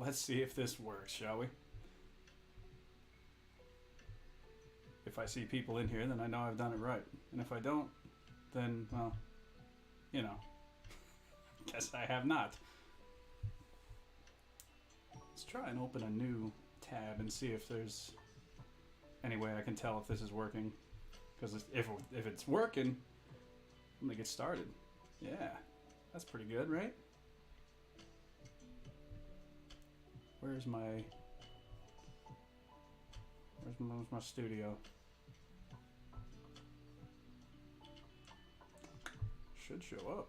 Let's see if this works, shall we? If I see people in here, then I know I've done it right. And if I don't, then, well, you know, guess I have not. Let's try and open a new tab and see if there's any way I can tell if this is working. Because if it's working, I'm going to get started. Yeah, that's pretty good, right? Where's my studio? Should show up.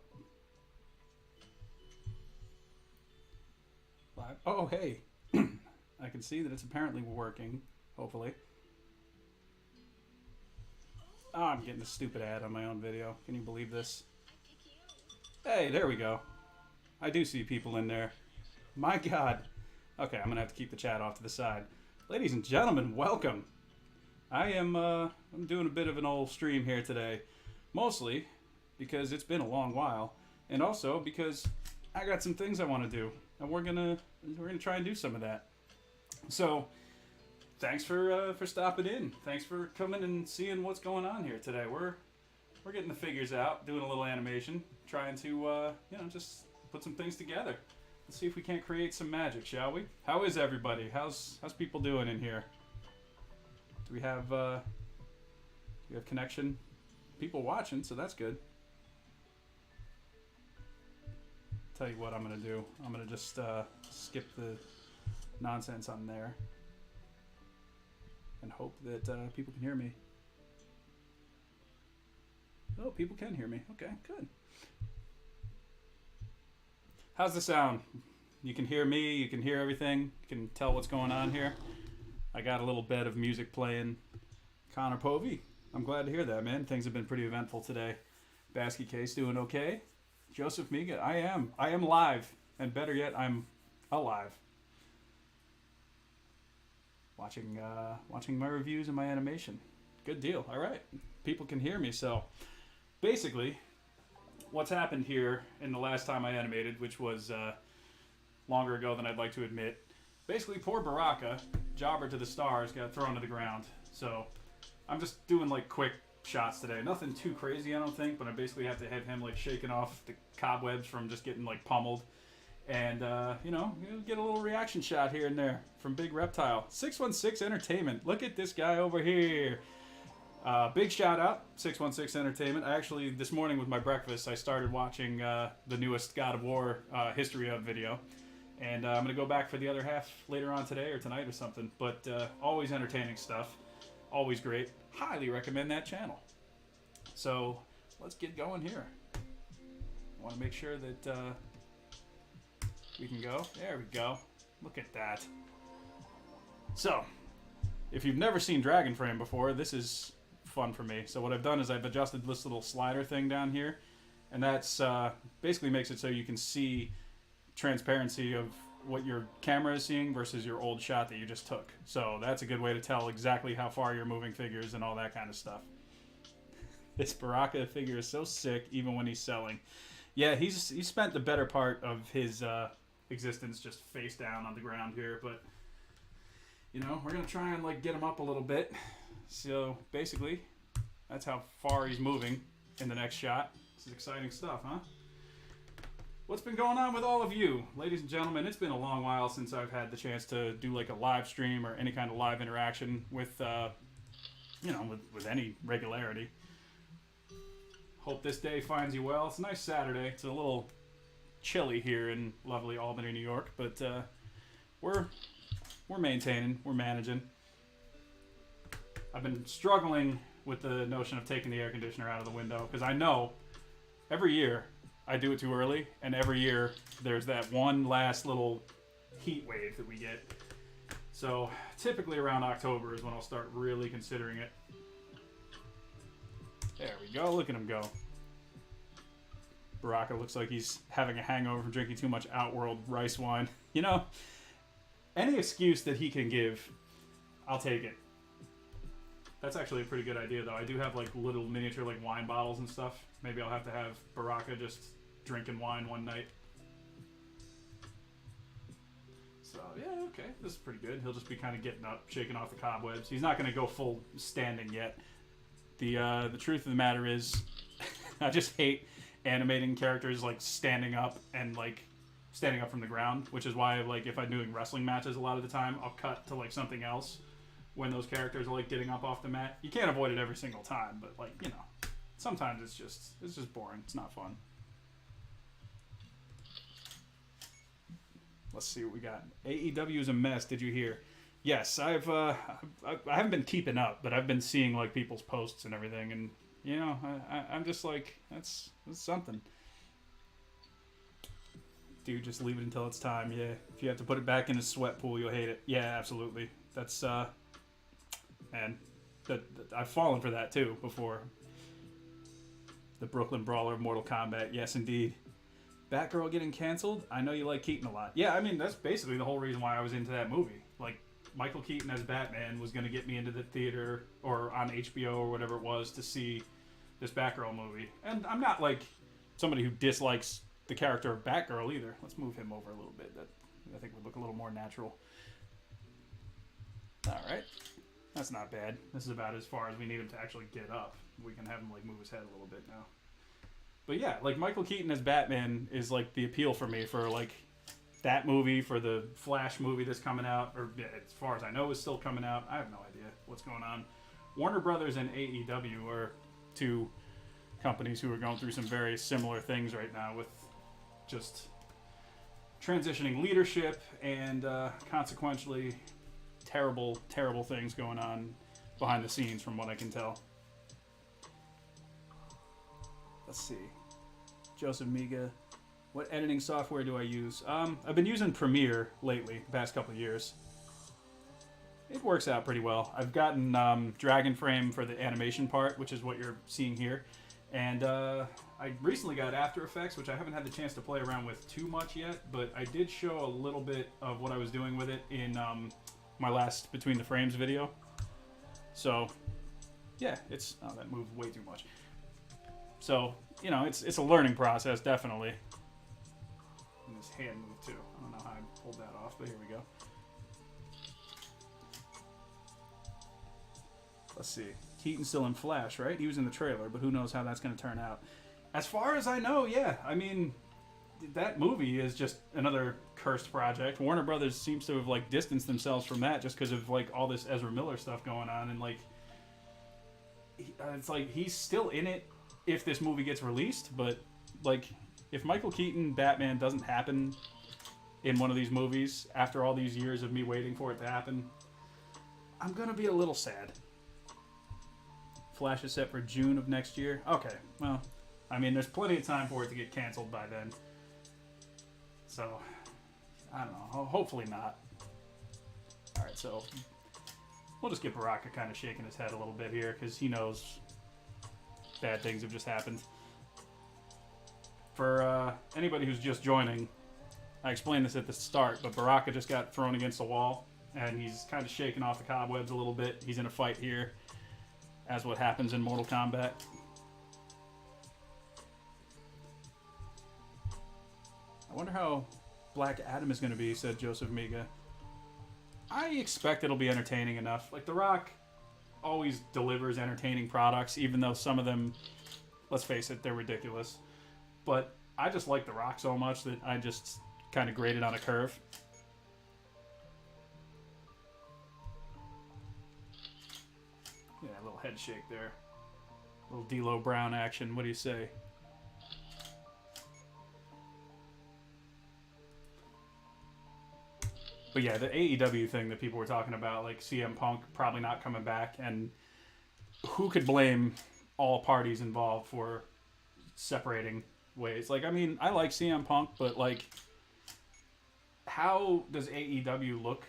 Live. Oh, hey. I can see that it's apparently working, hopefully. Oh, I'm getting a stupid ad on my own video. Can you believe this? Hey, there we go. I do see people in there. My God. Okay, I'm gonna have to keep the chat off to the side. Ladies and gentlemen, welcome. I'm doing a bit of an old stream here today, mostly because it's been a long while, and also because I got some things I want to do, and we're gonna try and do some of that. So, thanks for stopping in. Thanks for coming and seeing what's going on here today. We're getting the figures out, doing a little animation, trying to just put some things together. Let's see if we can't create some magic, shall we? How is everybody? How's people doing in here? Do we have connection? People watching, so that's good. Tell you what I'm gonna do. I'm gonna just skip the nonsense on there and hope that people can hear me. Oh, people can hear me. Okay, good. How's the sound? You can hear me, you can hear everything, you can tell what's going on here. I got a little bit of music playing. Connor Povey, I'm glad to hear that, man. Things have been pretty eventful today. Basket Case doing okay. Joseph Miga, I am live, and better yet, I'm alive. Watching my reviews and my animation. Good deal. All right, people can hear me. So, basically, what's happened here in the last time I animated, which was longer ago than I'd like to admit. Basically, poor Baraka, jobber to the stars, got thrown to the ground. So, I'm just doing like quick shots today. Nothing too crazy, I don't think, but I basically have to have him like shaking off the cobwebs from just getting like pummeled. And, get a little reaction shot here and there from Big Reptile. 616 Entertainment. Look at this guy over here. Big shout out, 616 Entertainment. Actually, this morning with my breakfast, I started watching the newest God of War history of video. And I'm going to go back for the other half later on today or tonight or something. But always entertaining stuff. Always great. Highly recommend that channel. So let's get going here. I want to make sure that we can go. There we go. Look at that. So, if you've never seen Dragon Frame before, this is fun for me. So what I've done is I've adjusted this little slider thing down here, and that's basically makes it so you can see transparency of what your camera is seeing versus your old shot that you just took. So that's a good way to tell exactly how far you're moving figures and all that kind of stuff. This Baraka figure is so sick even when he's selling. Yeah, he spent the better part of his existence just face down on the ground here, but we're gonna try and like get him up a little bit. So basically, that's how far he's moving in the next shot. This is exciting stuff, huh? What's been going on with all of you, ladies and gentlemen? It's been a long while since I've had the chance to do like a live stream or any kind of live interaction with, with any regularity. Hope this day finds you well. It's a nice Saturday. It's a little chilly here in lovely Albany, New York, but we're maintaining, we're managing. I've been struggling with the notion of taking the air conditioner out of the window because I know every year I do it too early, and every year there's that one last little heat wave that we get. So typically around October is when I'll start really considering it. There we go. Look at him go. Baraka looks like he's having a hangover from drinking too much Outworld rice wine. Any excuse that he can give, I'll take it. That's actually a pretty good idea, though. I do have like little miniature like wine bottles and stuff. Maybe I'll have to have Baraka just drinking wine one night. So yeah, okay, this is pretty good. He'll just be kind of getting up, shaking off the cobwebs. He's not going to go full standing yet. The truth of the matter is, I just hate animating characters like standing up and like standing up from the ground, which is why like if I'm doing wrestling matches a lot of the time, I'll cut to like something else when those characters are like getting up off the mat. You can't avoid it every single time, but like, you know, sometimes it's just boring. It's not fun. Let's see what we got. AEW is a mess. Did you hear? Yes, I haven't been keeping up, but I've been seeing like people's posts and everything, and you know, I'm just like that's something. Dude, just leave it until it's time. Yeah, if you have to put it back in a sweat pool, you'll hate it. Yeah, absolutely. That's man, I've fallen for that too before. The Brooklyn Brawler of Mortal Kombat. Yes, indeed. Batgirl getting canceled? I know you like Keaton a lot. Yeah, I mean, that's basically the whole reason why I was into that movie. Like, Michael Keaton as Batman was going to get me into the theater or on HBO or whatever it was to see this Batgirl movie. And I'm not, like, somebody who dislikes the character of Batgirl either. Let's move him over a little bit. That I think would look a little more natural. All right. That's not bad. This is about as far as we need him to actually get up. We can have him, like, move his head a little bit now. But yeah, like Michael Keaton as Batman is like the appeal for me for like that movie, for the Flash movie that's coming out, or as far as I know is still coming out. I have no idea what's going on. Warner Brothers and AEW are two companies who are going through some very similar things right now with just transitioning leadership and consequentially terrible things going on behind the scenes from what I can tell. Let's see. Joseph Miga. What editing software do I use? I've been using Premiere lately, the past couple of years. It works out pretty well. I've gotten Dragon Frame for the animation part, which is what you're seeing here. And I recently got After Effects, which I haven't had the chance to play around with too much yet, but I did show a little bit of what I was doing with it in my last Between the Frames video. So, yeah, it's... Oh, that moved way too much. So, you know, it's a learning process, definitely. And this hand moved too. I don't know how I pulled that off, but here we go. Let's see. Keaton's still in Flash, right? He was in the trailer, but who knows how that's going to turn out. As far as I know, yeah. I mean, that movie is just another cursed project. Warner Brothers seems to have, like, distanced themselves from that just because of, like, all this Ezra Miller stuff going on. And, like, it's like he's still in it if this movie gets released, but like if Michael Keaton Batman doesn't happen in one of these movies after all these years of me waiting for it to happen, I'm gonna be a little sad. Flash is set for June of next year. Okay, well, I mean, there's plenty of time for it to get canceled by then. So, I don't know. Hopefully not. All right, so we'll just get Baraka kind of shaking his head a little bit here because he knows bad things have just happened. For anybody who's just joining, I explained this at the start, but Baraka just got thrown against the wall, and he's kind of shaking off the cobwebs a little bit. He's in a fight here, as what happens in Mortal Kombat. I wonder how Black Adam is going to be, said Joseph Miga. I expect it'll be entertaining enough. Like, The Rock always delivers entertaining products, even though some of them, let's face it, they're ridiculous. But I just like The Rock so much that I just kind of grade it on a curve. Yeah, a little head shake there. A little D'Lo Brown action. What do you say? But yeah, the AEW thing that people were talking about, like CM Punk probably not coming back, and who could blame all parties involved for separating ways? Like, I mean, I like CM Punk, but like, how does AEW look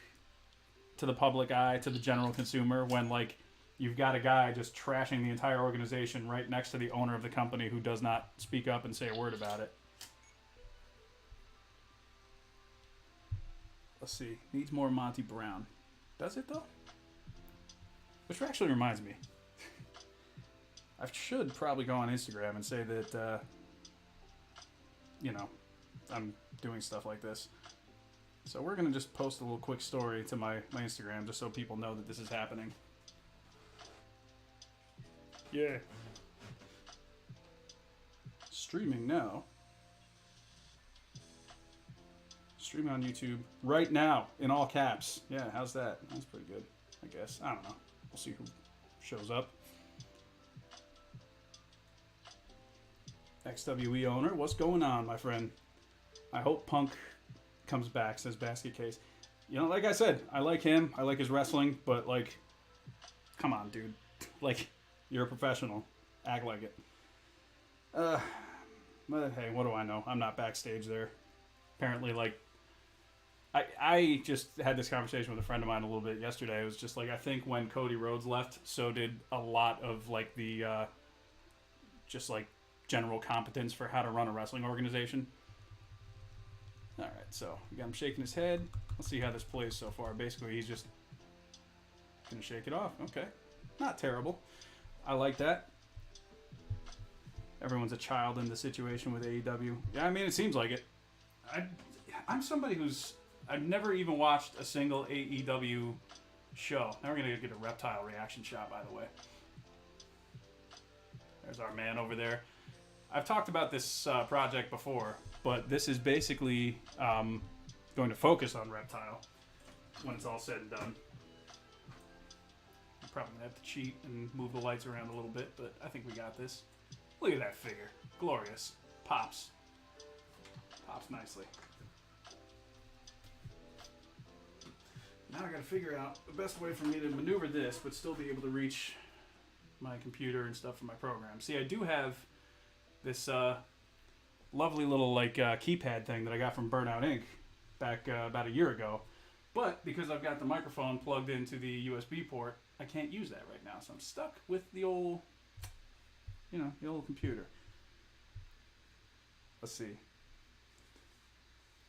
to the public eye, to the general consumer, when like you've got a guy just trashing the entire organization right next to the owner of the company who does not speak up and say a word about it? Let's see. Needs more Monty Brown. Does it, though? Which actually reminds me. I should probably go on Instagram and say that, you know, I'm doing stuff like this. So we're gonna just post a little quick story to my Instagram just so people know that this is happening. Yeah. Streaming now. Streaming on YouTube right now in all caps. Yeah, how's that? That's pretty good, I guess. I don't know. We'll see who shows up. XWE owner, what's going on, my friend? I hope Punk comes back, says Basket Case. You know, like I said, I like him. I like his wrestling, but, like, come on, dude. Like, you're a professional. Act like it. But hey, what do I know? I'm not backstage there. Apparently, like, I just had this conversation with a friend of mine a little bit yesterday. It was just like, I think when Cody Rhodes left, so did a lot of, like, the, just, like, general competence for how to run a wrestling organization. All right, so we got him shaking his head. Let's see how this plays so far. Basically, he's just gonna shake it off. Okay, not terrible. I like that. Everyone's a child in the situation with AEW. Yeah, I mean, it seems like it. I'm somebody I've never even watched a single AEW show. Now we're gonna get a Reptile reaction shot, by the way. There's our man over there. I've talked about this project before, but this is basically going to focus on Reptile when it's all said and done. I'm probably going to have to cheat and move the lights around a little bit, but I think we got this. Look at that figure. Glorious. Pops. Pops nicely. Now I got to figure out the best way for me to maneuver this, but still be able to reach my computer and stuff for my program. See, I do have this lovely little like keypad thing that I got from Burnout Inc. back about a year ago. But because I've got the microphone plugged into the USB port, I can't use that right now. So I'm stuck with the old, the old computer. Let's see.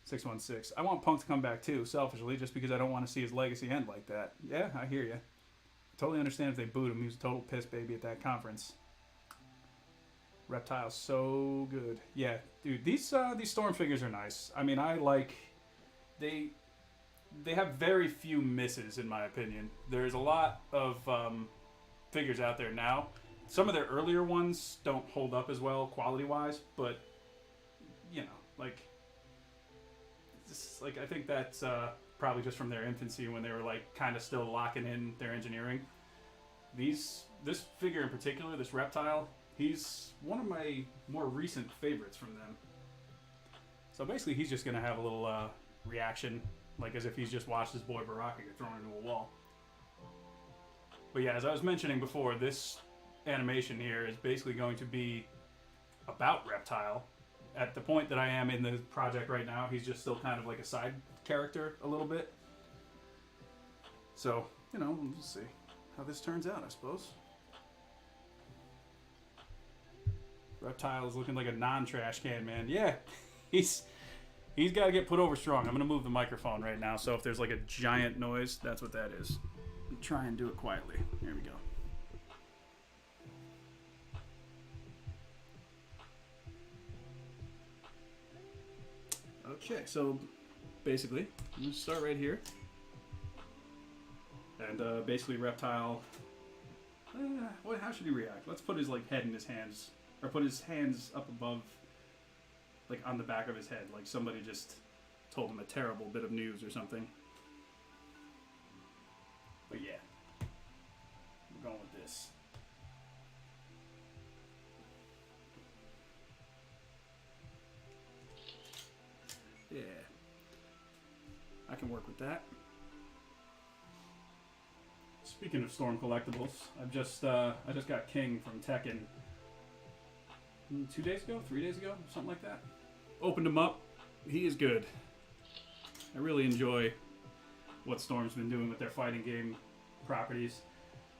616. I want Punk to come back too, selfishly, just because I don't want to see his legacy end like that. Yeah, I hear you. Totally understand if they booed him. He was a total piss baby at that conference. Reptile's so good. Yeah, dude, these Storm figures are nice. I mean, I like they have very few misses in my opinion. There's a lot of figures out there now. Some of their earlier ones don't hold up as well quality wise, but I think that's probably just from their infancy when they were like kind of still locking in their engineering. This figure in particular, this Reptile, he's one of my more recent favorites from them. So basically, he's just going to have a little reaction, like as if he's just watched his boy Baraka get thrown into a wall. But yeah, as I was mentioning before, this animation here is basically going to be about Reptile. At the point that I am in the project right now, he's just still kind of like a side character a little bit. So, we'll just see how this turns out, I suppose. Reptile is looking like a non-trash can, man. Yeah, he's got to get put over strong. I'm going to move the microphone right now, so if there's like a giant noise, that's what that is. Try and do it quietly. Here we go. Okay, so basically, I'm going to start right here. And basically Reptile, how should he react? Let's put his head in his hands. Or put his hands up above, like on the back of his head, like somebody just told him a terrible bit of news or something. But yeah, we're going with this. Yeah, I can work with that. Speaking of Storm collectibles, I just got King from Tekken 3 days ago, something like that. Opened him up. He is good. I really enjoy what Storm's been doing with their fighting game properties.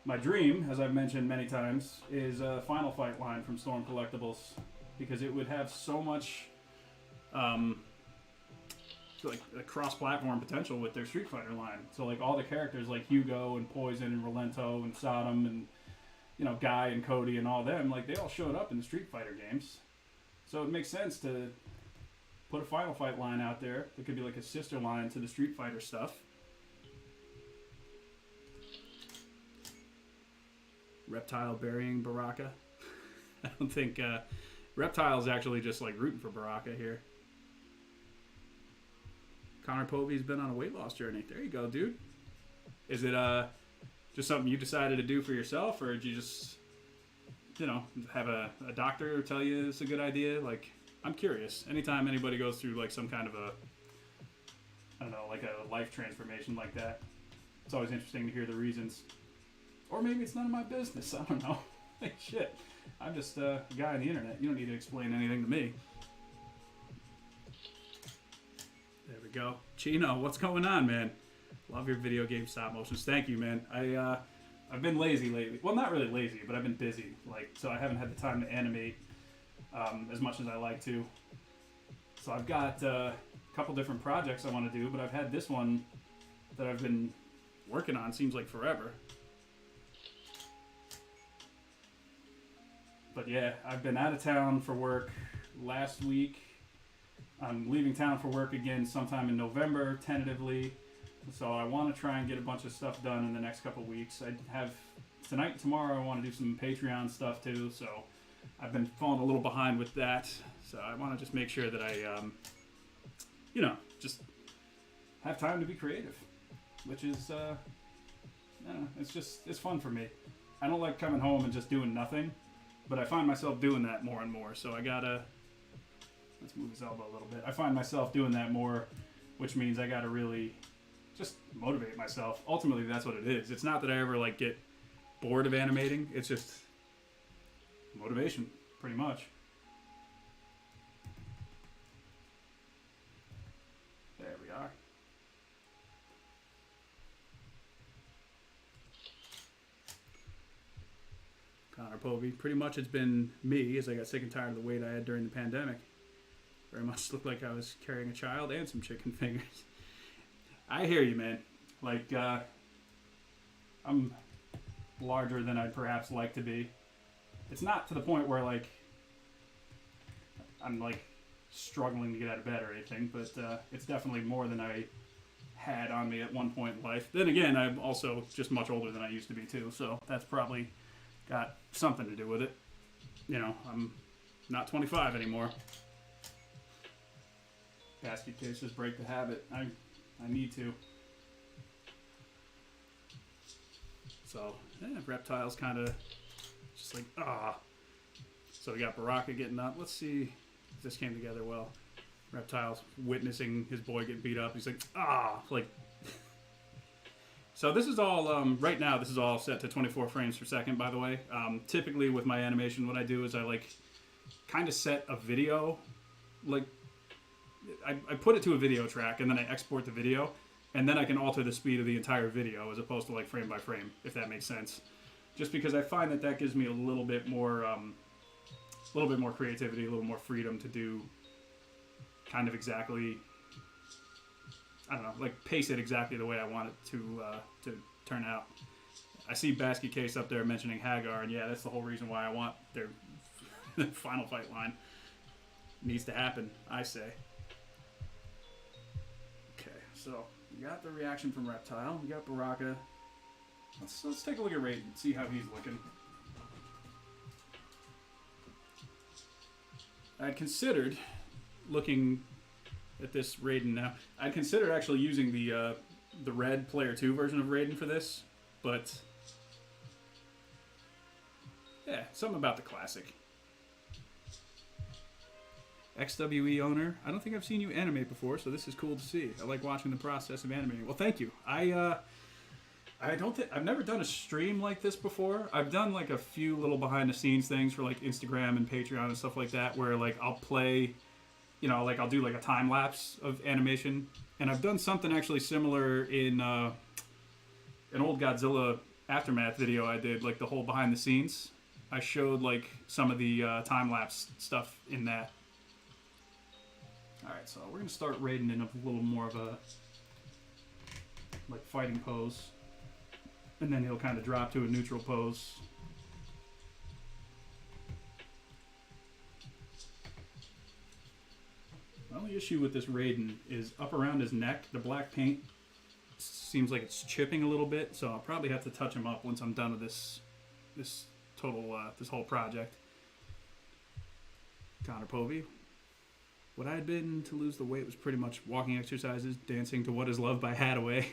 My dream, as I've mentioned many times, is a Final Fight line from Storm Collectibles, because it would have so much a cross-platform potential with their Street Fighter line. So like all the characters like Hugo and Poison and Rolento and Sodom and Guy and Cody and all them, like they all showed up in the Street Fighter games. So it makes sense to put a Final Fight line out there that could be like a sister line to the Street Fighter stuff. Reptile burying Baraka. I don't think Reptile's actually just like rooting for Baraka here. Connor Povey's been on a weight loss journey. There you go, dude. Is it just something you decided to do for yourself, or did you just, you know, have a doctor tell you it's a good idea? Like, I'm curious. Anytime anybody goes through like some kind of a, I don't know, like a life transformation like that, it's always interesting to hear the reasons. Or maybe it's none of my business. I don't know. Like, shit. I'm just a guy on the internet. You don't need to explain anything to me. There we go. Chino, what's going on, man? Love your video game stop motions. Thank you, man. I've been lazy lately. Well, not really lazy, but I've been busy. Like, so I haven't had the time to animate as much as I like to. So I've got a couple different projects I want to do, but I've had this one that I've been working on, seems like forever. But yeah, I've been out of town for work last week. I'm leaving town for work again sometime in November, tentatively. So I want to try and get a bunch of stuff done in the next couple weeks. I have tonight and tomorrow I want to do some Patreon stuff too. So I've been falling a little behind with that. So I want to just make sure that I, you know, just have time to be creative, which is, I don't know, it's fun for me. I don't like coming home and just doing nothing. But I find myself doing that more and more. So I gotta, let's move his elbow a little bit. I find myself doing that more, which means I gotta really just motivate myself. Ultimately, that's what it is. It's not that I ever like get bored of animating. It's just motivation, pretty much. There we are. Connor Povey. Pretty much it's been me, as I got sick and tired of the weight I had during the pandemic. Very much looked like I was carrying a child and some chicken fingers. I hear you, man. Like, I'm larger than I'd perhaps like to be. It's not to the point where, like, I'm, like, struggling to get out of bed or anything, but it's definitely more than I had on me at one point in life. Then again, I'm also just much older than I used to be, too, so that's probably got something to do with it. You know, I'm not 25 anymore. Basket cases break the habit. I need to. So, yeah, Reptile's kind of just like, ah. So we got Baraka getting up. Let's see if this came together well. Reptile's witnessing his boy get beat up. He's like, ah, like. So this is all, right now, this is all set to 24 frames per second, by the way. Typically with my animation, what I do is I, like, kind of set a video, like, I put it to a video track, and then I export the video, and then I can alter the speed of the entire video as opposed to, like, frame by frame, if that makes sense. Just because I find that gives me a little bit more creativity, a little more freedom to do kind of exactly, I don't know, like pace it exactly the way I want it to turn out. I see Basket Case up there mentioning Hagar, and yeah, that's the whole reason why I want their Final Fight line. Needs to happen, I say. Okay, so we got the reaction from Reptile, we got Baraka. Let's take a look at Raiden, see how he's looking. I'd considered looking at this Raiden now. I'd considered actually using the red Player 2 version of Raiden for this, but yeah, something about the classic. XWE owner, I don't think I've seen you animate before, so this is cool to see. I like watching the process of animating. Well, thank you. I've never done a stream like this before. I've done like a few little behind the scenes things for like Instagram and Patreon and stuff like that, where like I'll play, you know, like I'll do like a time lapse of animation, and I've done something actually similar in an old Godzilla Aftermath video I did, like the whole behind the scenes. I showed like some of the time lapse stuff in that. All right, so we're gonna start Raiden in a little more of a like fighting pose, and then he'll kind of drop to a neutral pose. Well, he issue with this Raiden is up around his neck, the black paint seems like it's chipping a little bit, so I'll probably have to touch him up once I'm done with this whole project. Connor Povey. What I had been to lose the weight was pretty much walking exercises, dancing to What Is Love by Hathaway,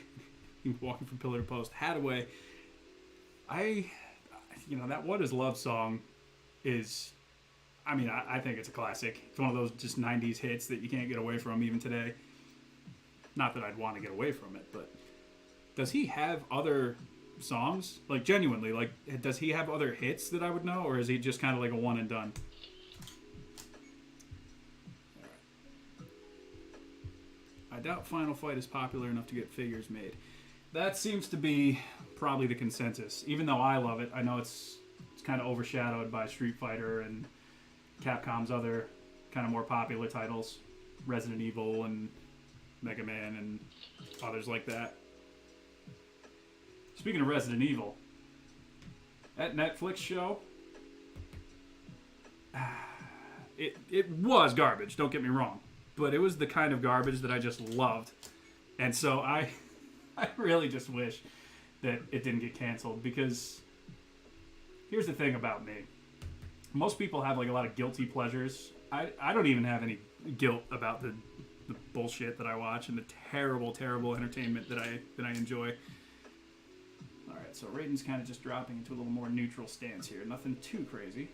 walking from pillar to post. Hathaway, that What Is Love song is, I think it's a classic. It's one of those just 90s hits that you can't get away from even today. Not that I'd want to get away from it, but does he have other songs? Like, genuinely, like, does he have other hits that I would know, or is he just kind of like a one and done? I doubt Final Fight is popular enough to get figures made. That seems to be probably the consensus. Even though I love it, I know it's kind of overshadowed by Street Fighter and Capcom's other kind of more popular titles, Resident Evil and Mega Man and others like that. Speaking of Resident Evil, that Netflix show, it was garbage, don't get me wrong. But it was the kind of garbage that I just loved. And so I really just wish that it didn't get canceled, because here's the thing about me. Most people have like a lot of guilty pleasures. I don't even have any guilt about the bullshit that I watch and the terrible, terrible entertainment that I enjoy. Alright, so Raiden's kind of just dropping into a little more neutral stance here. Nothing too crazy.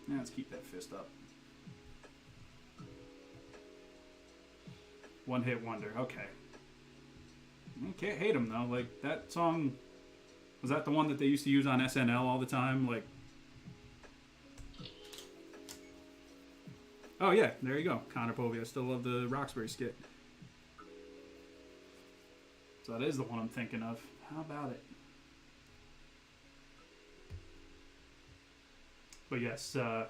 Now let's keep that fist up. One hit wonder. Okay. You can't hate him though. Like, that song, was that the one that they used to use on SNL all the time? Like, oh yeah, there you go. Connor Povey. I still love the Roxbury skit. So that is the one I'm thinking of. How about it? But yes, I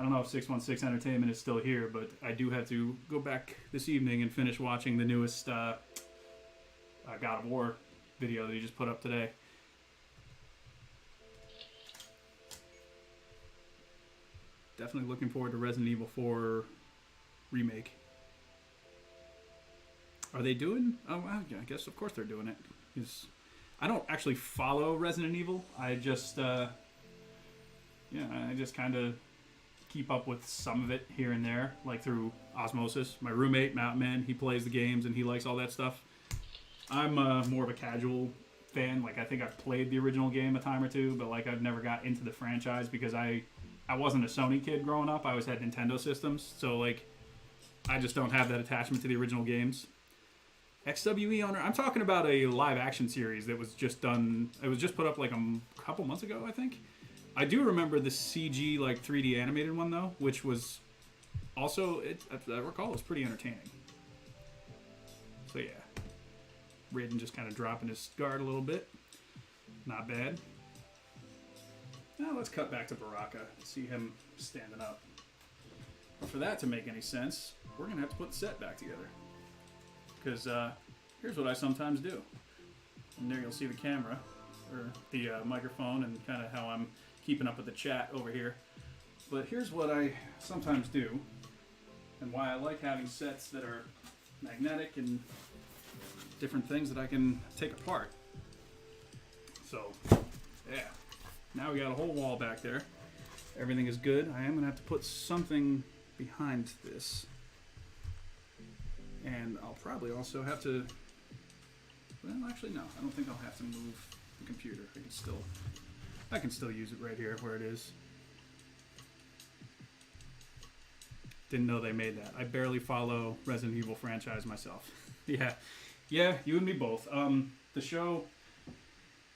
don't know if 616 Entertainment is still here, but I do have to go back this evening and finish watching the newest God of War video that he just put up today. Definitely looking forward to Resident Evil 4 remake. Are they doing? Oh, well, yeah, I guess of course they're doing it. I don't actually follow Resident Evil. I just, I just kind of keep up with some of it here and there, like through osmosis. My roommate, Mountain Man, he plays the games and he likes all that stuff. I'm more of a casual fan. Like, I think I've played the original game a time or two, but like I've never got into the franchise because I wasn't a Sony kid growing up. I always had Nintendo systems, so like I just don't have that attachment to the original games. XWE owner, I'm talking about a live action series that was just done. It was just put up like a couple months ago, I think. I do remember the CG, like 3D animated one though, which was also, as I recall, it was pretty entertaining. So yeah, Raiden just kind of dropping his guard a little bit. Not bad. Now let's cut back to Baraka. See him standing up. But for that to make any sense, we're going to have to put the set back together. Because here's what I sometimes do. And there you'll see the camera, or the microphone, and kind of how I'm keeping up with the chat over here. But here's what I sometimes do, and why I like having sets that are magnetic and different things that I can take apart. So, yeah. Now we got a whole wall back there. Everything is good. I am going to have to put something behind this. And I'll probably also have to... Well, actually, no. I don't think I'll have to move the computer. I can still use it right here where it is. Didn't know they made that. I barely follow Resident Evil franchise myself. Yeah, you and me both. The show,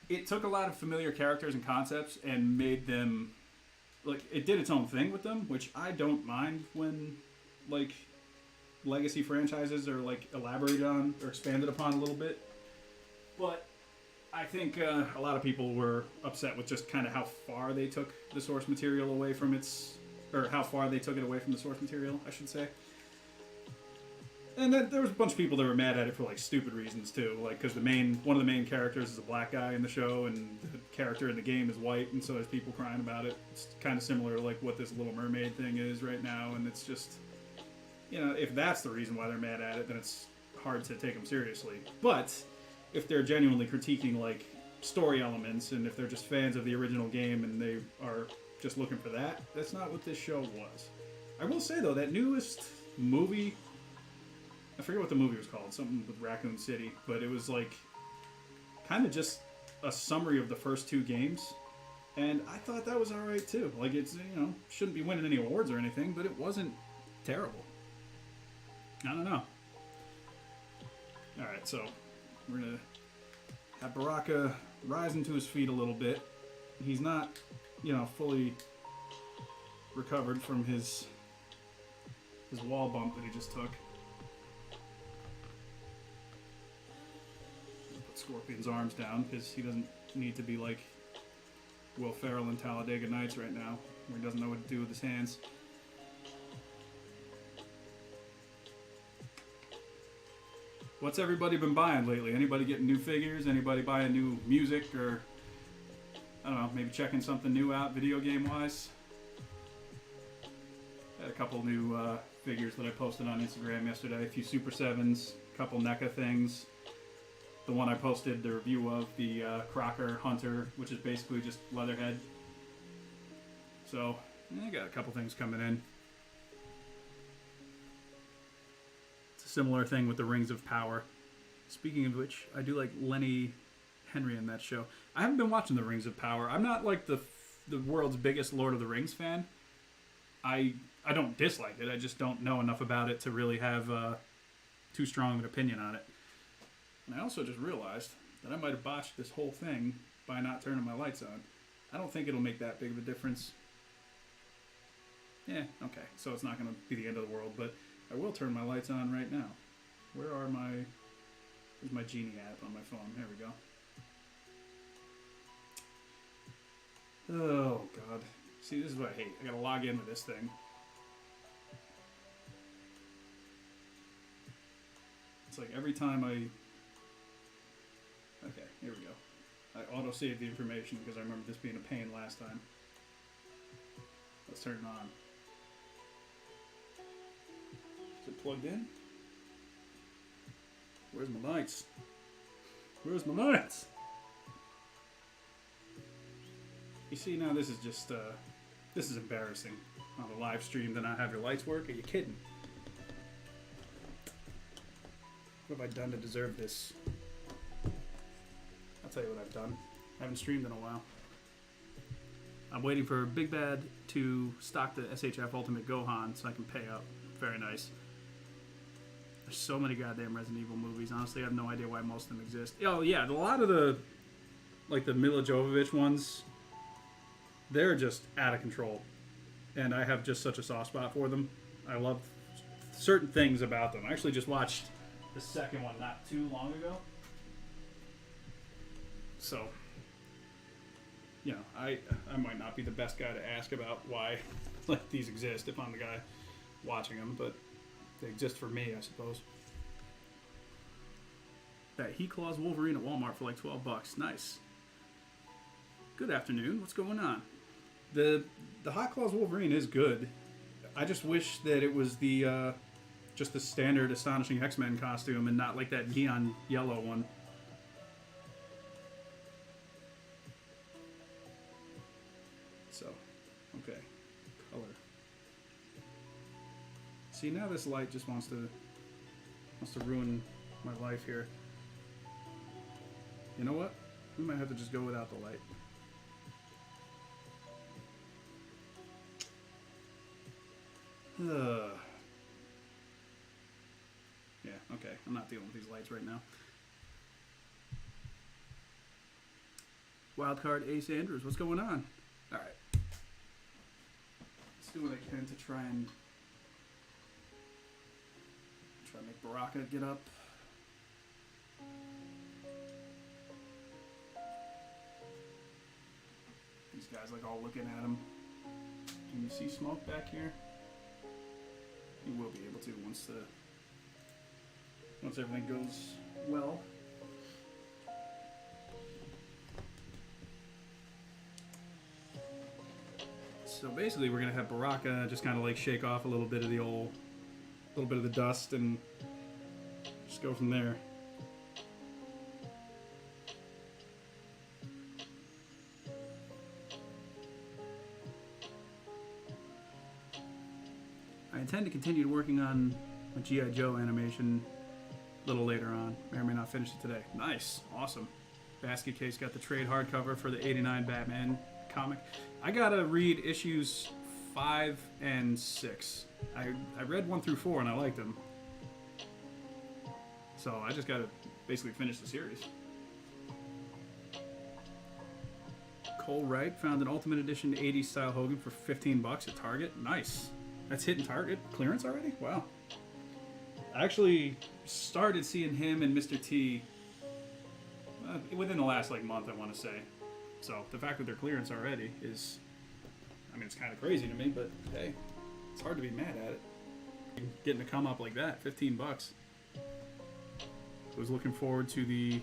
it took a lot of familiar characters and concepts and made them, like, it did its own thing with them, which I don't mind when, like, legacy franchises are, like, elaborated on or expanded upon a little bit. But I think a lot of people were upset with just kind of how far they took the source material away from its... Or how far they took it away from the source material, I should say. And then there was a bunch of people that were mad at it for, like, stupid reasons, too. Like, because one of the main characters is a black guy in the show, and the character in the game is white, and so there's people crying about it. It's kind of similar to, like, what this Little Mermaid thing is right now, and it's just... you know, if that's the reason why they're mad at it, then it's hard to take them seriously. But if they're genuinely critiquing like story elements, and if they're just fans of the original game and they are just looking for that, that's not what this show was. I will say though, that newest movie, I forget what the movie was called, something with Raccoon City, but it was like kind of just a summary of the first two games, and I thought that was alright too. Like, it's, you know, shouldn't be winning any awards or anything, but it wasn't terrible. I don't know. Alright, so we're gonna have Baraka rising to his feet a little bit. He's not, you know, fully recovered from his wall bump that he just took. Put Scorpion's arms down because he doesn't need to be like Will Ferrell in Talladega Nights right now, where he doesn't know what to do with his hands. What's everybody been buying lately? Anybody getting new figures? Anybody buying new music? Or, I don't know, maybe checking something new out video game wise? Had a couple new figures that I posted on Instagram yesterday. A few Super 7s, a couple NECA things. The one I posted the review of, the Crocker Hunter, which is basically just Leatherhead. So, I got a couple things coming in. Similar thing with the Rings of Power. Speaking of which, I do like Lenny Henry in that show. I haven't been watching the Rings of Power. I'm not like the world's biggest Lord of the Rings fan. I don't dislike it. I just don't know enough about it to really have too strong of an opinion on it. And I also just realized that I might have botched this whole thing by not turning my lights on. I don't think it'll make that big of a difference. Yeah, okay. So it's not going to be the end of the world, but I will turn my lights on right now. Where's my Genie app on my phone? There we go. Oh, God. See, this is what I hate. I gotta log in with this thing. It's like every time Okay, here we go. I auto-saved the information because I remember this being a pain last time. Let's turn it on. Is it plugged in? Where's my lights? Where's my lights? You see, now this is just, this is embarrassing. On the live stream to not have your lights work? Are you kidding? What have I done to deserve this? I'll tell you what I've done. I haven't streamed in a while. I'm waiting for Big Bad to stock the SHF Ultimate Gohan so I can pay up. Very nice. There's so many goddamn Resident Evil movies. Honestly, I have no idea why most of them exist. Oh, yeah, a lot of the, like the Mila Jovovich ones, they're just out of control. And I have just such a soft spot for them. I love certain things about them. I actually just watched the second one not too long ago. So, you know, I might not be the best guy to ask about why like these exist if I'm the guy watching them, but they exist for me, I suppose. That He Claws Wolverine at Walmart for like $12. Nice. Good afternoon. What's going on? The Hot Claws Wolverine is good. I just wish that it was the just the standard Astonishing X-Men costume and not like that neon yellow one. So, okay. Color. See, now this light just wants to ruin my life here. You know what? We might have to just go without the light. Yeah, okay. I'm not dealing with these lights right now. Wildcard Ace Andrews, what's going on? Alright. Let's do what I can to try and make Baraka get up. These guys like all looking at him. Can you see smoke back here? You will be able to once everything goes well. So basically we're gonna have Baraka just kind of like shake off a little bit of the little bit of the dust, and just go from there. I intend to continue working on a G.I. Joe animation a little later on. May or may not finish it today. Nice. Awesome. Basket case got the trade hardcover for the 89 Batman comic. I gotta read issues 5 and 6. I read 1 through 4 and I liked them. So I just gotta basically finish the series. Cole Wright found an Ultimate Edition 80s style Hogan for $15 at Target. Nice. That's hitting Target clearance already? Wow. I actually started seeing him and Mr. T within the last month, I want to say. So the fact that they're clearance already is, I mean, it's kind of crazy to me, but hey, it's hard to be mad at it. Getting to come up like that, $15. I was looking forward to the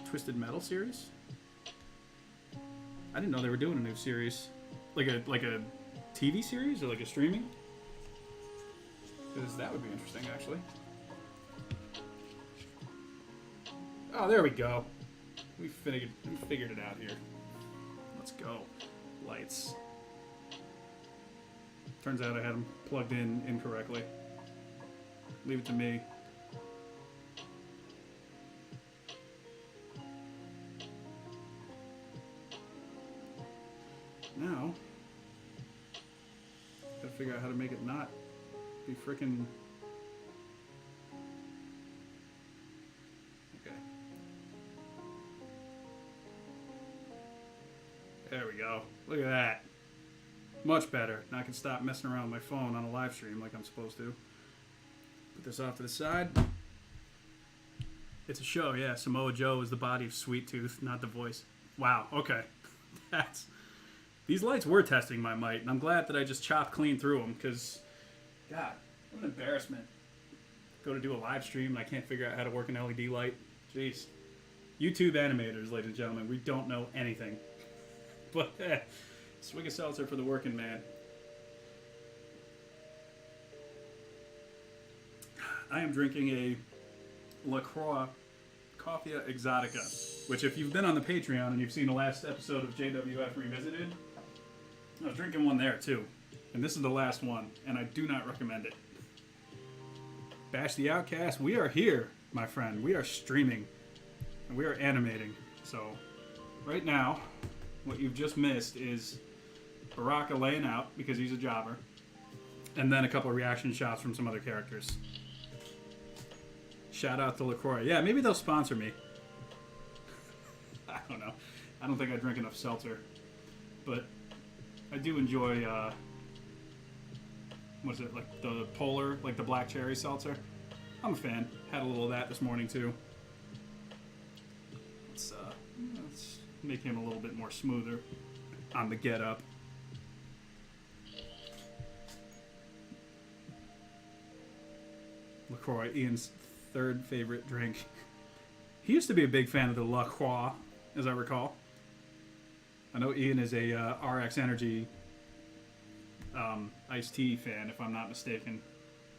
Twisted Metal series. I didn't know they were doing a new series, like a TV series or like a streaming. Because that would be interesting, actually. Oh, there we go. We figured it out here. Let's go. Lights. Turns out I had them plugged in incorrectly. Leave it to me. Now, gotta figure out how to make it not be frickin'. Okay. There we go. Look at that. Much better. Now I can stop messing around with my phone on a live stream like I'm supposed to. Put this off to the side. It's a show, yeah. Samoa Joe is the body of Sweet Tooth, not the voice. Wow, okay. That's... These lights were testing my might, and I'm glad that I just chopped clean through them, because, God, what an embarrassment. Go to do a live stream, and I can't figure out how to work an LED light. Jeez. YouTube animators, ladies and gentlemen, we don't know anything. But, swig of seltzer for the working man. I am drinking a LaCroix Coffea Exotica, which if you've been on the Patreon and you've seen the last episode of JWF Revisited, I was drinking one there too. And this is the last one, and I do not recommend it. Bash the Outcast, we are here, my friend. We are streaming, and we are animating. So, right now, what you've just missed is Baraka laying out because he's a jobber, and then a couple of reaction shots from some other characters. Shout out to LaCroix. Yeah, maybe they'll sponsor me. I don't know. I don't think I drink enough seltzer. But I do enjoy, what is it, like the Polar, like the black cherry seltzer. I'm a fan. Had a little of that this morning too. Let's make him a little bit more smoother on the get up. LaCroix, Ian's third favorite drink. He used to be a big fan of the La Croix, as I recall. I know Ian is a RX Energy iced tea fan, if I'm not mistaken.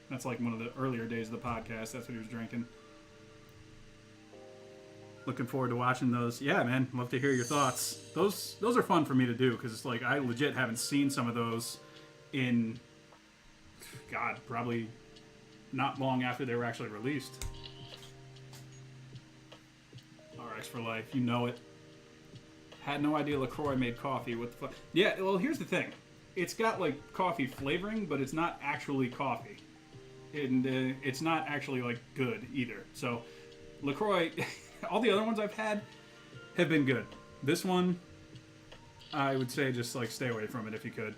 That's like one of the earlier days of the podcast. That's what he was drinking. Looking forward to watching those. Yeah, man, love to hear your thoughts. Those are fun for me to do because it's like I legit haven't seen some of those in, God, probably not long after they were actually released. RX for life, you know it. Had no idea LaCroix made coffee. What the fuck? Yeah, well, here's the thing. It's got like coffee flavoring, but it's not actually coffee. And it's not actually like good either. So LaCroix, all the other ones I've had have been good. This one, I would say just like stay away from it if you could.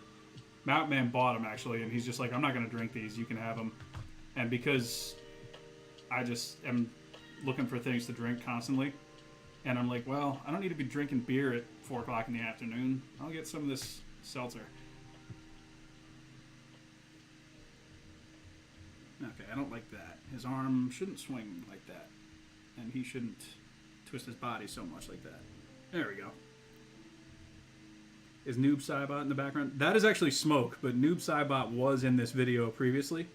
Mountain Man bought them actually, and he's just like, I'm not going to drink these. You can have them. And because I just am looking for things to drink constantly, and I'm like, well, I don't need to be drinking beer at 4 o'clock in the afternoon. I'll get some of this seltzer. Okay, I don't like that. His arm shouldn't swing like that. And he shouldn't twist his body so much like that. There we go. Is Noob Saibot in the background? That is actually Smoke, but Noob Saibot was in this video previously.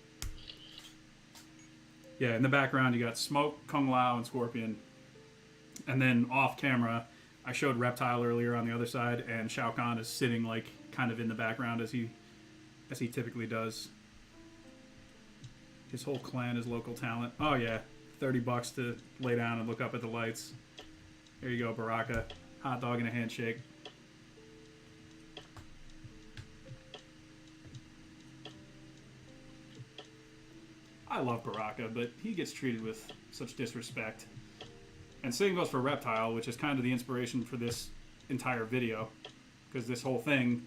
Yeah, in the background you got Smoke, Kung Lao, and Scorpion. And then off camera, I showed Reptile earlier on the other side, and Shao Kahn is sitting like kind of in the background as he typically does. His whole clan is local talent. Oh yeah, $30 to lay down and look up at the lights. There you go, Baraka. Hot dog and a handshake. I love Baraka, but he gets treated with such disrespect. And same goes for Reptile, which is kind of the inspiration for this entire video. Because this whole thing,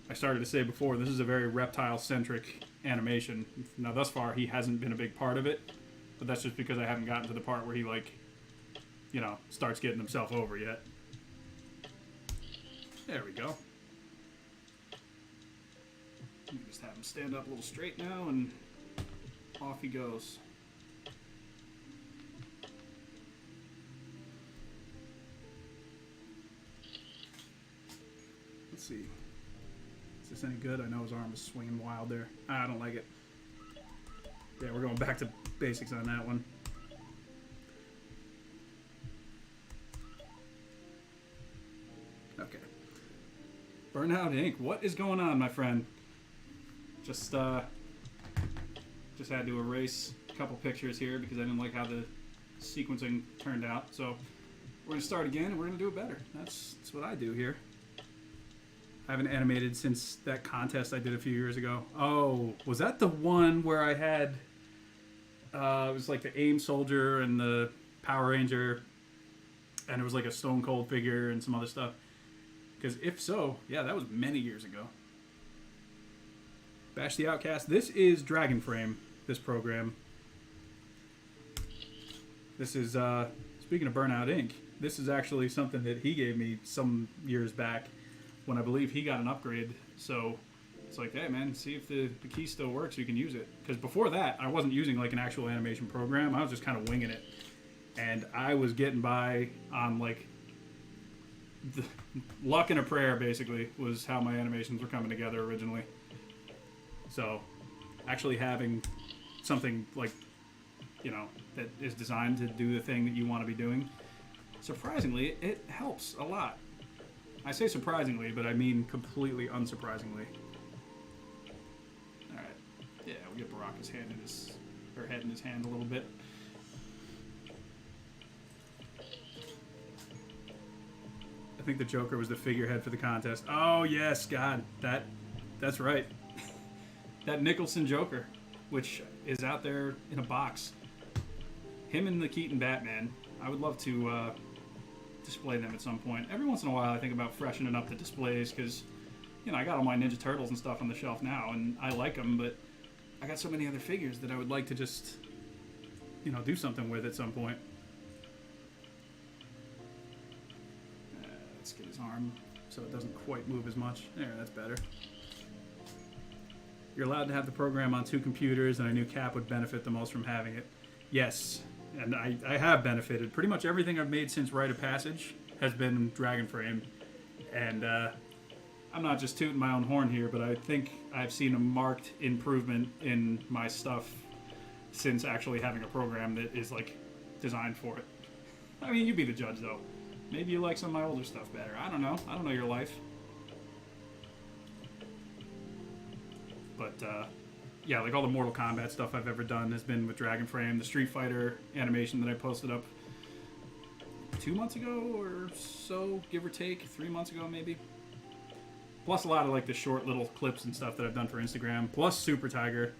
I started to say before, this is a very Reptile-centric animation. Now, thus far, he hasn't been a big part of it. But that's just because I haven't gotten to the part where he, like, you know, starts getting himself over yet. There we go. Just have him stand up a little straight now, and off he goes. Let's see. Is this any good? I know his arm is swinging wild there. I don't like it. Yeah, we're going back to basics on that one. Okay. Burnout Inc. What is going on, my friend? Just had to erase a couple pictures here because I didn't like how the sequencing turned out. So we're going to start again and we're going to do it better. That's what I do here. I haven't animated since that contest I did a few years ago. Oh, was that the one where I had... it was like the AIM soldier and the Power Ranger, and it was like a Stone Cold figure and some other stuff. Because if so, yeah, that was many years ago. Bash the Outcast. This is Dragon Frame, this program. This is, speaking of Burnout Inc., this is actually something that he gave me some years back when I believe he got an upgrade. So it's like, hey man, see if the key still works, you can use it. Because before that, I wasn't using like an actual animation program. I was just kind of winging it. And I was getting by on like the luck and a prayer, basically, was how my animations were coming together originally. So actually having something like, you know, that is designed to do the thing that you want to be doing, surprisingly, it helps a lot. I say surprisingly, but I mean completely unsurprisingly. All right, yeah, we get Baraka's hand in his, or head in his hand a little bit. I think the Joker was the figurehead for the contest. Oh yes, God, that's right. That Nicholson Joker, which is out there in a box. Him and the Keaton Batman. I would love to display them at some point. Every once in a while I think about freshening up the displays because, you know, I got all my Ninja Turtles and stuff on the shelf now and I like them, but I got so many other figures that I would like to just, you know, do something with at some point. Let's get his arm so it doesn't quite move as much. There, that's better. You're allowed to have the program on 2 computers, and I knew Cap would benefit the most from having it. Yes, and I have benefited. Pretty much everything I've made since Rite of Passage has been Dragon Frame. And I'm not just tooting my own horn here, but I think I've seen a marked improvement in my stuff since actually having a program that is, like, designed for it. I mean, you be the judge, though. Maybe you like some of my older stuff better. I don't know. I don't know your life. But, yeah, like all the Mortal Kombat stuff I've ever done has been with Dragon Frame. The Street Fighter animation that I posted up 2 months ago or so, give or take. 3 months ago, maybe. Plus a lot of, like, the short little clips and stuff that I've done for Instagram. Plus Super Tiger,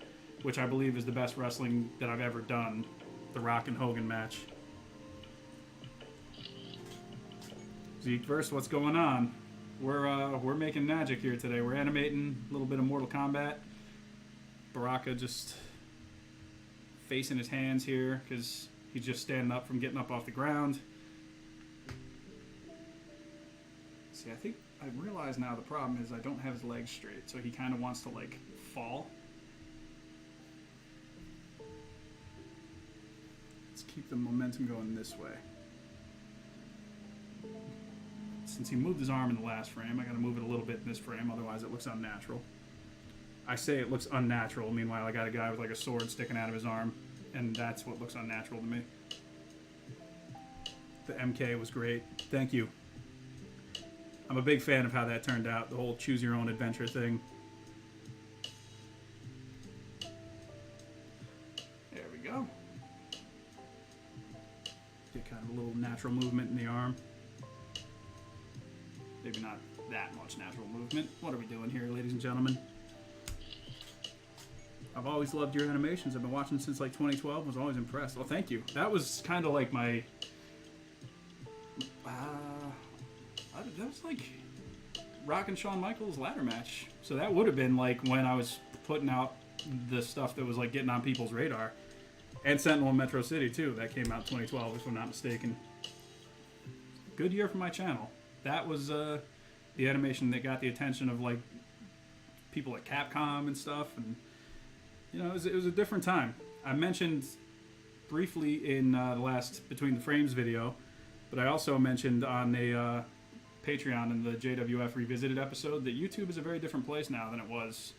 which I believe is the best wrestling that I've ever done. The Rock and Hogan match. Zeke verse, what's going on? We're making magic here today. We're animating a little bit of Mortal Kombat. Baraka just facing his hands here because he's just standing up from getting up off the ground. See, I think I realize now the problem is I don't have his legs straight, so he kind of wants to, like, fall. Let's keep the momentum going this way. Since he moved his arm in the last frame, I gotta move it a little bit in this frame, otherwise it looks unnatural. I say it looks unnatural, meanwhile I got a guy with like a sword sticking out of his arm, and that's what looks unnatural to me. The MK was great. Thank you. I'm a big fan of how that turned out, the whole choose your own adventure thing. There we go. Get kind of a little natural movement in the arm. Maybe not that much natural movement. What are we doing here, ladies and gentlemen? I've always loved your animations. I've been watching since like 2012. Was always impressed. Well, thank you. That was kind of like my... that was like Rock and Shawn Michaels ladder match. So that would have been like when I was putting out the stuff that was like getting on people's radar. And Sentinel in Metro City too. That came out in 2012, if I'm not mistaken. Good year for my channel. That was the animation that got the attention of like people at Capcom and stuff, and you know, it was a different time. I mentioned briefly in the last Between the Frames video, but I also mentioned on a Patreon in the JWF Revisited episode that YouTube is a very different place now than it was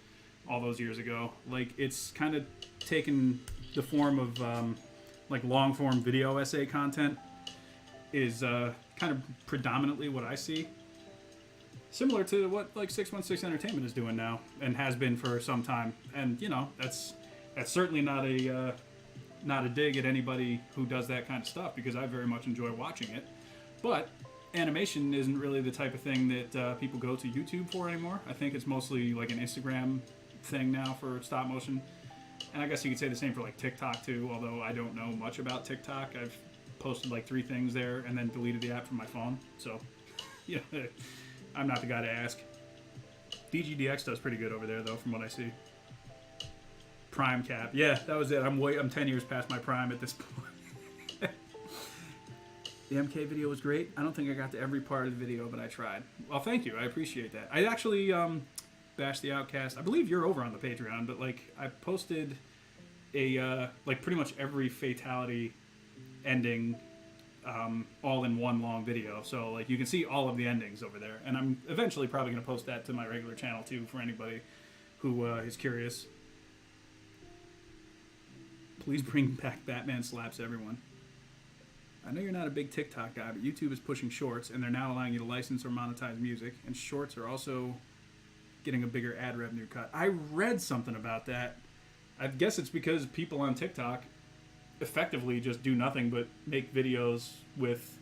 all those years ago. Like, it's kind of taken the form of like long form video essay content is kind of predominantly what I see. Similar to what like 616 Entertainment is doing now and has been for some time. And you know, that's certainly not a dig at anybody who does that kind of stuff, because I very much enjoy watching it. But animation isn't really the type of thing that people go to YouTube for anymore. I think it's mostly like an Instagram thing now for stop motion. And I guess you could say the same for like TikTok too, although I don't know much about TikTok. I've posted like 3 things there and then deleted the app from my phone. So, yeah, I'm not the guy to ask. DGDX does pretty good over there though, from what I see. Prime cap. Yeah, that was it. I'm 10 years past my prime at this point. The MK video was great. I don't think I got to every part of the video, but I tried. Well, thank you. I appreciate that. I actually bashed the Outcast. I believe you're over on the Patreon, but like I posted a like pretty much every fatality ending all in one long video. So like you can see all of the endings over there. And I'm eventually probably going to post that to my regular channel too for anybody who is curious. Please bring back Batman Slaps Everyone. I know you're not a big TikTok guy, but YouTube is pushing shorts, and they're now allowing you to license or monetize music, and shorts are also getting a bigger ad revenue cut. I read something about that. I guess it's because people on TikTok effectively just do nothing but make videos with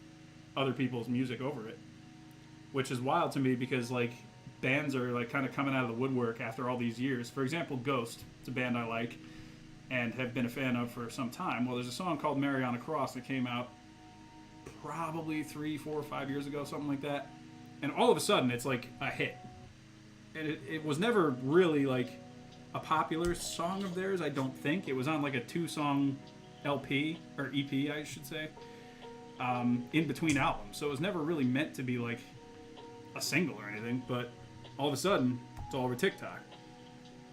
other people's music over it, which is wild to me because like bands are like kind of coming out of the woodwork after all these years. For example, Ghost, it's a band I like and have been a fan of for some time. Well, there's a song called Mary on a Cross that came out probably 3, 4, 5 years ago, something like that. And all of a sudden, it's like a hit. And it was never really like a popular song of theirs, I don't think. It was on like a 2-song LP, or EP, I should say, in between albums. So it was never really meant to be like a single or anything, but all of a sudden, it's all over TikTok.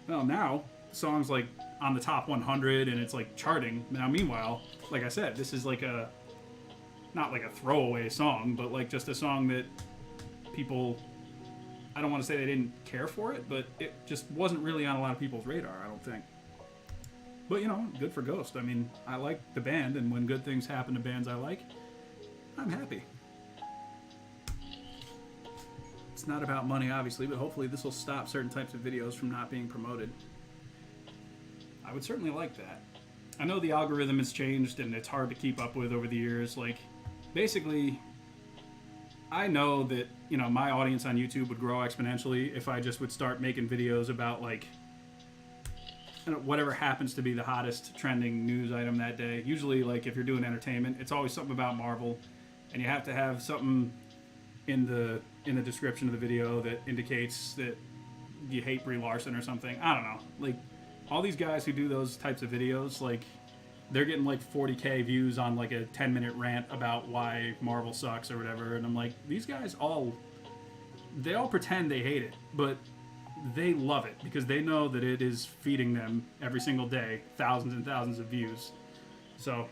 Well, now, the song's like on the top 100 and it's like charting. Now, meanwhile, like I said, this is like a, not like a throwaway song, but like just a song that people, I don't want to say they didn't care for it, but it just wasn't really on a lot of people's radar, I don't think. But, you know, good for Ghost. I mean, I like the band, and when good things happen to bands I like, I'm happy. It's not about money, obviously, but hopefully this will stop certain types of videos from not being promoted. I would certainly like that. I know the algorithm has changed, and it's hard to keep up with over the years. Like, basically, I know that, you know, my audience on YouTube would grow exponentially if I just would start making videos about, like, you know, whatever happens to be the hottest trending news item that day. Usually, like, if you're doing entertainment, it's always something about Marvel, and you have to have something in the description of the video that indicates that you hate Brie Larson or something. I don't know. Like, all these guys who do those types of videos, like, they're getting like 40K views on like a 10-minute rant about why Marvel sucks or whatever, and I'm like, these guys they all pretend they hate it, but they love it because they know that it is feeding them every single day thousands and thousands of views. So,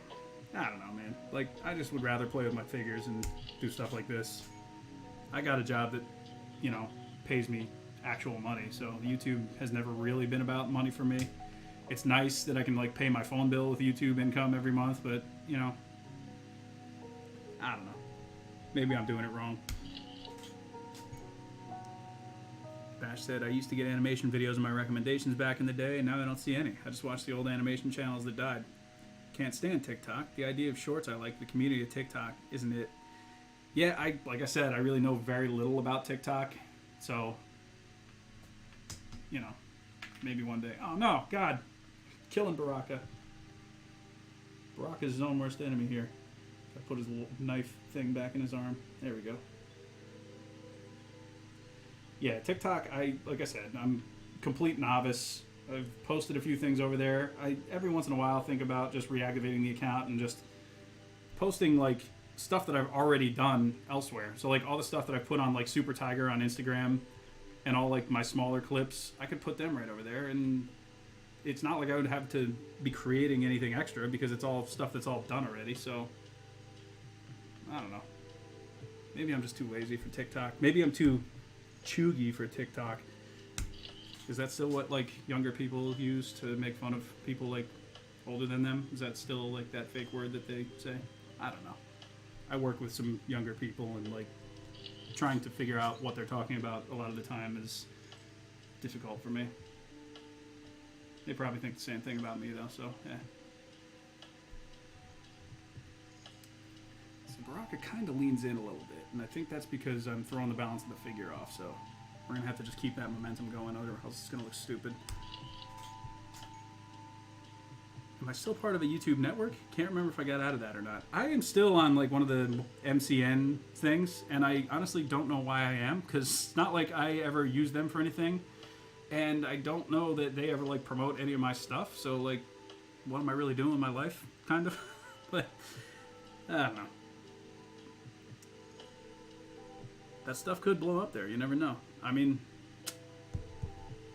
I don't know, man. Like, I just would rather play with my figures and do stuff like this. I got a job that, you know, pays me actual money, so YouTube has never really been about money for me. It's nice that I can like pay my phone bill with YouTube income every month, but you know, I don't know. Maybe I'm doing it wrong. Bash said, I used to get animation videos in my recommendations back in the day, and now I don't see any. I just watch the old animation channels that died. Can't stand TikTok. The idea of shorts I like. The community of TikTok, isn't it? Yeah, like I said, I really know very little about TikTok. So, you know, maybe one day. Oh, no, God. Killing Baraka. Baraka's his own worst enemy here. I put his little knife thing back in his arm. There we go. Yeah, TikTok, like I said, I'm complete novice. I've posted a few things over there. I every once in a while think about just reactivating the account and just posting like stuff that I've already done elsewhere. So like all the stuff that I put on like Super Tiger on Instagram and all like my smaller clips, I could put them right over there, and it's not like I would have to be creating anything extra because it's all stuff that's all done already. So I don't know. Maybe I'm just too lazy for TikTok. Maybe I'm too chuggy for TikTok. Is that still what like younger people use to make fun of people like older than them? Is that still like that fake word that they say? I don't know. I work with some younger people, and like trying to figure out what they're talking about a lot of the time is difficult for me. They probably think the same thing about me though, so yeah. So Baraka kind of leans in a little bit, and I think that's because I'm throwing the balance of the figure off, so we're going to have to just keep that momentum going, or else it's going to look stupid. Am I still part of a YouTube network? Can't remember if I got out of that or not. I am still on like one of the MCN things, and I honestly don't know why I am, because it's not like I ever use them for anything, and I don't know that they ever like promote any of my stuff, so like, what am I really doing with my life, kind of? But, I don't know. That stuff could blow up there, you never know. I mean,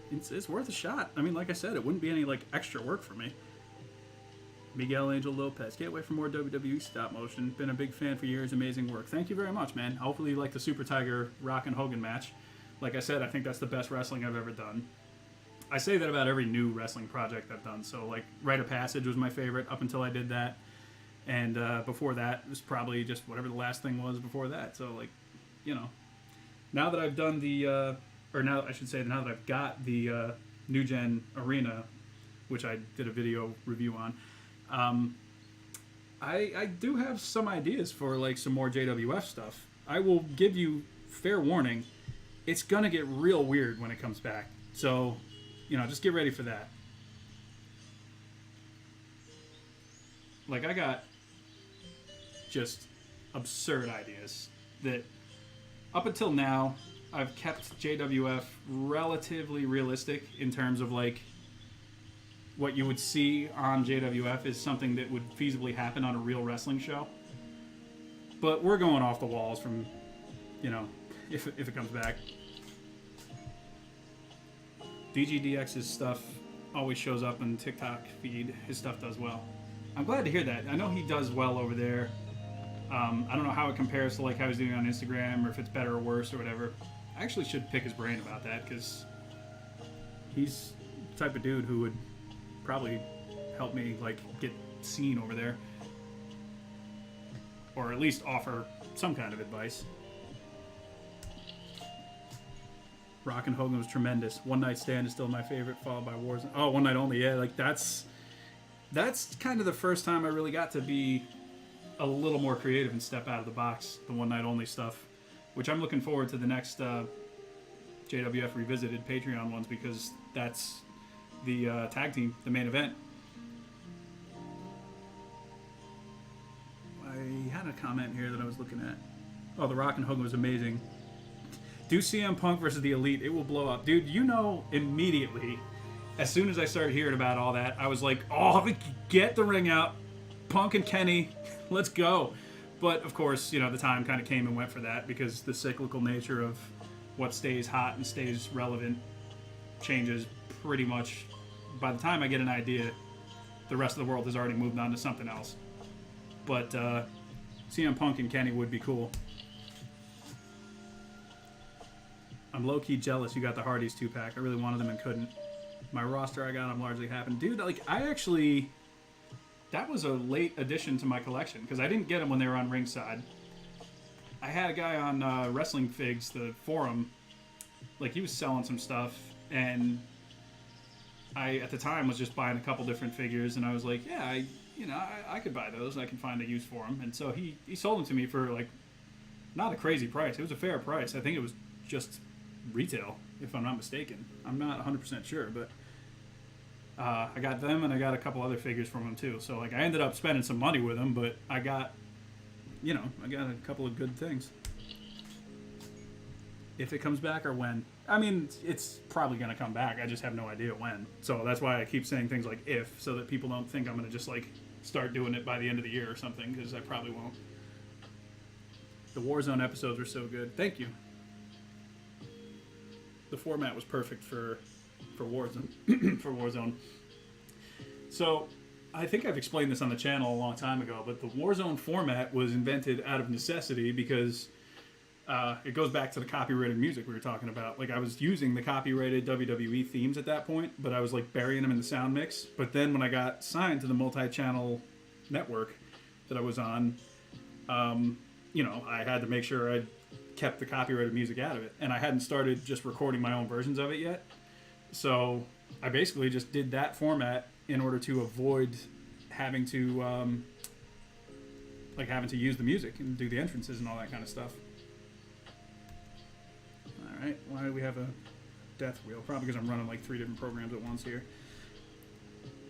it's worth a shot. I mean, like I said, it wouldn't be any like extra work for me. Miguel Angel Lopez, can't wait for more WWE stop motion. Been a big fan for years. Amazing work. Thank you very much, man. Hopefully you like the Super Tiger Rock and Hogan match. Like I said, I think that's the best wrestling I've ever done. I say that about every new wrestling project I've done. So like Rite of Passage was my favorite up until I did that. And before that, it was probably just whatever the last thing was before that. So like, you know, now that I've done the, now that I've got the New Gen Arena, which I did a video review on, I do have some ideas for like some more JWF stuff. I will give you fair warning, it's gonna get real weird when it comes back. So, you know, just get ready for that. Like, I got just absurd ideas that up until now I've kept JWF relatively realistic in terms of like what you would see on JWF is something that would feasibly happen on a real wrestling show. But we're going off the walls from, you know, if it comes back. DGDX's stuff always shows up on TikTok feed. His stuff does well. I'm glad to hear that. I know he does well over there. I don't know how it compares to like how he's doing on Instagram, or if it's better or worse or whatever. I actually should pick his brain about that, because he's the type of dude who would probably help me like get seen over there, or at least offer some kind of advice. Rock and Hogan was tremendous. One Night Stand is still my favorite, followed by Warzone. Oh, One Night Only, yeah. Like that's kind of the first time I really got to be a little more creative and step out of the box. The One Night Only stuff, which I'm looking forward to the next JWF Revisited Patreon ones, because that's the tag team, the main event. I had a comment here that I was looking at. Oh, the Rock and Hogan was amazing. Do CM Punk versus the Elite. It will blow up. Dude, you know, immediately, as soon as I started hearing about all that, I was like, oh, get the ring out. Punk and Kenny, let's go. But, of course, you know, the time kind of came and went for that, because the cyclical nature of what stays hot and stays relevant changes pretty much. By the time I get an idea, the rest of the world has already moved on to something else. But CM Punk and Kenny would be cool. I'm low-key jealous you got the Hardys 2-pack. I really wanted them and couldn't. My roster I got, I'm largely happy. Dude, like, I actually... That was a late addition to my collection, because I didn't get them when they were on Ringside. I had a guy on Wrestling Figs, the forum, like, he was selling some stuff, and I, at the time, was just buying a couple different figures, and I was like, yeah, I could buy those, and I can find a use for them. And so he sold them to me for, like, not a crazy price. It was a fair price. I think it was just retail, if I'm not mistaken. I'm not 100% sure, but I got them, and I got a couple other figures from them, too. So, like, I ended up spending some money with them, but I got a couple of good things. If it comes back or when. I mean, it's probably going to come back. I just have no idea when. So that's why I keep saying things like if, so that people don't think I'm going to just, like, start doing it by the end of the year or something, because I probably won't. The Warzone episodes were so good. Thank you. The format was perfect for Warzone. for Warzone. So, I think I've explained this on the channel a long time ago, but the Warzone format was invented out of necessity because it goes back to the copyrighted music we were talking about. Like, I was using the copyrighted WWE themes at that point, but I was, like, burying them in the sound mix. But then when I got signed to the multi-channel network that I was on, I had to make sure I kept the copyrighted music out of it. And I hadn't started just recording my own versions of it yet. So I basically just did that format in order to avoid having to having to use the music and do the entrances and all that kind of stuff. All right, why do we have a death wheel? Probably because I'm running like 3 different programs at once here.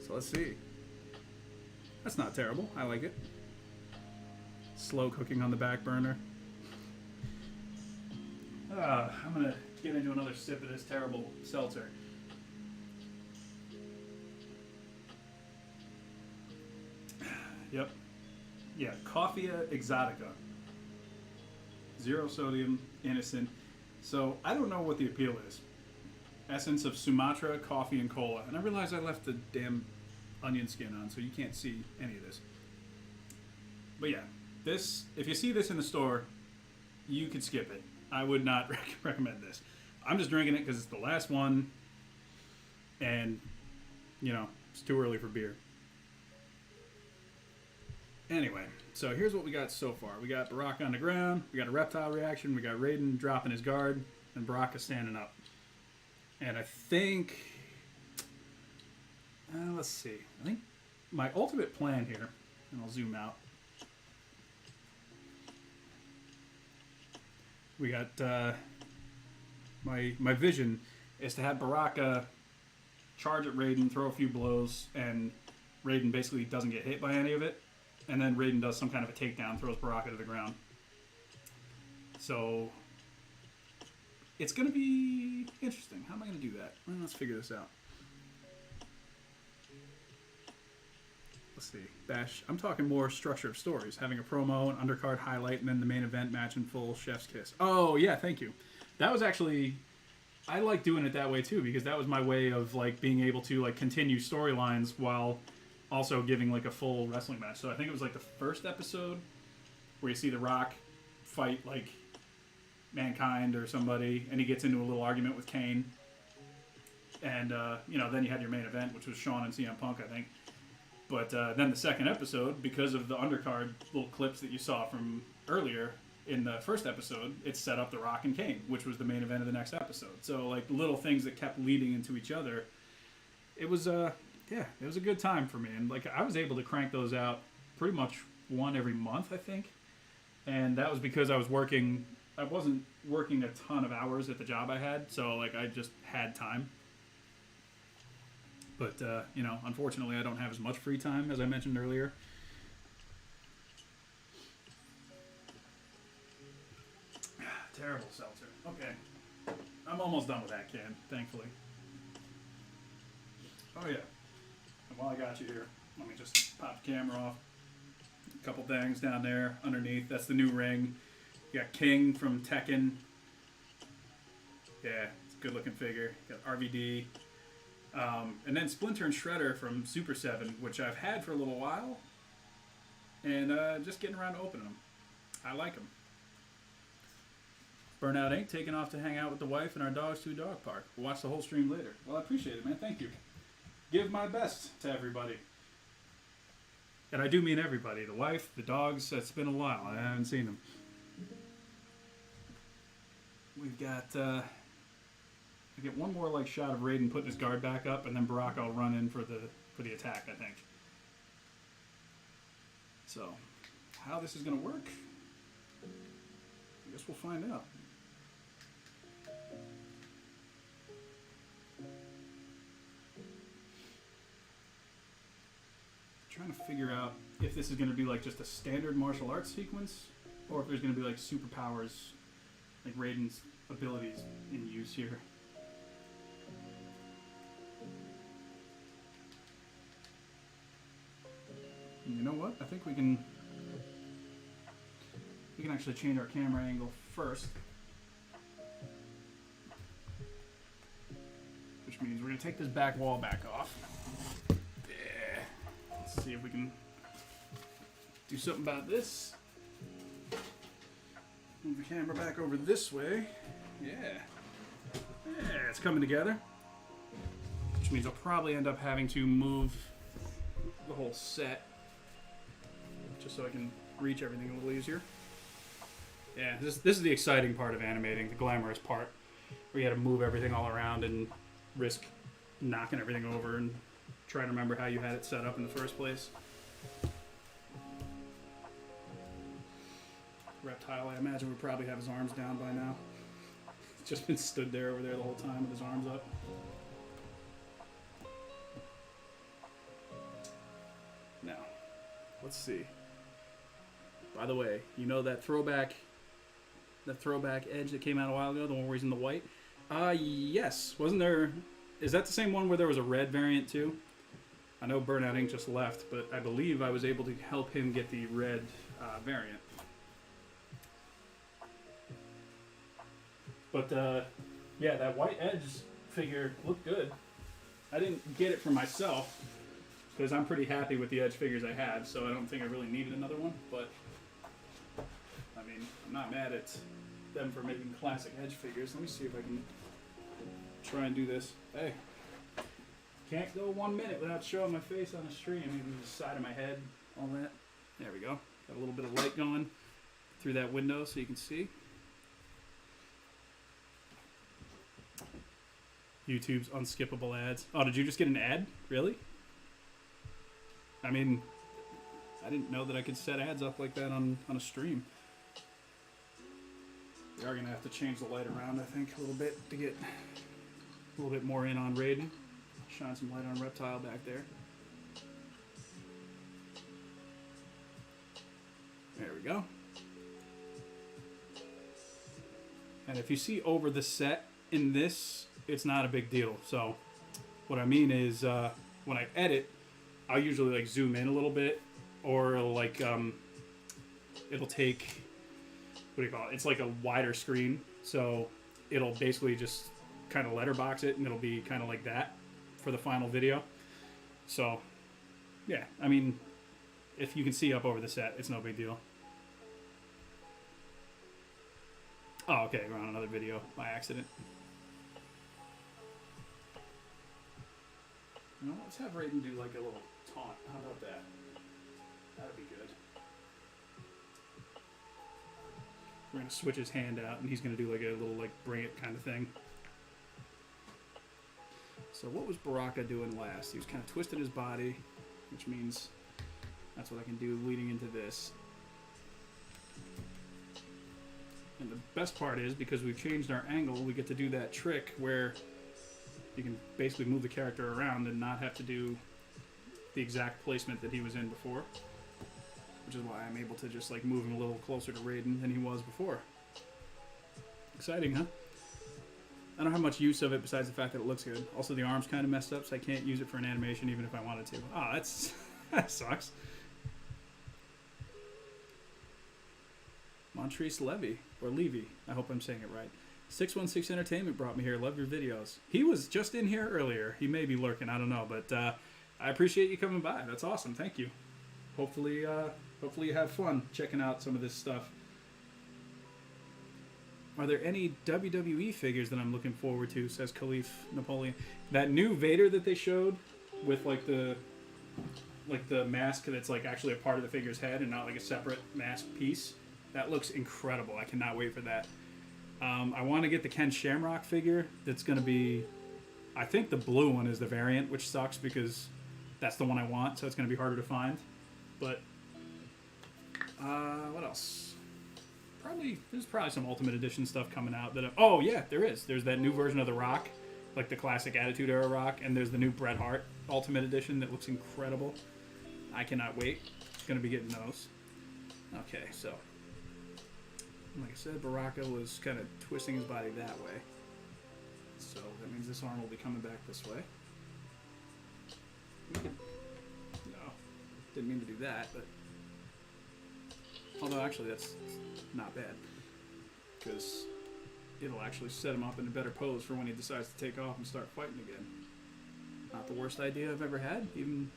So let's see. That's not terrible. I like it. Slow cooking on the back burner. I'm going to get into another sip of this terrible seltzer. Yep. Yeah, Coffea Exotica. 0 sodium, innocent. So, I don't know what the appeal is. Essence of Sumatra, coffee, and cola. And I realize I left the damn onion skin on, so you can't see any of this. But yeah, this, if you see this in the store, you could skip it. I would not recommend this. I'm just drinking it because it's the last one, and, it's too early for beer. Anyway, so here's what we got so far. We got Baraka on the ground, we got a reptile reaction, we got Raiden dropping his guard, and Baraka standing up. And I think, let's see. I think my ultimate plan here, and I'll zoom out. We got, my vision is to have Baraka charge at Raiden, throw a few blows, and Raiden basically doesn't get hit by any of it. And then Raiden does some kind of a takedown, throws Baraka to the ground. So, it's going to be interesting. How am I going to do that? Well, let's figure this out. Let's see. Bash. I'm talking more structure of stories. Having a promo, an undercard highlight, and then the main event match in full chef's kiss. Oh, yeah, thank you. That was actually... I like doing it that way, too, because that was my way of, like, being able to, like, continue storylines while also giving, like, a full wrestling match. So I think it was, like, the first episode where you see The Rock fight, like, Mankind or somebody, and he gets into a little argument with Kane. And, then you had your main event, which was Shawn and CM Punk, I think. But then the second episode, because of the undercard little clips that you saw from earlier in the first episode, it set up The Rock and Kane, which was the main event of the next episode. So, like, little things that kept leading into each other. It was, it was a good time for me. And, like, I was able to crank those out pretty much one every month, I think. And that was because I wasn't working a ton of hours at the job I had. So, like, I just had time. But, unfortunately, I don't have as much free time as I mentioned earlier. Terrible seltzer. Okay. I'm almost done with that can, thankfully. Oh, yeah. And while I got you here, let me just pop the camera off. A couple things down there underneath. That's the new ring. You got King from Tekken. Yeah, it's a good-looking figure. You got RVD. And then Splinter and Shredder from Super 7, which I've had for a little while. And just getting around to opening them. I like them. Burnout Inc. taking off to hang out with the wife and our dogs to a dog park. We'll watch the whole stream later. Well, I appreciate it, man. Thank you. Give my best to everybody. And I do mean everybody. The wife, the dogs. It's been a while. I haven't seen them. We've got... I get one more like shot of Raiden putting his guard back up, and then Baraka will run in for the attack, I think. So, how this is going to work, I guess we'll find out. Trying to figure out if this is going to be like just a standard martial arts sequence, or if there's going to be like superpowers, like Raiden's abilities in use here. You know what? I think we can actually change our camera angle first. Which means we're going to take this back wall back off. Yeah. Let's see if we can do something about this. Move the camera back over this way. Yeah. Yeah, it's coming together. Which means I'll probably end up having to move the whole set just so I can reach everything a little easier. Yeah, this is the exciting part of animating, the glamorous part, where you got to move everything all around and risk knocking everything over and try to remember how you had it set up in the first place. Reptile, I imagine, would probably have his arms down by now. He's just been stood there over there the whole time with his arms up. Now, let's see. By the way, you know that throwback edge that came out a while ago, the one where he's in the white? Yes. Wasn't there... Is that the same one where there was a red variant too? I know Burnout Inc. just left, but I believe I was able to help him get the red variant. But, yeah, that white edge figure looked good. I didn't get it for myself, because I'm pretty happy with the edge figures I have, so I don't think I really needed another one, but... I mean, I'm not mad at them for making classic edge figures. Let me see if I can try and do this. Hey, can't go 1 minute without showing my face on the stream. Even the side of my head, all that. There we go. Got a little bit of light going through that window so you can see. YouTube's unskippable ads. Oh, did you just get an ad? Really? I mean, I didn't know that I could set ads up like that on a stream. We are going to have to change the light around, I think, a little bit to get a little bit more in on Raiden. Shine some light on Reptile back there. There we go. And if you see over the set in this, it's not a big deal. So what I mean is when I edit, I'll usually like zoom in a little bit, or like it'll take... What do you call it? It's like a wider screen, so it'll basically just kind of letterbox it, and it'll be kind of like that for the final video. So, yeah, I mean, if you can see up over the set, it's no big deal. Oh, okay, we're on another video by accident. You know, let's have Raiden do like a little taunt. How about that? That'd be good. We're going to switch his hand out, and he's going to do like a little like bring it kind of thing. So what was Baraka doing last? He was kind of twisting his body, which means that's what I can do leading into this. And the best part is, because we've changed our angle, we get to do that trick where you can basically move the character around and not have to do the exact placement that he was in before. Which is why I'm able to just like move him a little closer to Raiden than he was before. Exciting, huh? I don't have much use of it besides the fact that it looks good. Also, the arm's kind of messed up, so I can't use it for an animation even if I wanted to. Ah, that's that sucks. Montrese Levy, or Levy, I hope I'm saying it right. 616 Entertainment brought me here. Love your videos. He was just in here earlier. He may be lurking, I don't know, but I appreciate you coming by. That's awesome. Thank you. Hopefully you have fun checking out some of this stuff. Are there any WWE figures that I'm looking forward to? Says Khalif Napoleon. That new Vader that they showed with like the mask that's like actually a part of the figure's head and not like a separate mask piece. That looks incredible. I cannot wait for that. I want to get the Ken Shamrock figure. That's going to be, I think the blue one is the variant, which sucks because that's the one I want, so it's going to be harder to find. But what else? There's probably some Ultimate Edition stuff coming out that. Oh yeah, there is. There's that new version of the Rock, like the classic Attitude Era Rock, and there's the new Bret Hart Ultimate Edition that looks incredible. I cannot wait. Gonna be getting those. Okay, so like I said, Baraka was kind of twisting his body that way, so that means this arm will be coming back this way. No, didn't mean to do that, but although actually that's not bad, because it'll actually set him up in a better pose for when he decides to take off and start fighting again. Not the worst idea I've ever had. Even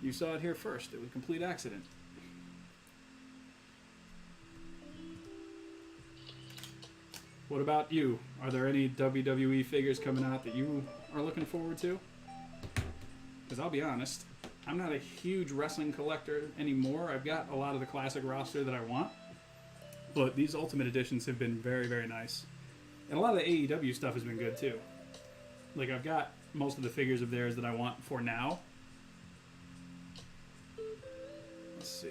you saw it here first. It was a complete accident. What about you? Are there any WWE figures coming out that you are looking forward to? Because I'll be honest, I'm not a huge wrestling collector anymore. I've got a lot of the classic roster that I want, but these Ultimate Editions have been very, very nice. And a lot of the AEW stuff has been good too. Like, I've got most of the figures of theirs that I want for now. Let's see.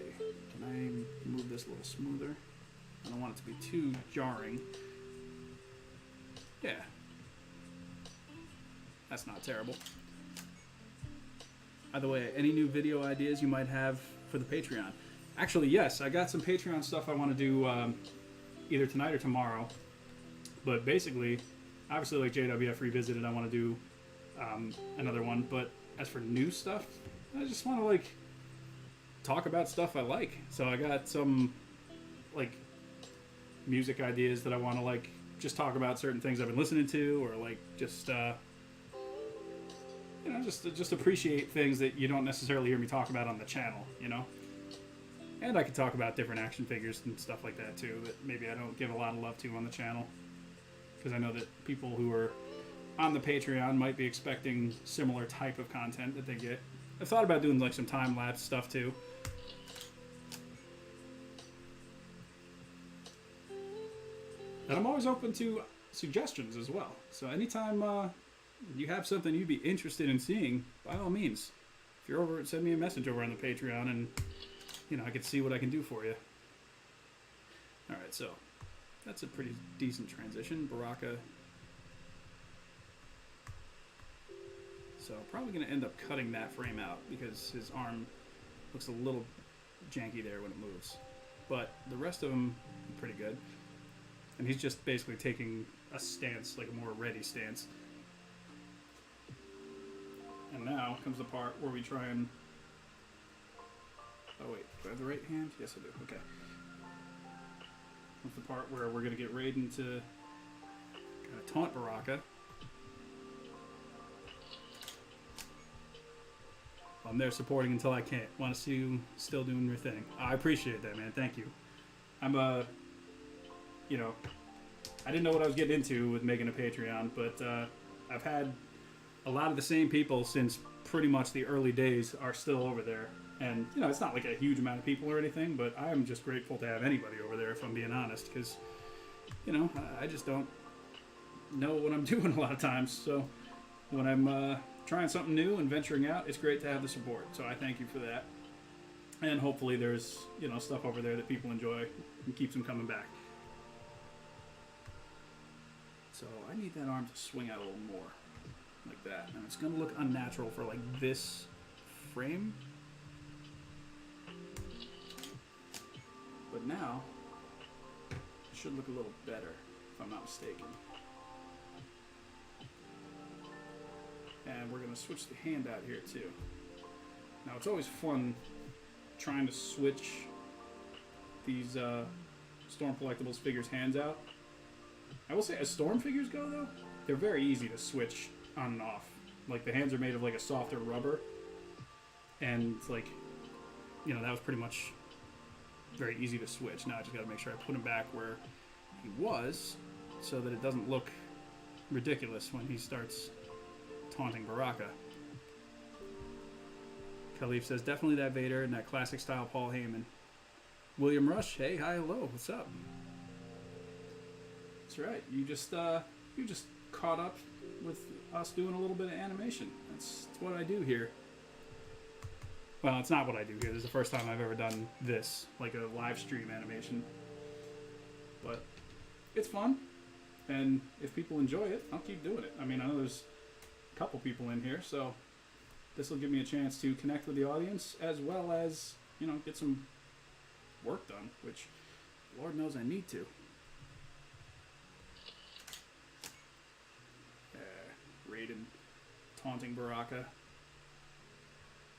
Can I move this a little smoother? I don't want it to be too jarring. Yeah. That's not terrible. By the way, any new video ideas you might have for the Patreon? Actually, yes, I got some Patreon stuff I want to do either tonight or tomorrow. But basically, obviously, like JWF Revisited, I want to do another one. But as for new stuff, I just want to like talk about stuff I like. So I got some like music ideas that I want to like just talk about certain things I've been listening to, or like just you know, just appreciate things that you don't necessarily hear me talk about on the channel, you know. And I could talk about different action figures and stuff like that too, that maybe I don't give a lot of love to on the channel, because I know that people who are on the Patreon might be expecting similar type of content that they get. I've thought about doing like some time-lapse stuff too. And I'm always open to suggestions as well. So anytime you have something you'd be interested in seeing, by all means, if you're over, send me a message over on the Patreon, and you know, I can see what I can do for you. All right, so that's a pretty decent transition. Baraka. So probably going to end up cutting that frame out because his arm looks a little janky there when it moves. But the rest of them are pretty good. And he's just basically taking a stance, like a more ready stance. And now comes the part where we try and... Oh wait, do I have the right hand? Yes I do, okay. Comes the part where we're going to get Raiden to kind of taunt Baraka. I'm there supporting until I can't. Want to see you still doing your thing. I appreciate that, man. Thank you. I'm you know, I didn't know what I was getting into with making a Patreon, but I've had a lot of the same people since pretty much the early days are still over there. And, you know, it's not like a huge amount of people or anything, but I am just grateful to have anybody over there, if I'm being honest, because, you know, I just don't know what I'm doing a lot of times. So when I'm trying something new and venturing out, it's great to have the support. So I thank you for that. And hopefully there's, you know, stuff over there that people enjoy and keeps them coming back. So I need that arm to swing out a little more, like that. And it's going to look unnatural for like this frame. But now, it should look a little better, if I'm not mistaken. And we're going to switch the hand out here too. Now it's always fun trying to switch these Storm Collectibles figures' hands out. I will say, as Storm figures go though, they're very easy to switch on and off. Like, the hands are made of like a softer rubber. And like, you know, that was pretty much very easy to switch. Now I just got to make sure I put him back where he was. so that it doesn't look ridiculous when he starts taunting Baraka. Khalif says, definitely that Vader and that classic style Paul Heyman. William Rush, hey, hi, hello, what's up? That's right, you just caught up with us doing a little bit of animation. That's what I do here. Well, it's not what I do here. This is the first time I've ever done this, like a live stream animation. But it's fun, and if people enjoy it, I'll keep doing it. I mean, I know there's a couple people in here, so this will give me a chance to connect with the audience as well as, you know, get some work done, which Lord knows I need to. Raiden taunting Baraka.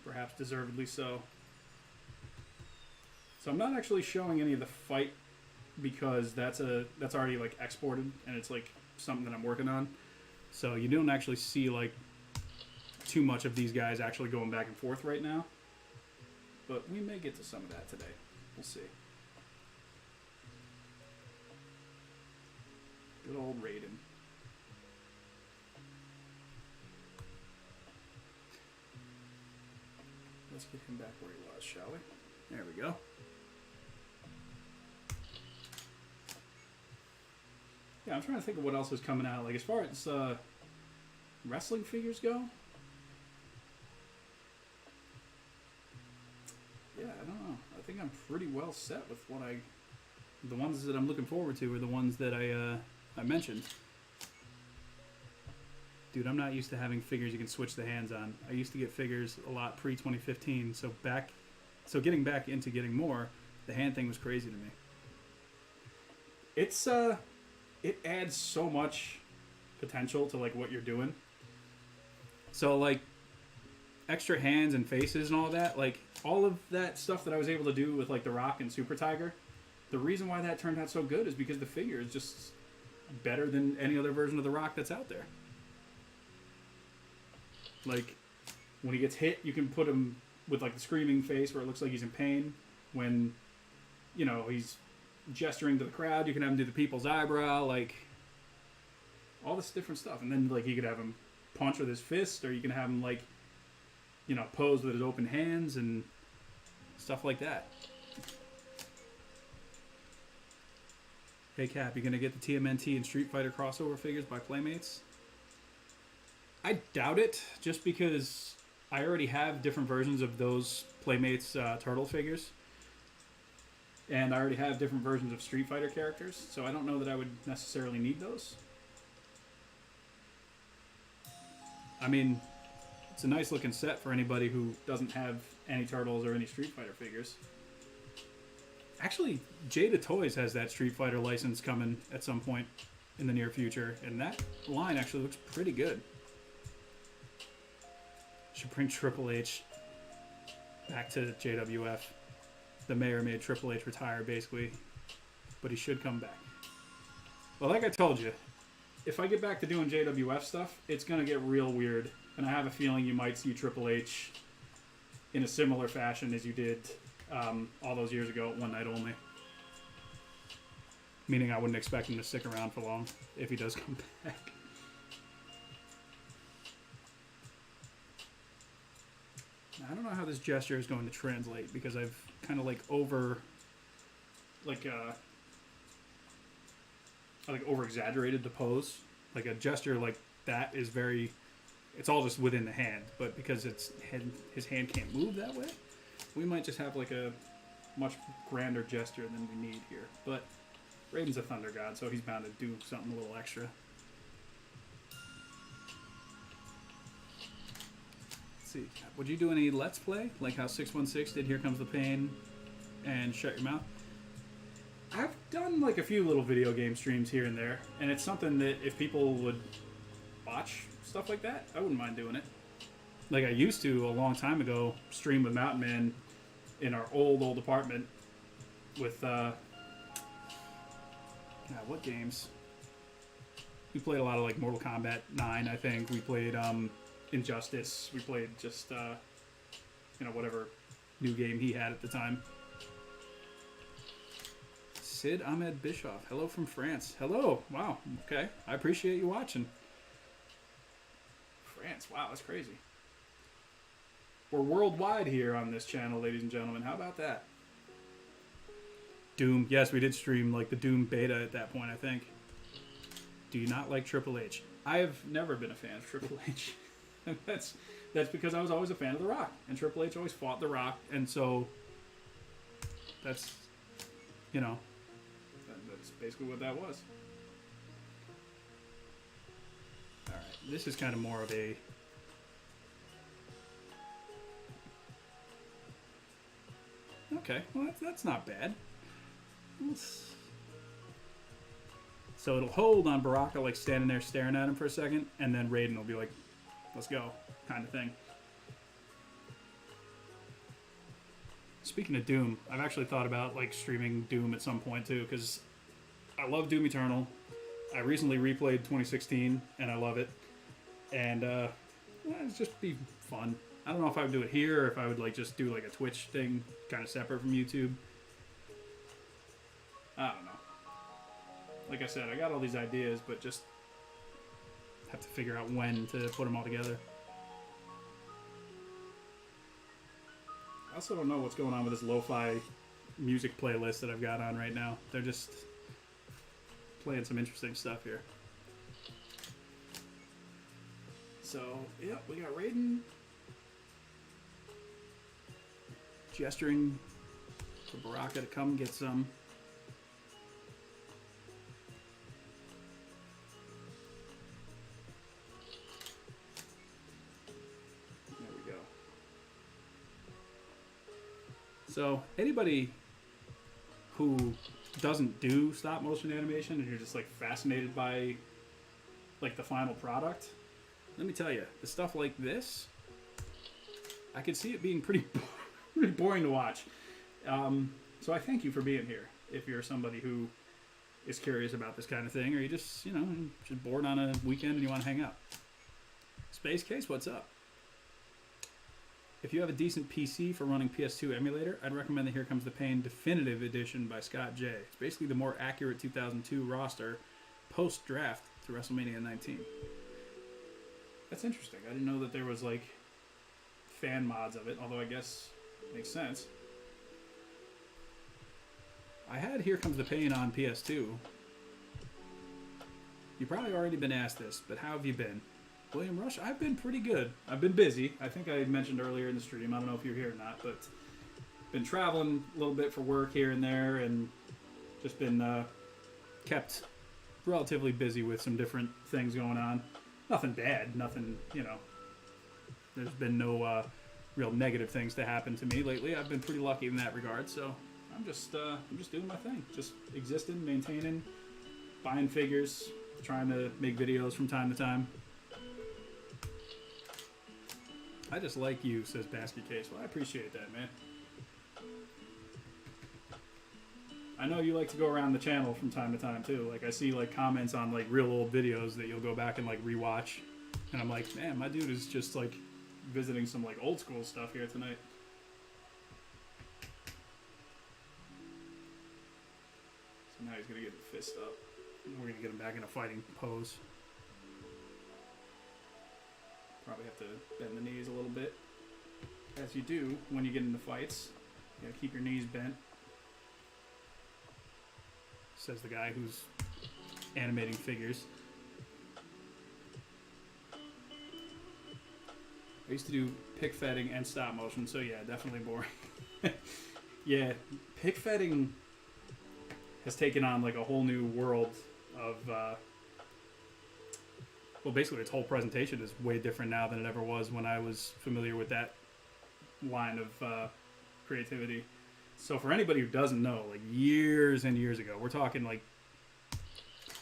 Perhaps deservedly so. So I'm not actually showing any of the fight because that's already like exported and it's like something that I'm working on. So you don't actually see like too much of these guys actually going back and forth right now. But we may get to some of that today. We'll see. Good old Raiden. Let's get him back where he was, shall we? There we go. Yeah, I'm trying to think of what else is coming out. Like, as far as wrestling figures go, yeah, I don't know. I think I'm pretty well set with what the ones that I'm looking forward to are the ones that I mentioned. Dude, I'm not used to having figures you can switch the hands on. I used to get figures a lot pre-2015, so getting back into getting more, the hand thing was crazy to me. It adds so much potential to like what you're doing. So like extra hands and faces and all that, like all of that stuff that I was able to do with like The Rock and Super Tiger, the reason why that turned out so good is because the figure is just better than any other version of The Rock that's out there. Like, when he gets hit, you can put him with, like, the screaming face where it looks like he's in pain. When, you know, he's gesturing to the crowd, you can have him do the people's eyebrow, like, all this different stuff. And then, like, you could have him punch with his fist, or you can have him, like, you know, pose with his open hands and stuff like that. Hey, Cap, you gonna get the TMNT and Street Fighter crossover figures by Playmates? I doubt it, just because I already have different versions of those Playmates turtle figures. And I already have different versions of Street Fighter characters, so I don't know that I would necessarily need those. I mean, it's a nice looking set for anybody who doesn't have any turtles or any Street Fighter figures. Actually, Jada Toys has that Street Fighter license coming at some point in the near future, and that line actually looks pretty good. Should bring Triple H back to JWF. The mayor made Triple H retire, basically, but he should come back. Well, like I told you, if I get back to doing JWF stuff, it's going to get real weird, and I have a feeling you might see Triple H in a similar fashion as you did all those years ago at One Night Only. Meaning I wouldn't expect him to stick around for long if he does come back. I don't know how this gesture is going to translate because I've kind of like over exaggerated the pose. Like a gesture like that is very, it's all just within the hand, but because his hand can't move that way, we might just have like a much grander gesture than we need here. But Raiden's a Thunder God, so he's bound to do something a little extra. See, would you do any Let's Play like how 616 did Here Comes the Pain and Shut Your Mouth? I've done like a few little video game streams here and there, and it's something that if people would watch stuff like that, I wouldn't mind doing it. Like I used to a long time ago stream with Mountain Man in our old apartment with what games? We played a lot of like Mortal Kombat 9, I think. We played Injustice. We played just whatever new game he had at the time. Sid Ahmed Bischoff. Hello from France. Hello. Wow. Okay. I appreciate you watching. France. Wow, that's crazy. We're worldwide here on this channel, ladies and gentlemen. How about that? Doom. Yes, we did stream like the Doom beta at that point, I think. Do you not like Triple H? I have never been a fan of Triple H. That's because I was always a fan of The Rock. And Triple H always fought The Rock. And so that's, you know, that's basically what that was. All right. This is kind of more of a... Okay. Well, that's not bad. So it'll hold on Baraka, like standing there staring at him for a second, and then Raiden will be like, let's go, kind of thing. Speaking of Doom, I've actually thought about like streaming Doom at some point too, because I love Doom Eternal. I recently replayed 2016, and I love it. And it's just be fun. I don't know if I would do it here, or if I would like just do like a Twitch thing, kind of separate from YouTube. I don't know. Like I said, I got all these ideas, but just have to figure out when to put them all together. I also don't know what's going on with this lo-fi music playlist that I've got on right now. They're just playing some interesting stuff here. So, yeah, we got Raiden gesturing for Baraka to come get some. So anybody who doesn't do stop motion animation and you're just like fascinated by like the final product, let me tell you, the stuff like this, I could see it being pretty boring to watch. So I thank you for being here. If you're somebody who is curious about this kind of thing, or you just, you know, just bored on a weekend and you want to hang out. Space Case, what's up? If you have a decent PC for running PS2 emulator, I'd recommend the Here Comes the Pain Definitive Edition by Scott J. It's basically the more accurate 2002 roster post-draft to WrestleMania 19. That's interesting. I didn't know that there was, like, fan mods of it, although I guess it makes sense. I had Here Comes the Pain on PS2. You've probably already been asked this, but how have you been? William Rush, I've been pretty good. I've been busy. I think I mentioned earlier in the stream, I don't know if you're here or not, but been traveling a little bit for work here and there, and just been kept relatively busy with some different things going on. Nothing bad, nothing, you know, there's been no real negative things to happen to me lately. I've been pretty lucky in that regard, so I'm just doing my thing. Just existing, maintaining, buying figures, trying to make videos from time to time. I just like you, says Basket Case. Well, I appreciate that, man. I know you like to go around the channel from time to time, too. Like, I see, like, comments on, like, real old videos that you'll go back and, like, rewatch. And I'm like, man, my dude is just, like, visiting some, like, old school stuff here tonight. So now he's going to get the fist up. We're going to get him back in a fighting pose. Probably have to bend the knees a little bit, as you do when you get into fights. You gotta keep your knees bent. Says the guy who's animating figures. I used to do pick fedding and stop motion, so yeah, definitely boring. Yeah, pick fedding has taken on like a whole new world of well, basically its whole presentation is way different now than it ever was when I was familiar with that line of creativity. So for anybody who doesn't know, like years and years ago, we're talking like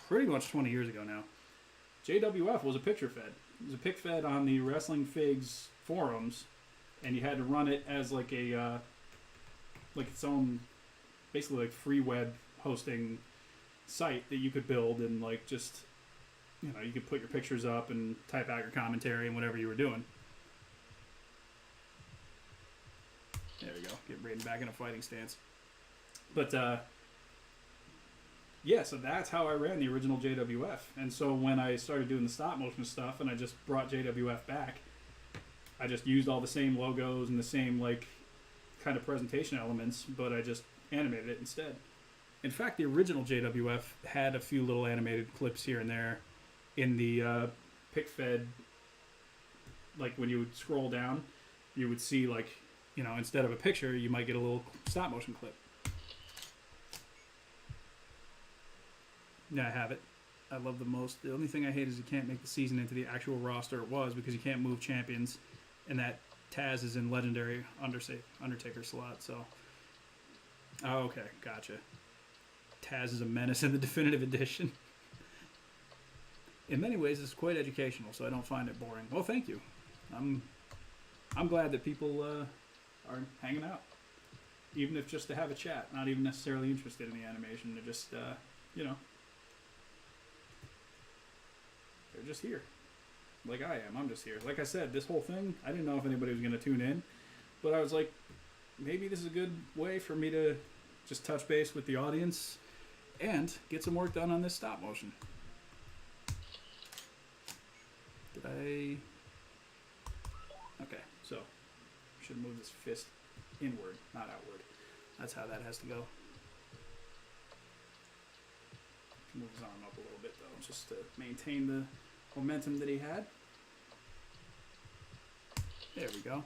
pretty much 20 years ago now, JWF was a picture fed. It was a pick fed on the Wrestling Figs forums, and you had to run it as like a like its own basically like free web hosting site that you could build and like just, you know, you could put your pictures up and type out your commentary and whatever you were doing. There we go. Get Raiden back in a fighting stance. But Yeah, so that's how I ran the original JWF. And so when I started doing the stop motion stuff and I just brought JWF back, I just used all the same logos and the same like kind of presentation elements, but I just animated it instead. In fact, the original JWF had a few little animated clips here and there in the pick-fed, like when you would scroll down, you would see like, you know, instead of a picture, you might get a little stop motion clip. Yeah, I have it. I love the most. The only thing I hate is you can't make the season into the actual roster it was because you can't move champions, and that Taz is in legendary Undertaker slot. So, oh, okay, gotcha. Taz is a menace in the definitive edition. In many ways, it's quite educational, so I don't find it boring. Well, thank you. I'm glad that people are hanging out, even if just to have a chat, not even necessarily interested in the animation. They're just, you know, they're just here, like I am. I'm just here. Like I said, this whole thing, I didn't know if anybody was going to tune in, but I was like, maybe this is a good way for me to just touch base with the audience and get some work done on this stop motion. Did I? Okay, so I should move this fist inward, not outward. That's how that has to go. Move his arm up a little bit though, just to maintain the momentum that he had. There we go.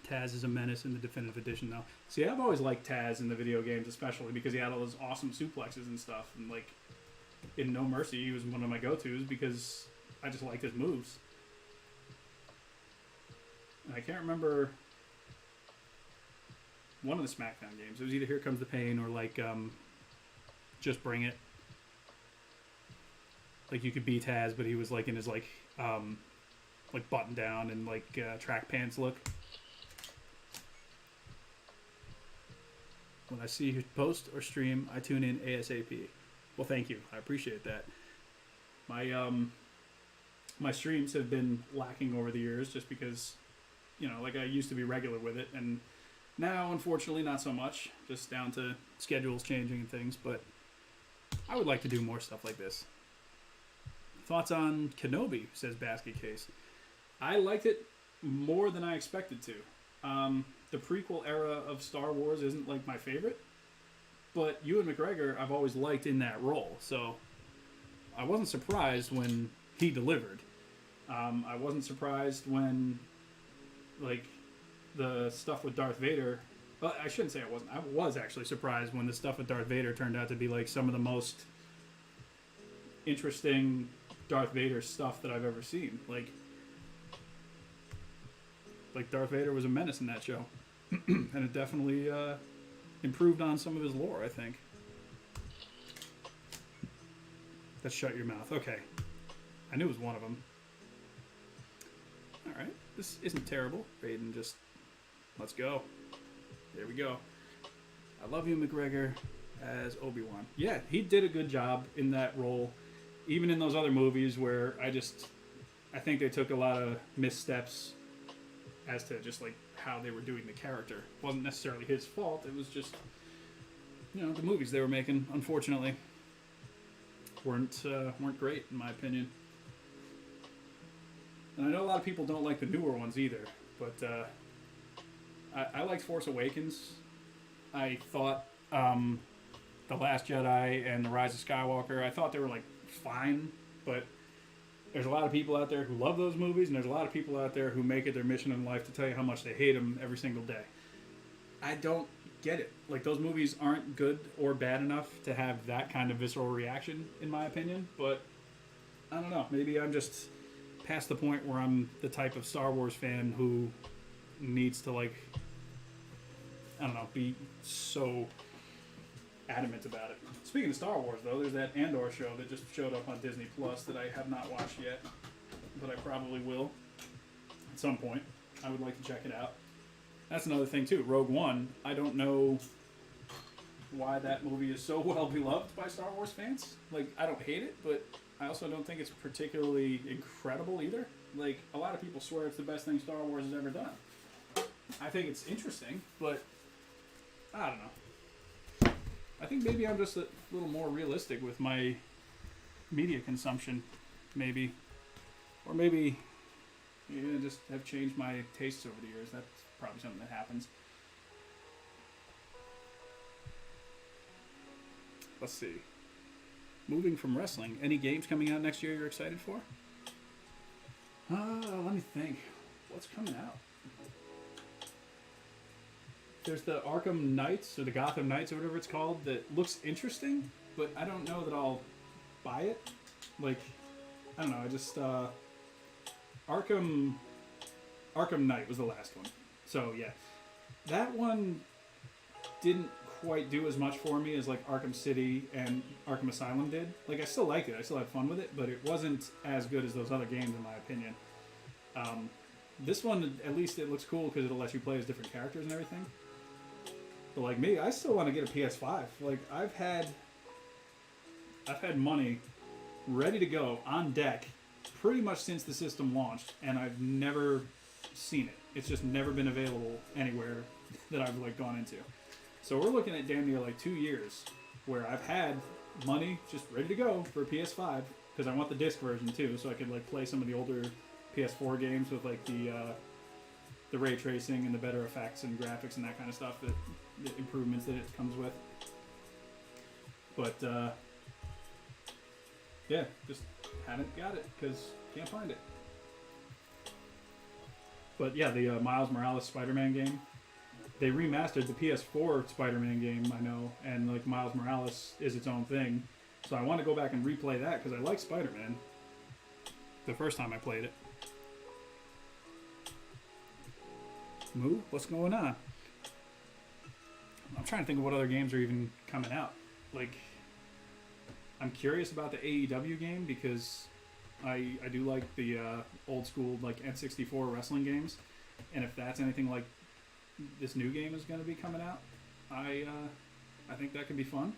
Taz is a menace in the definitive edition though. See, I've always liked Taz in the video games, especially because he had all those awesome suplexes and stuff, and like in No Mercy, he was one of my go-tos because I just liked his moves. And I can't remember one of the SmackDown games. It was either Here Comes the Pain or like Just Bring It. Like you could be Taz, but he was like in his like button down and like track pants look. When I see you post or stream, I tune in ASAP. Well, thank you. I appreciate that. My streams have been lacking over the years just because, you know, like I used to be regular with it, and now, unfortunately, not so much. Just down to schedules changing and things, but I would like to do more stuff like this. Thoughts on Kenobi, says Basket Case. I liked it more than I expected to. The prequel era of Star Wars isn't like my favorite, but Ewan McGregor I've always liked in that role, so I wasn't surprised when he delivered. I wasn't surprised when, like, the stuff with Darth Vader... Well, I shouldn't say I wasn't. I was actually surprised when the stuff with Darth Vader turned out to be, like, some of the most interesting Darth Vader stuff that I've ever seen. Like Darth Vader was a menace in that show. And it definitely improved on some of his lore, I think. Let's shut your mouth. Okay. I knew it was one of them. Alright. This isn't terrible. Raiden, just... Let's go. There we go. I love you, McGregor, as Obi-Wan. Yeah, he did a good job in that role. Even in those other movies where I think they took a lot of missteps as to just, like, how they were doing the character. It wasn't necessarily his fault. It was just, you know, the movies they were making, unfortunately, weren't great, in my opinion. And I know a lot of people don't like the newer ones either, but I liked Force Awakens. I thought The Last Jedi and The Rise of Skywalker, I thought they were, like, fine, but there's a lot of people out there who love those movies, and there's a lot of people out there who make it their mission in life to tell you how much they hate them every single day. I don't get it. Like, those movies aren't good or bad enough to have that kind of visceral reaction, in my opinion, but I don't know. Maybe I'm just past the point where I'm the type of Star Wars fan who needs to, like, I don't know, be so adamant about it. Speaking of Star Wars, though, there's that Andor show that just showed up on Disney Plus that I have not watched yet, but I probably will at some point. I would like to check it out. That's another thing, too. Rogue One, I don't know why that movie is so well beloved by Star Wars fans. Like, I don't hate it, but I also don't think it's particularly incredible either. Like, a lot of people swear it's the best thing Star Wars has ever done. I think it's interesting, but I don't know. I think maybe I'm just a little more realistic with my media consumption, maybe. Or maybe just have changed my tastes over the years. That's probably something that happens. Let's see. Moving from wrestling, any games coming out next year you're excited for? Let me think. What's coming out? There's the Arkham Knights, or the Gotham Knights, or whatever it's called, that looks interesting, but I don't know that I'll buy it. Like, I don't know, I just, Arkham Knight was the last one. So, yeah. That one didn't quite do as much for me as, like, Arkham City and Arkham Asylum did. Like, I still liked it, I still had fun with it, but it wasn't as good as those other games, in my opinion. This one, at least it looks cool because it'll let you play as different characters and everything. But like me, I still want to get a PS5. Like I've had money ready to go on deck pretty much since the system launched, and I've never seen it. It's just never been available anywhere that I've like gone into. So we're looking at damn near like 2 years where I've had money just ready to go for a PS5 because I want the disc version too, so I could like play some of the older PS4 games with like the ray tracing and the better effects and graphics and that kind of stuff, the improvements that it comes with. But yeah, just haven't got it because can't find it. But yeah, the Miles Morales Spider-Man game, they remastered the PS4 Spider-Man game, I know, and like Miles Morales is its own thing. So I want to go back and replay that because I like Spider-Man the first time I played it. Moo, what's going on? I'm trying to think of what other games are even coming out. Like, I'm curious about the AEW game because I do like the old school like N64 wrestling games, and if that's anything like this new game is going to be coming out, I think that could be fun.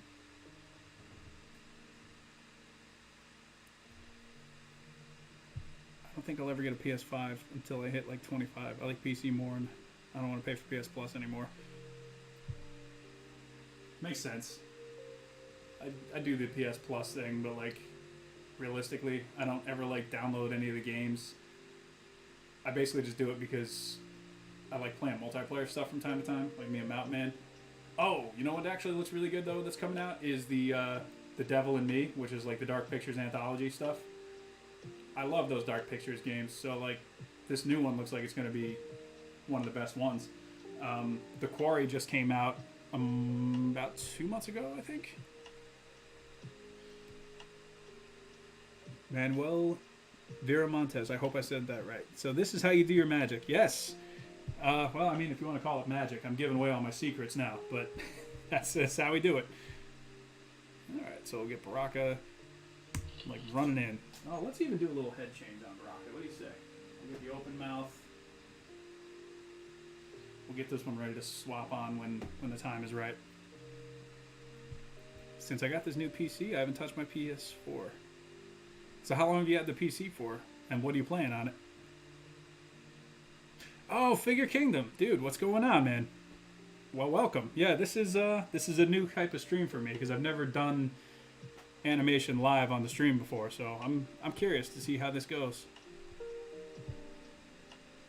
I don't think I'll ever get a PS5 until I hit like 25. I like PC more, and I don't want to pay for PS Plus anymore. Makes sense. I do the PS Plus thing, but like realistically, I don't ever like download any of the games. I basically just do it because I like playing multiplayer stuff from time to time, like me and Mountain Man. Oh, you know what actually looks really good though that's coming out is the Devil in Me, which is like the Dark Pictures anthology stuff. I love those Dark Pictures games, so like this new one looks like it's going to be one of the best ones. The Quarry just came out about 2 months ago, I think. Manuel Viramontes, I hope I said that right. So this is how you do your magic. Yes. Well, I mean, if you want to call it magic, I'm giving away all my secrets now, but that's how we do it. All right, so we'll get Baraka like running in. Oh, let's even do a little head change on Baraka. What do you say? We'll get the open mouth. We'll get this one ready to swap on when the time is right. Since I got this new PC, I haven't touched my PS4. So how long have you had the PC for? And what are you playing on it? Oh, Figure Kingdom. Dude, what's going on, man? Well, welcome. Yeah, this is a new type of stream for me because I've never done animation live on the stream before, so I'm curious to see how this goes.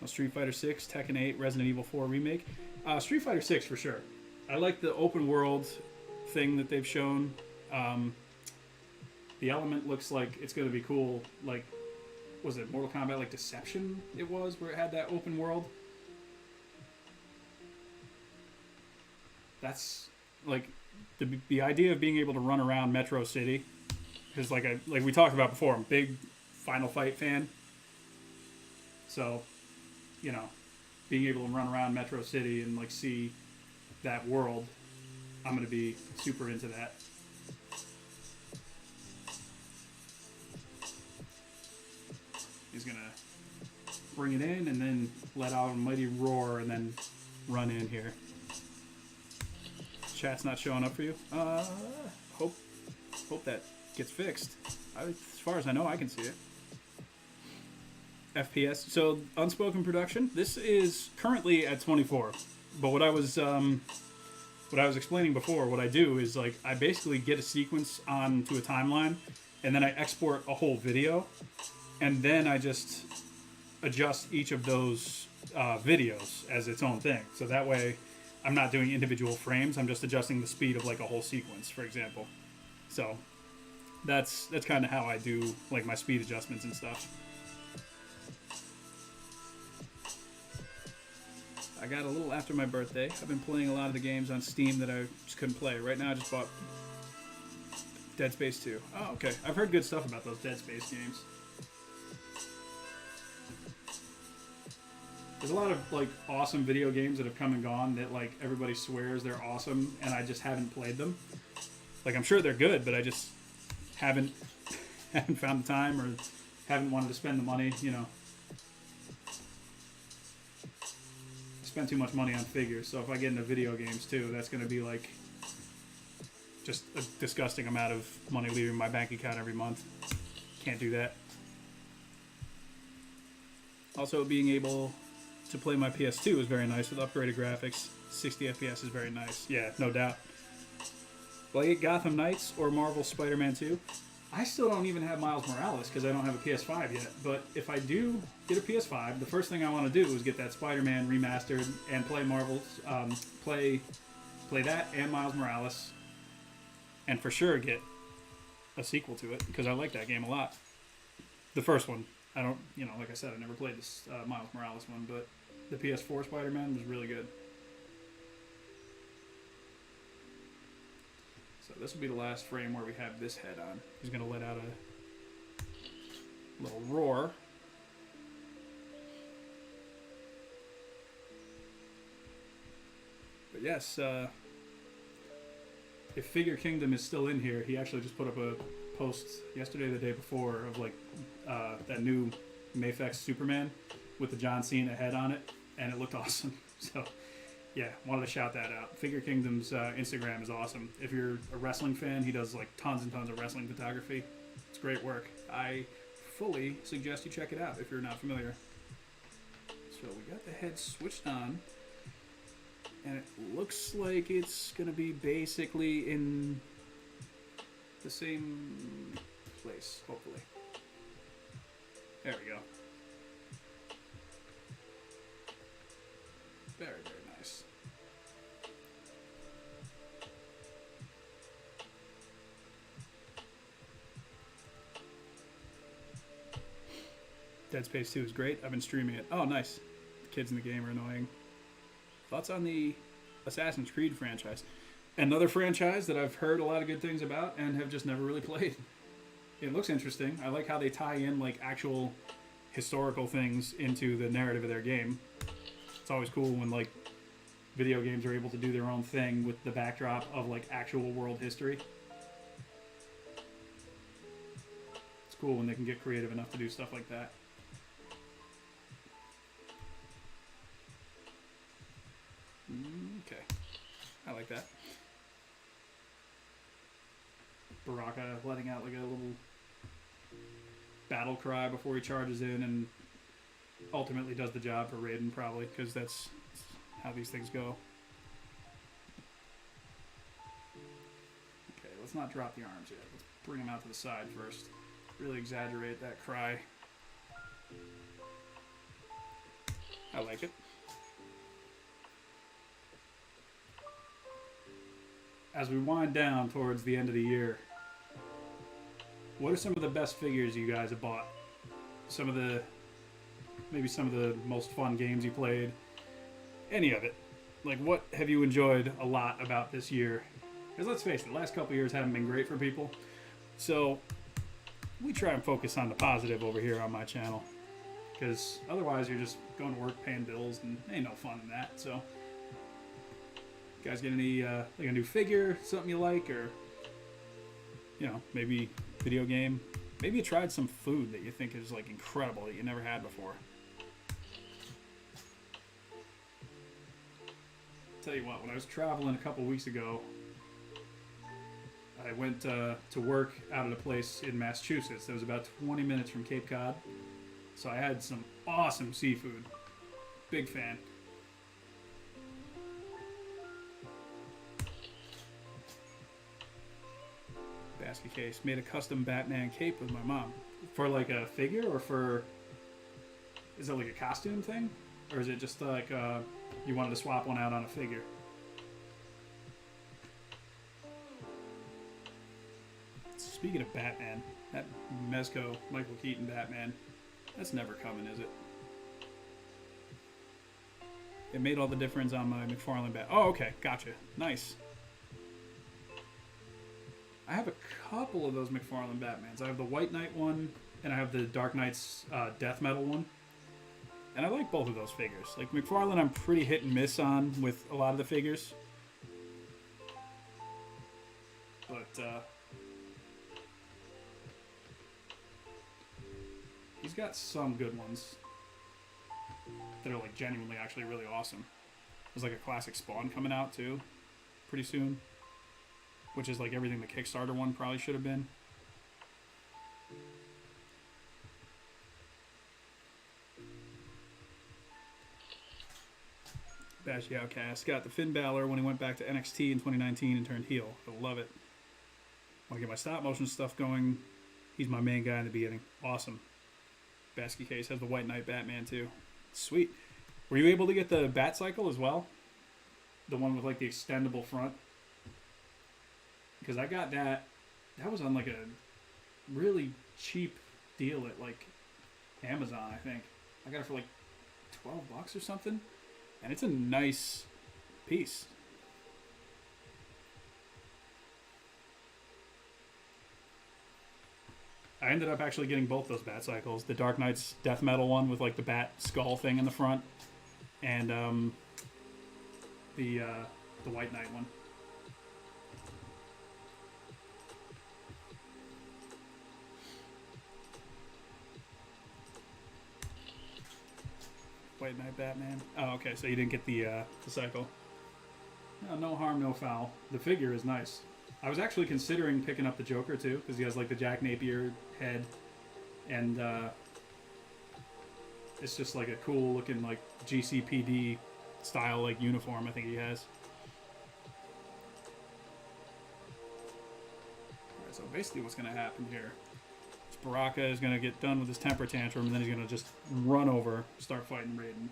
Street Fighter 6, Tekken 8, Resident Evil 4 remake. Street Fighter 6 for sure. I like the open world thing that they've shown. The element looks like it's going to be cool. Like, was it Mortal Kombat like Deception it was, where it had that open world? That's like the idea of being able to run around Metro City, because like we talked about before, I'm a big Final Fight fan. So, you know, being able to run around Metro City and like see that world, I'm going to be super into that. He's going to bring it in and then let out a mighty roar and then run in here. Chat's not showing up for you? Hope that gets fixed. As far as I know, I can see it. FPS. So, Unspoken Production. This is currently at 24. But what I was what I was explaining before, what I do is like I basically get a sequence onto a timeline, and then I export a whole video, and then I just adjust each of those videos as its own thing. So that way, I'm not doing individual frames. I'm just adjusting the speed of like a whole sequence, for example. So that's kind of how I do like my speed adjustments and stuff. I got a little after my birthday. I've been playing a lot of the games on Steam that I just couldn't play. Right now I just bought Dead Space 2. Oh, okay. I've heard good stuff about those Dead Space games. There's a lot of like awesome video games that have come and gone that like everybody swears they're awesome, and I just haven't played them. Like I'm sure they're good, but I just haven't found the time or haven't wanted to spend the money, you know. Spend too much money on figures, so if I get into video games too, that's going to be like just a disgusting amount of money leaving my bank account every month. Can't do that. Also, being able to play my PS2 is very nice with upgraded graphics. 60 FPS is very nice. Yeah, no doubt. Will I get Gotham Knights or Marvel Spider-Man 2? I still don't even have Miles Morales because I don't have a PS5 yet. But if I do get a PS5, the first thing I want to do is get that Spider-Man remastered and play Marvel's, play that and Miles Morales, and for sure get a sequel to it because I like that game a lot. The first one, I don't, you know, like I said, I never played this Miles Morales one, but the PS4 Spider-Man was really good. So this will be the last frame where we have this head on. He's going to let out a little roar. But yes, if Figure Kingdom is still in here, he actually just put up a post yesterday or the day before of like that new Mafex Superman with the John Cena head on it, and it looked awesome. So yeah, wanted to shout that out. Figure Kingdom's Instagram is awesome. If you're a wrestling fan, he does like tons and tons of wrestling photography. It's great work. I fully suggest you check it out if you're not familiar. So we got the head switched on, and it looks like it's going to be basically in the same place, hopefully. There we go. Very, very nice. Dead Space 2 is great. I've been streaming it. Oh, nice. The kids in the game are annoying. Thoughts on the Assassin's Creed franchise? Another franchise that I've heard a lot of good things about and have just never really played. It looks interesting. I like how they tie in like actual historical things into the narrative of their game. It's always cool when like video games are able to do their own thing with the backdrop of like actual world history. It's cool when they can get creative enough to do stuff like that. Okay, I like that. Baraka letting out like a little battle cry before he charges in and ultimately does the job for Raiden, probably, because that's how these things go. Okay, let's not drop the arms yet. Let's bring them out to the side first. Really exaggerate that cry. I like it. As we wind down towards the end of the year, what are some of the best figures you guys have bought? Maybe some of the most fun games you played? Any of it. Like, what have you enjoyed a lot about this year? Because let's face it, the last couple of years haven't been great for people. So, we try and focus on the positive over here on my channel. Because otherwise you're just going to work, paying bills, and ain't no fun in that. So, you guys get any, like a new figure, something you like, or, you know, maybe video game? Maybe you tried some food that you think is, like, incredible that you never had before. Tell you what, when I was traveling a couple weeks ago, I went to work out at a place in Massachusetts that was about 20 minutes from Cape Cod. So I had some awesome seafood. Big fan. Basket case. Made a custom Batman cape with my mom. For like a figure or for... Is it like a costume thing? Or is it just like you wanted to swap one out on a figure? Speaking of Batman, that Mezco Michael Keaton Batman, that's never coming, is it? It made all the difference on my McFarlane Bat. Oh, okay, gotcha. Nice. I have a couple of those McFarlane Batmans. I have the White Knight one, and I have the Dark Knight's Death Metal one. And I like both of those figures. Like, McFarlane I'm pretty hit and miss on with a lot of the figures. But, he's got some good ones that are, like, genuinely actually really awesome. There's, like, a classic Spawn coming out, too, pretty soon. Which is, like, everything the Kickstarter one probably should have been. Bash the Outcast. Got the Finn Balor when he went back to NXT in 2019 and turned heel. I love it. Want to get my stop motion stuff going. He's my main guy in the beginning. Awesome. Basket case has the White Knight Batman too. Sweet. Were you able to get the Bat Cycle as well? The one with like the extendable front? Because I got that. That was on like a really cheap deal at like Amazon, I think. I got it for like $12 or something. And it's a nice piece. I ended up actually getting both those Bat Cycles. The Dark Knight's Death Metal one with like the bat skull thing in the front. And the White Knight one. White Knight Batman. Oh, okay, so you didn't get the cycle. No, no harm, no foul. The figure is nice. I was actually considering picking up the Joker too, because he has like the Jack Napier head, and it's just like a cool looking like GCPD style like uniform I think he has. Alright, so basically what's going to happen here is Baraka is going to get done with his temper tantrum, and then he's going to just run over, start fighting Raiden.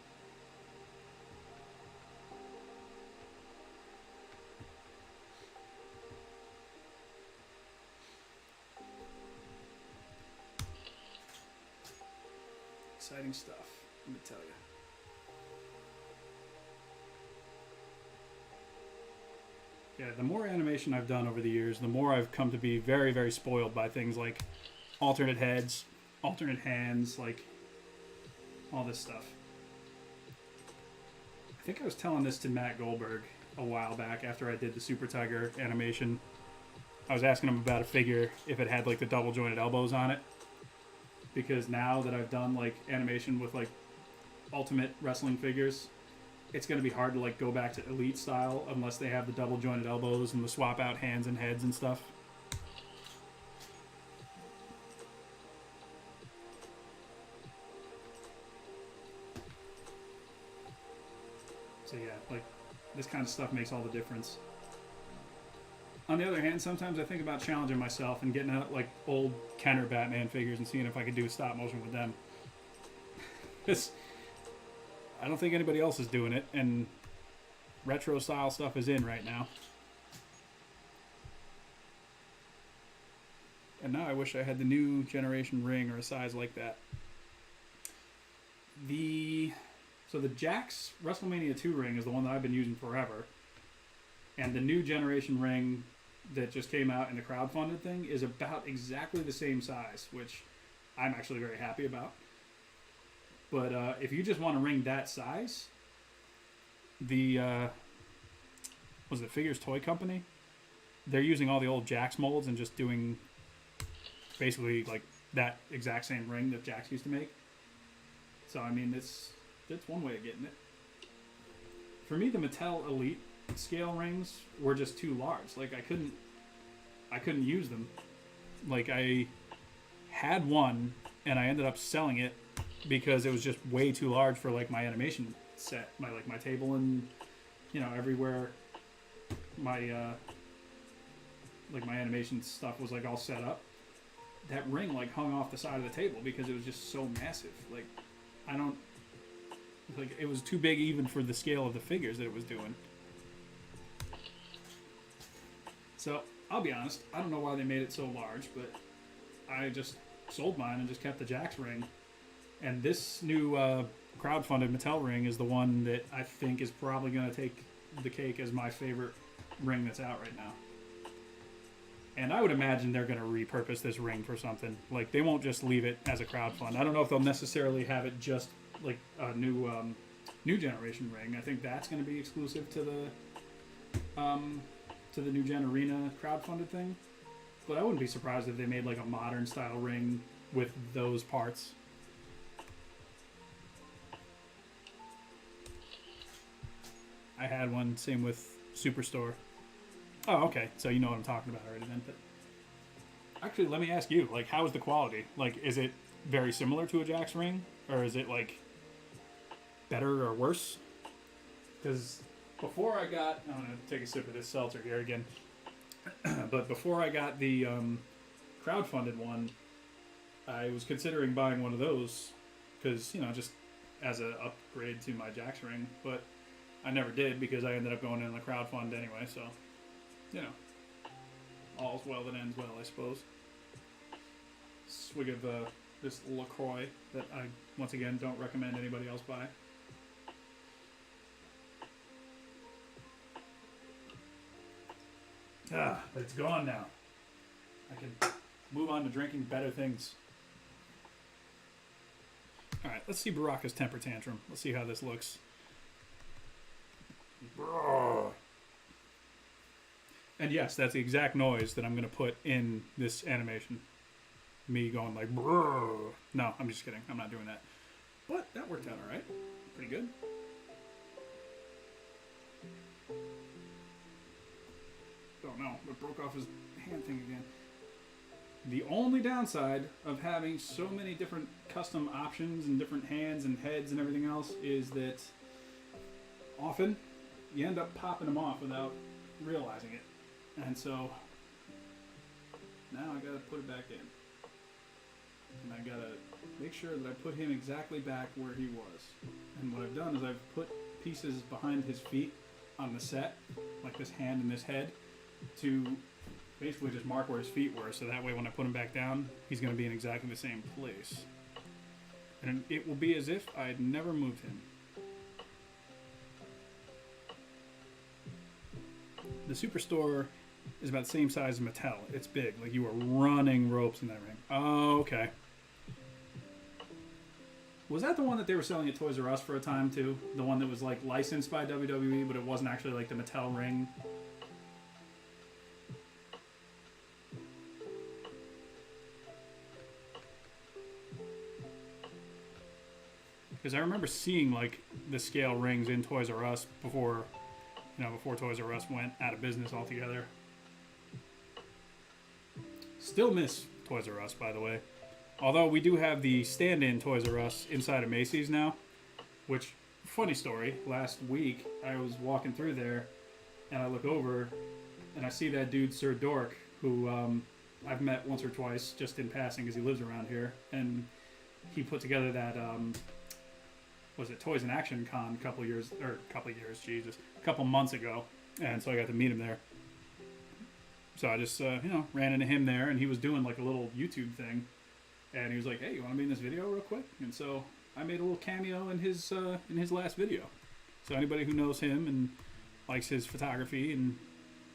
Exciting stuff, let me tell you. Yeah, the more animation I've done over the years, the more I've come to be very, very spoiled by things like alternate heads, alternate hands, like all this stuff. I think I was telling this to Matt Goldberg a while back after I did the Super Tiger animation. I was asking him about a figure if it had like the double jointed elbows on it. Because now that I've done like animation with like Ultimate Wrestling figures, it's going to be hard to like go back to Elite style unless they have the double jointed elbows and the swap out hands and heads and stuff. So yeah, like this kind of stuff makes all the difference. On the other hand, sometimes I think about challenging myself and getting out like old Kenner Batman figures and seeing if I could do a stop motion with them. Because I don't think anybody else is doing it, and retro style stuff is in right now. And now I wish I had the new generation ring or a size like that. So the Jakks WrestleMania 2 ring is the one that I've been using forever. And the new generation ring that just came out in the crowdfunded thing is about exactly the same size, which I'm actually very happy about. But if you just want a ring that size, the was it Figures Toy Company? They're using all the old Jakks molds and just doing basically like that exact same ring that Jakks used to make. So I mean, that's one way of getting it. For me, the Mattel Elite scale rings were just too large. Like I couldn't use them. Like I had one and I ended up selling it because it was just way too large for like my animation set, my table, and everywhere my like my animation stuff was like all set up, that ring like hung off the side of the table because it was just so massive. Like, I don't, like, it was too big even for the scale of the figures that it was doing. So I'll be honest, I don't know why they made it so large, but I just sold mine and just kept the Jax ring. And this new crowdfunded Mattel ring is the one that I think is probably going to take the cake as my favorite ring that's out right now. And I would imagine they're going to repurpose this ring for something. Like, they won't just leave it as a crowdfund. I don't know if they'll necessarily have it just like a new generation ring. I think that's going to be exclusive to the new gen arena crowdfunded thing. But I wouldn't be surprised if they made like a modern style ring with those parts. I had one, same with Superstore. Oh, okay. So you know what I'm talking about already then. But actually, let me ask you, like, how is the quality? Like, is it very similar to a Jax ring? Or is it, like, better or worse? Because before I got... I'm going to take a sip of this seltzer here again. But before I got the crowdfunded one, I was considering buying one of those. Because, you know, just as an upgrade to my Jax ring. But I never did because I ended up going in the crowdfund anyway, so... You know, all's well that ends well, I suppose. Swig of this LaCroix that I, once again, don't recommend anybody else buy. But it's gone now. I can move on to drinking better things. Alright, let's see Baraka's temper tantrum. Let's see how this looks. And yes, that's the exact noise that I'm going to put in this animation. Me going like, brrr. No, I'm just kidding. I'm not doing that. But that worked out all right. Pretty good. Oh no, it broke off his hand thing again. The only downside of having so many different custom options and different hands and heads and everything else is that often you end up popping them off without realizing it. And so now I gotta put it back in. And I gotta make sure that I put him exactly back where he was. And what I've done is I've put pieces behind his feet on the set, like this hand and this head, to basically just mark where his feet were, so that way when I put him back down, he's gonna be in exactly the same place. And it will be as if I had never moved him. The Superstore is about the same size as Mattel. It's big. Like, you were running ropes in that ring. Oh, okay. Was that the one that they were selling at Toys R Us for a time, too? The one that was, like, licensed by WWE, but it wasn't actually, like, the Mattel ring? Because I remember seeing, like, the scale rings in Toys R Us before, you know, before Toys R Us went out of business altogether. Still miss Toys R Us, by the way. Although we do have the stand-in Toys R Us inside of Macy's now. Which, funny story, last week I was walking through there and I look over and I see that dude, Sir Dork, who I've met once or twice just in passing because he lives around here. And he put together that, was it Toys in Action Con a couple months ago. And so I got to meet him there. So I just, you know, ran into him there, and he was doing like a little YouTube thing, and he was like, "Hey, you want to be in this video real quick?" And so I made a little cameo in his last video. So anybody who knows him and likes his photography and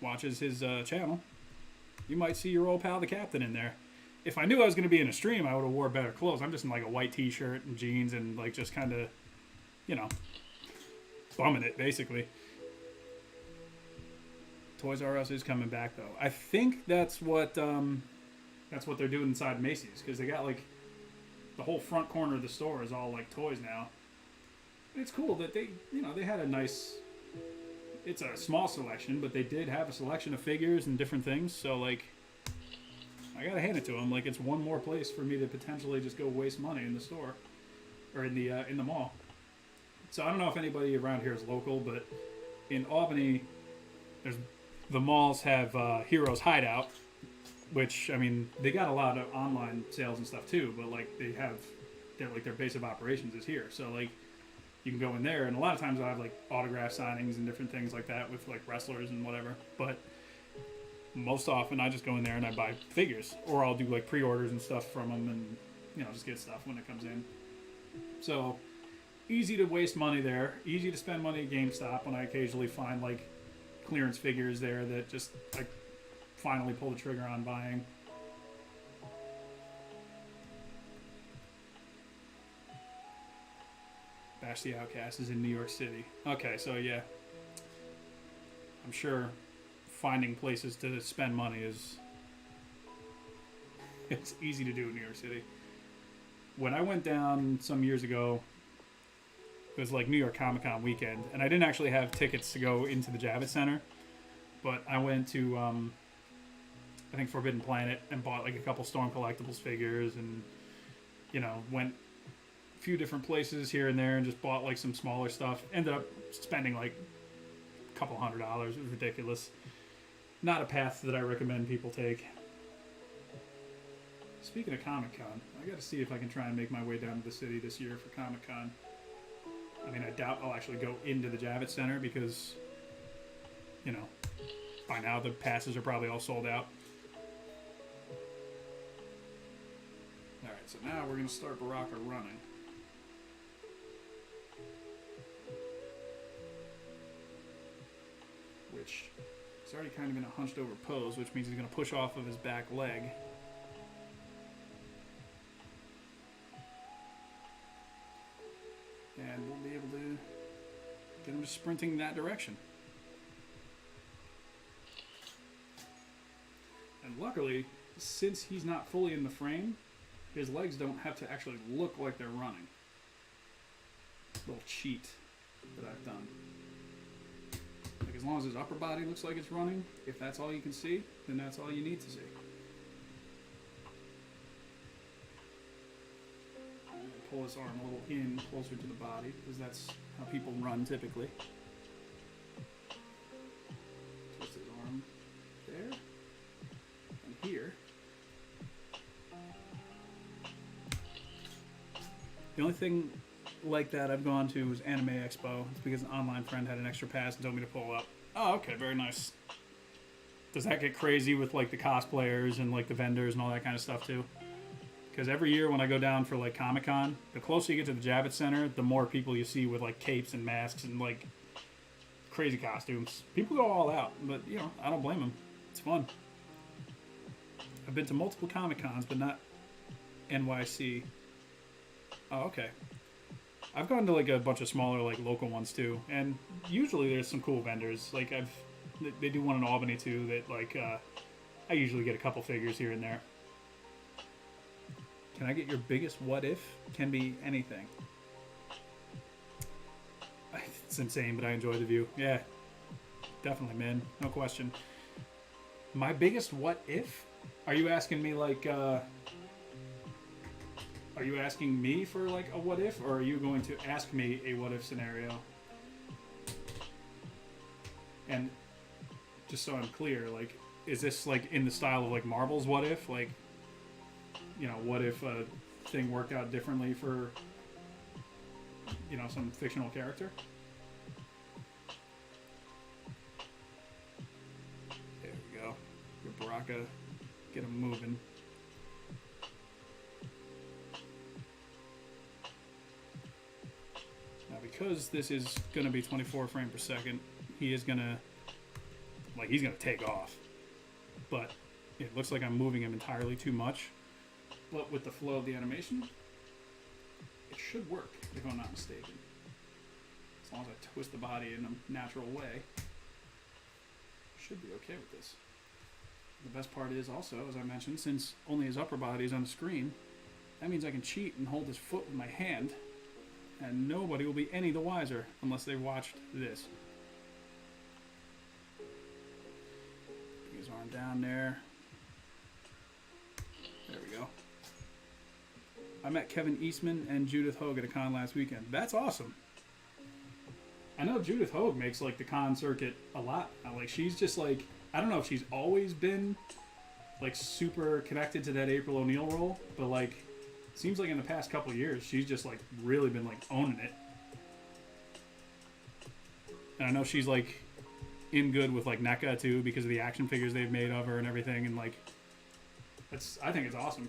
watches his channel, you might see your old pal the Captain in there. If I knew I was going to be in a stream, I would have wore better clothes. I'm just in like a white t-shirt and jeans and like just kind of, you know, bumming it basically. Toys R Us is coming back though. I think that's what they're doing inside Macy's, because they got like the whole front corner of the store is all like toys now. And it's cool that they had a nice. It's a small selection, but they did have a selection of figures and different things. So like, I gotta hand it to them. Like, it's one more place for me to potentially just go waste money in the store or in the mall. So I don't know if anybody around here is local, but in Albany, there's the malls have Heroes Hideout, which, I mean, they got a lot of online sales and stuff too, but like their base of operations is here. So like you can go in there, and a lot of times I have like autograph signings and different things like that with like wrestlers and whatever. But most often I just go in there and I buy figures, or I'll do like pre-orders and stuff from them, and just get stuff when it comes in. So easy to waste money there, easy to spend money at GameStop when I occasionally find like clearance figures there that just like finally pull the trigger on buying. Bash the Outcast is in New York City. Okay, so yeah, I'm sure finding places to spend money it's easy to do in New York City. When I went down some years ago, it was like New York Comic Con weekend, and I didn't actually have tickets to go into the Javits Center, but I went to I think Forbidden Planet and bought like a couple Storm Collectibles figures, and went a few different places here and there and just bought like some smaller stuff. Ended up spending like a couple $100. It was ridiculous. Not a path that I recommend people take. Speaking of Comic-Con, I got to see if I can try and make my way down to the city this year for Comic-Con. I mean, I doubt I'll actually go into the Javits Center because, by now the passes are probably all sold out. Alright, so now we're going to start Baraka running. Which he's already kind of in a hunched over pose, which means he's going to push off of his back leg. And we'll be able to get him sprinting that direction. And luckily, since he's not fully in the frame, his legs don't have to actually look like they're running. Little cheat that I've done. Like, as long as his upper body looks like it's running, if that's all you can see, then that's all you need to see. Pull his arm a little in closer to the body, because that's how people run typically. Twist his arm there and here. The only thing like that I've gone to was Anime Expo. It's because an online friend had an extra pass and told me to pull up. Oh, okay, very nice. Does that get crazy with like the cosplayers and like the vendors and all that kind of stuff too? Because every year when I go down for like Comic-Con, the closer you get to the Javits Center, the more people you see with like capes and masks and like crazy costumes. People go all out, but I don't blame them. It's fun. I've been to multiple Comic-Cons, but not NYC. Oh, okay. I've gone to like a bunch of smaller like local ones too, and usually there's some cool vendors. Like they do one in Albany too that like I usually get a couple figures here and there. Can I get your biggest what if? Can be anything. It's insane, but I enjoy the view. Yeah, definitely, man. No question. My biggest what if? Are you asking me like, are you asking me for like a what if, or are you going to ask me a what if scenario? And just so I'm clear, like, is this like in the style of like Marvel's what if? Like, what if a thing worked out differently for, some fictional character? There we go. Get Baraka, get him moving. Now, because this is going to be 24 frames per second, he's going to take off. But it looks like I'm moving him entirely too much. But with the flow of the animation, it should work, if I'm not mistaken. As long as I twist the body in a natural way, should be okay with this. The best part is also, as I mentioned, since only his upper body is on the screen, that means I can cheat and hold his foot with my hand, and nobody will be any the wiser unless they watched this. Put his arm down there. There we go. I met Kevin Eastman and Judith Hogue at a con last weekend. That's awesome. I know Judith Hogue makes like the con circuit a lot. Like, she's just like I don't know if she's always been like super connected to that April O'Neil role, but like seems like in the past couple of years she's just like really been like owning it. And I know she's like in good with like NECA too because of the action figures they've made of her and everything, and like I think it's awesome.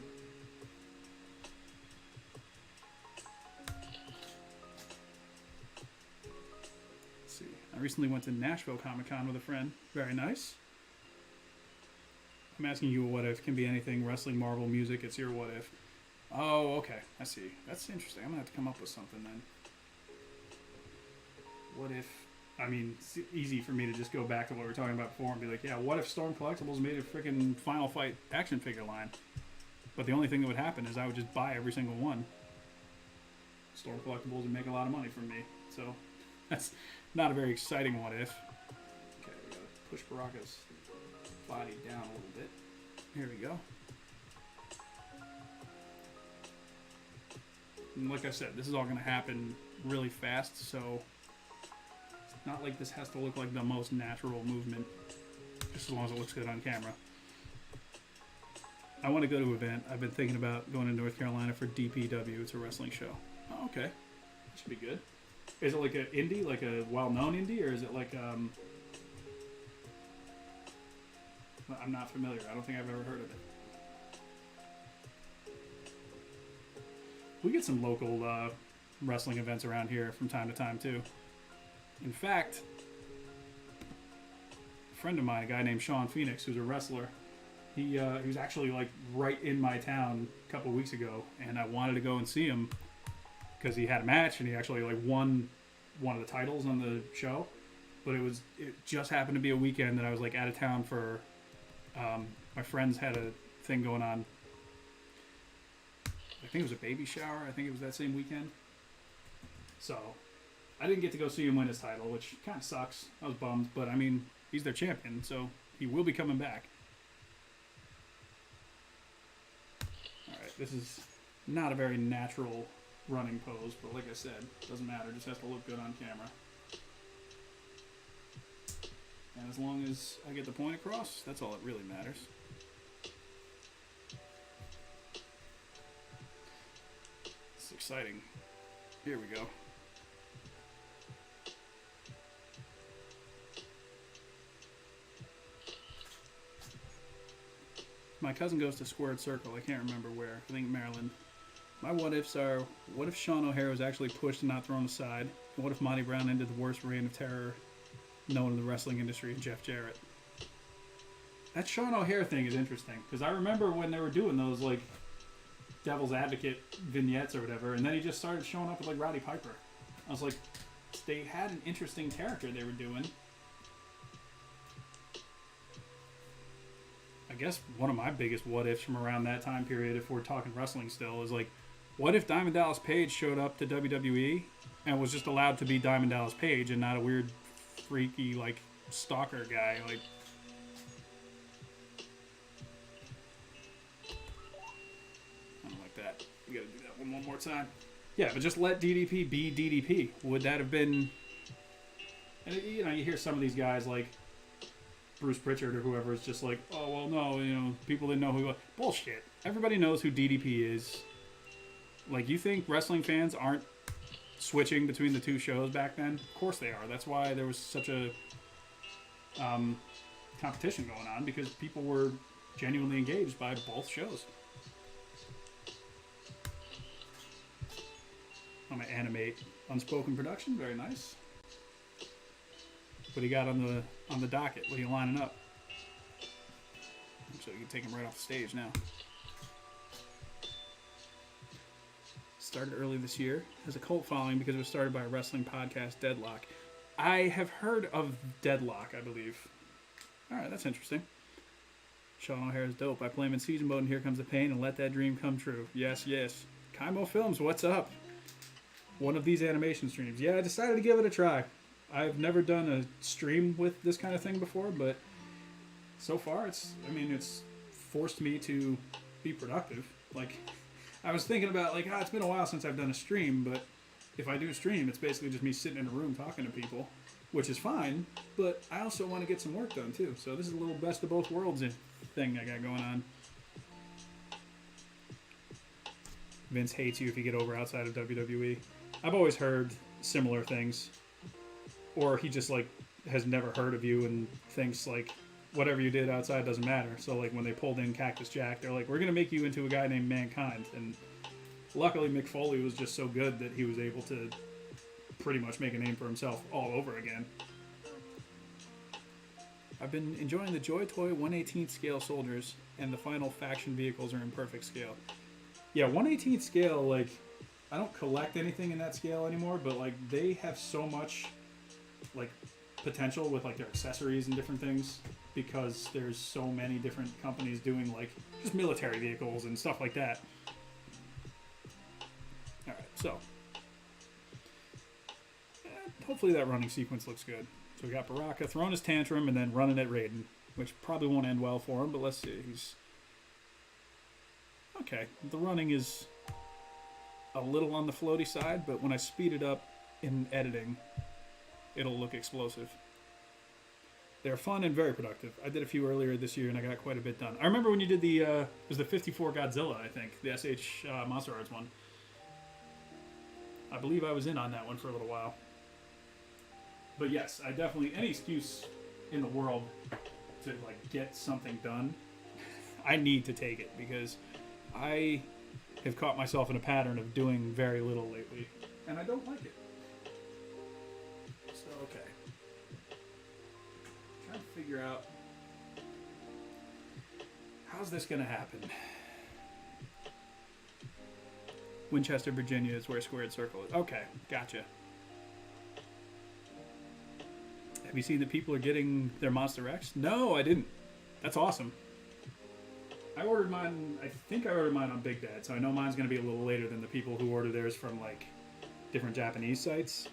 Let's see. I recently went to Nashville Comic-Con with a friend. Very nice. I'm asking you a what if. Can be anything. Wrestling, Marvel, music. It's your what if. Oh, okay. I see. That's interesting. I'm going to have to come up with something then. What if... I mean, it's easy for me to just go back to what we were talking about before and be like, yeah, what if Storm Collectibles made a freaking Final Fight action figure line? But the only thing that would happen is I would just buy every single one. Storm Collectibles would make a lot of money from me. So that's not a very exciting what if. Okay, we gotta push Baraka's body down a little bit. Here we go. And like I said, this is all gonna happen really fast, so it's not like this has to look like the most natural movement, just as long as it looks good on camera. I want to go to an event. I've been thinking about going to North Carolina for DPW. It's a wrestling show. Oh, okay. That should be good. Is it like an indie, like a well-known indie, or is it like I'm not familiar. I don't think I've ever heard of it. We get some local wrestling events around here from time to time too. In fact, a friend of mine, a guy named Sean Phoenix, who's a wrestler, he was actually like right in my town a couple of weeks ago, and I wanted to go and see him because he had a match and he actually like won one of the titles on the show. But it just happened to be a weekend that I was like out of town for. My friends had a thing going on. I think it was a baby shower. I think it was that same weekend. So I didn't get to go see him win his title, which kind of sucks. I was bummed, but I mean, he's their champion, so he will be coming back. Alright, this is not a very natural running pose, but like I said, doesn't matter. It just has to look good on camera. And as long as I get the point across, that's all that really matters. It's exciting. Here we go. My cousin goes to Squared Circle. I can't remember where. I think Maryland. My what ifs are, what if Sean O'Hare was actually pushed and not thrown aside? And what if Monty Brown ended the worst reign of terror known in the wrestling industry, Jeff Jarrett? That Sean O'Hare thing is interesting, because I remember when they were doing those, like, Devil's Advocate vignettes or whatever, and then he just started showing up with, like, Roddy Piper. I was like, they had an interesting character they were doing. I guess one of my biggest what-ifs from around that time period, if we're talking wrestling still, is, like, what if Diamond Dallas Page showed up to WWE and was just allowed to be Diamond Dallas Page and not a weird, freaky, like, stalker guy? Like, I don't like that. We gotta do that one more time. Yeah, but just let DDP be DDP. Would that have been... And, you know, you hear some of these guys, like Bruce Pritchard or whoever, is just like, oh, well, no, you know, people didn't know who... Bullshit. Everybody knows who DDP is. Like, you think wrestling fans aren't switching between the two shows back then? Of course they are. That's why there was such a competition going on, because people were genuinely engaged by both shows. I'm gonna animate Unspoken Production. Very nice. What do you got on the docket? What are you lining up? So you can take him right off the stage now. Started early this year. Has a cult following because it was started by a wrestling podcast, Deadlock. I have heard of Deadlock, I believe. Alright, that's interesting. Sean O'Hare is dope. I play him in season mode and Here Comes the Pain and let that dream come true. Yes, yes. Kaimo Films, what's up? One of these animation streams. Yeah, I decided to give it a try. I've never done a stream with this kind of thing before, but so far it's forced me to be productive. Like, I was thinking about, like, it's been a while since I've done a stream, but if I do stream, it's basically just me sitting in a room talking to people. which is fine, but I also want to get some work done too. So this is a little best of both worlds thing I got going on. Vince hates you if you get over outside of WWE. I've always heard similar things. Or he just, like, has never heard of you and thinks, like, whatever you did outside doesn't matter. So, like, when they pulled in Cactus Jack, they're like, we're going to make you into a guy named Mankind. And luckily, Mick Foley was just so good that he was able to pretty much make a name for himself all over again. I've been enjoying the Joy Toy 1/18th scale soldiers, and the final faction vehicles are in perfect scale. Yeah, 1/18th scale, like, I don't collect anything in that scale anymore, but, like, they have so much, like, potential with, like, their accessories and different things, because there's so many different companies doing, like, just military vehicles and stuff like that. Alright, so hopefully that running sequence looks good. So we got Baraka throwing his tantrum and then running at Raiden, which probably won't end well for him, but let's see. He's okay. The running is a little on the floaty side, but when I speed it up in editing, it'll look explosive. They're fun and very productive. I did a few earlier this year, and I got quite a bit done. I remember when you did the, it was the 54 Godzilla, I think, the SH Monster Arts one. I believe I was in on that one for a little while. But yes, I definitely, any excuse in the world to, like, get something done, I need to take it, because I have caught myself in a pattern of doing very little lately, and I don't like it. So, okay. Trying to figure out, how's this going to happen? Winchester, Virginia is where Squared Circle is. Okay, gotcha. Have you seen that people are getting their Monster X? No, I didn't. That's awesome. I ordered mine, I think I ordered mine on Big Dad, so I know mine's going to be a little later than the people who order theirs from, like, different Japanese sites.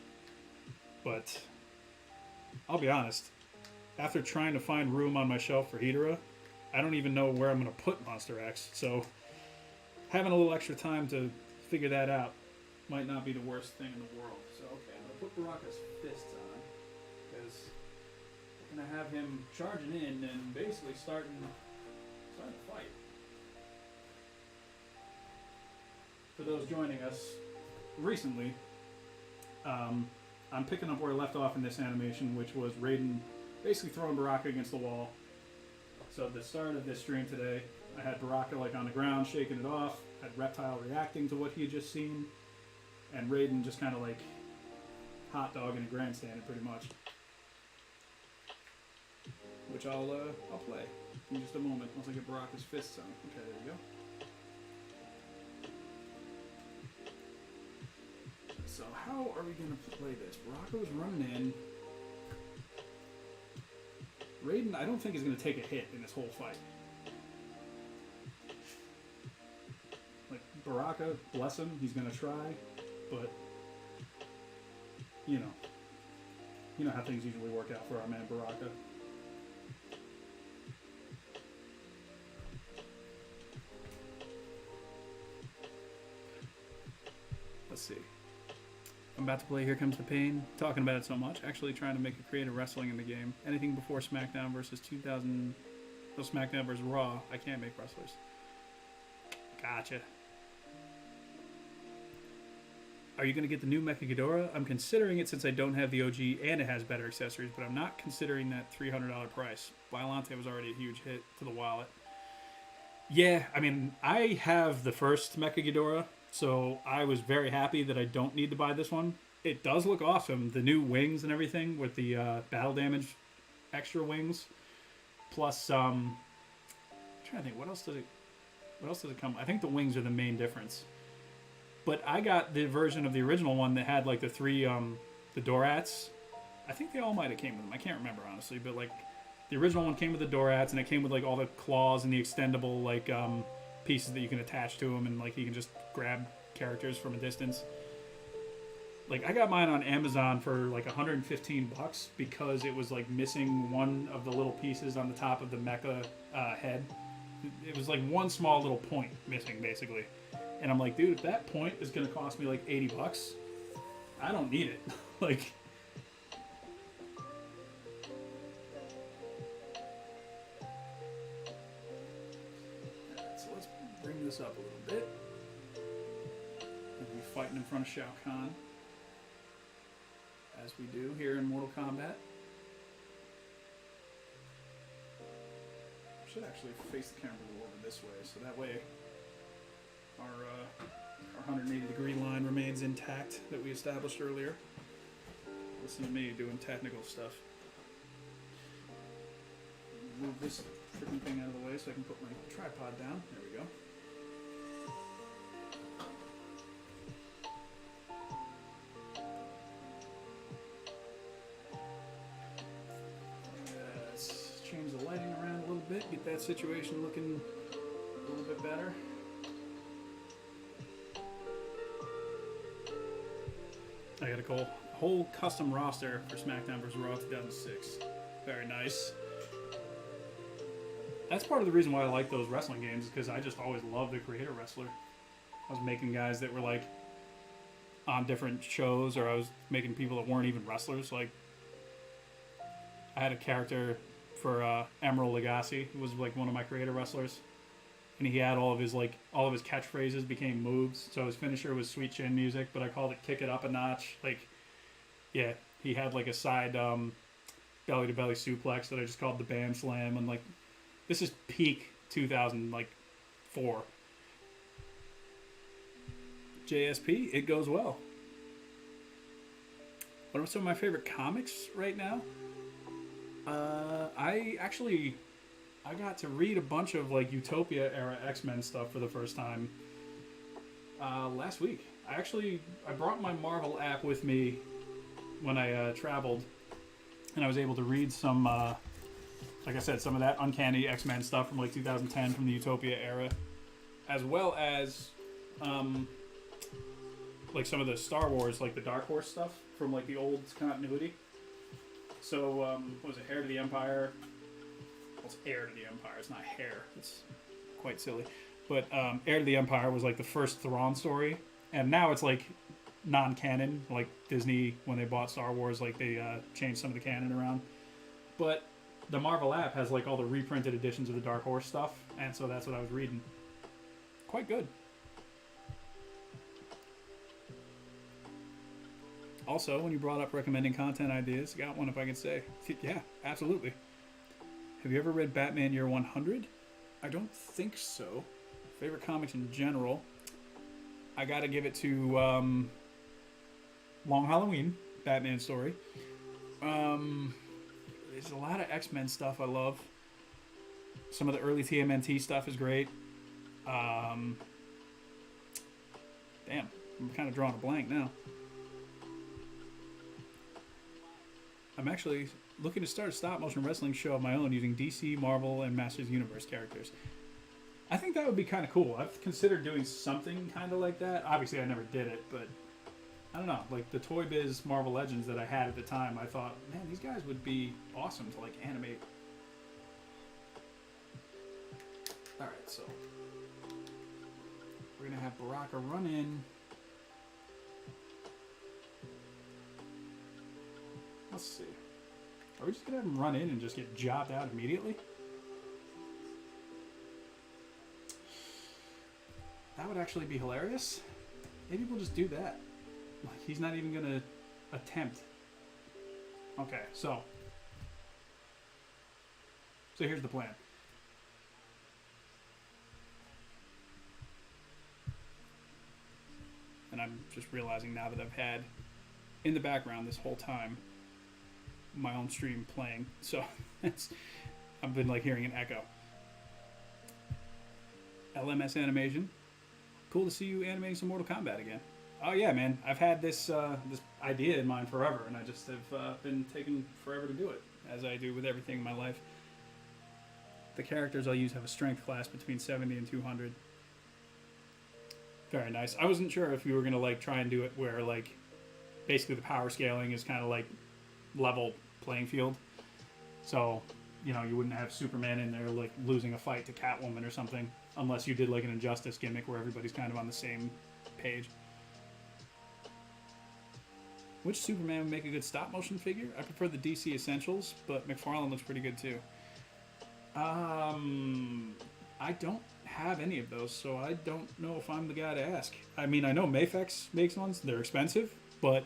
But I'll be honest, after trying to find room on my shelf for Hedorah, I don't even know where I'm going to put Monster X, so having a little extra time to figure that out might not be the worst thing in the world. So, okay, I'm going to put Baraka's fists on, because I'm going to have him charging in and basically starting to fight. For those joining us recently, I'm picking up where I left off in this animation, which was Raiden basically throwing Baraka against the wall. So at the start of this stream today, I had Baraka, like, on the ground shaking it off, had Reptile reacting to what he had just seen, and Raiden just kind of, like, hot dogging and grandstanding pretty much. Which I'll play in just a moment once I get Baraka's fists on. Okay, there we go. So how are we going to play this? Baraka was running in. Raiden, I don't think is going to take a hit in this whole fight. Like, Baraka, bless him, he's going to try, but, you know how things usually work out for our man Baraka. Let's see. I'm about to play Here Comes the Pain. Talking about it so much. Actually trying to make a creative wrestling in the game. Anything before SmackDown versus 2000... So SmackDown versus Raw, I can't make wrestlers. Gotcha. Are you going to get the new Mecha Ghidorah? I'm considering it since I don't have the OG and it has better accessories, but I'm not considering that $300 price. Violante was already a huge hit to the wallet. Yeah, I mean, I have the first Mecha Ghidorah, so I was very happy that I don't need to buy this one. It does look awesome. The new wings and everything with the battle damage extra wings. Plus, I'm trying to think, what else does it come? I think the wings are the main difference. But I got the version of the original one that had, like, the three, the Dorats. I think they all might have came with them. I can't remember, honestly. But, like, the original one came with the Dorats, and it came with, like, all the claws and the extendable, like, pieces that you can attach to them, and, like, you can just grab characters from a distance. Like, I got mine on Amazon for, like, $115 because it was, like, missing one of the little pieces on the top of the mecha head. It was, like, one small little point missing, basically. And I'm like, dude, if that point is going to cost me, like, $80, I don't need it. Like, this up a little bit. And we're fighting in front of Shao Kahn, as we do here in Mortal Kombat. I should actually face the camera a little over this way, so that way our 180-degree line remains intact that we established earlier. Listen to me doing technical stuff. Move this freaking thing out of the way so I can put my tripod down. There we go. Let's change the lighting around a little bit, get that situation looking a little bit better. I got a whole custom roster for SmackDown vs. Raw 2006. Very nice. That's part of the reason why I like those wrestling games, is because I just always loved the creator wrestler. I was making guys that were like on different shows, or I was making people that weren't even wrestlers. Like, I had a character for Emerald Lagasse, who was like one of my creator wrestlers, and he had all of his catchphrases became moves. So his finisher was Sweet Chin Music, but I called it Kick It Up a Notch. Like, yeah, he had like a side belly to belly suplex that I just called the Bam Slam, and like, this is peak 2004. JSP, it goes well. What are some of my favorite comics right now? I got to read a bunch of like Utopia era X-Men stuff for the first time last week. I brought my Marvel app with me when I traveled, and I was able to read some, like I said, some of that Uncanny X-Men stuff from like 2010 from the Utopia era, as well as like some of the Star Wars, like the Dark Horse stuff from like the old continuity. So, what was it, Heir to the Empire? Well, it's Heir to the Empire. It's not Hair. It's quite silly. But Heir to the Empire was like the first Thrawn story, and now it's like non-canon. Like Disney, when they bought Star Wars, like they changed some of the canon around. But the Marvel app has like all the reprinted editions of the Dark Horse stuff, and so that's what I was reading. Quite good. Also, when you brought up recommending content ideas, got one if I can say. Yeah, absolutely. Have you ever read Batman Year 100? I don't think so. Favorite comics in general? I gotta give it to Long Halloween, Batman story. There's a lot of X-Men stuff I love. Some of the early TMNT stuff is great. Damn, I'm kind of drawing a blank now. I'm actually looking to start a stop-motion wrestling show of my own using DC, Marvel, and Masters of the Universe characters. I think that would be kind of cool. I've considered doing something kind of like that. Obviously, I never did it, but I don't know. Like the Toy Biz Marvel Legends that I had at the time, I thought, man, these guys would be awesome to like animate. All right, so we're gonna have Baraka run in. Let's see. Are we just gonna have him run in and just get jobbed out immediately? That would actually be hilarious. Maybe we'll just do that. Like, he's not even gonna attempt. Okay, so here's the plan. And I'm just realizing now that I've had in the background this whole time my own stream playing, so I've been like hearing an echo. LMS Animation, cool to see you animating some Mortal Kombat again. Oh yeah, man, I've had this this idea in mind forever, and I just have been taking forever to do it, as I do with everything in my life. The characters I'll use have a strength class between 70 and 200. Very nice. I wasn't sure if you were gonna like try and do it where like basically the power scaling is kind of like level playing field, so you know you wouldn't have Superman in there like losing a fight to Catwoman or something, unless you did like an Injustice gimmick where everybody's kind of on the same page. Which Superman would make a good stop motion figure? I prefer the DC Essentials, but McFarlane looks pretty good too. I don't have any of those, so I don't know if I'm the guy to ask. I mean, I know Mafex makes ones. They're expensive, but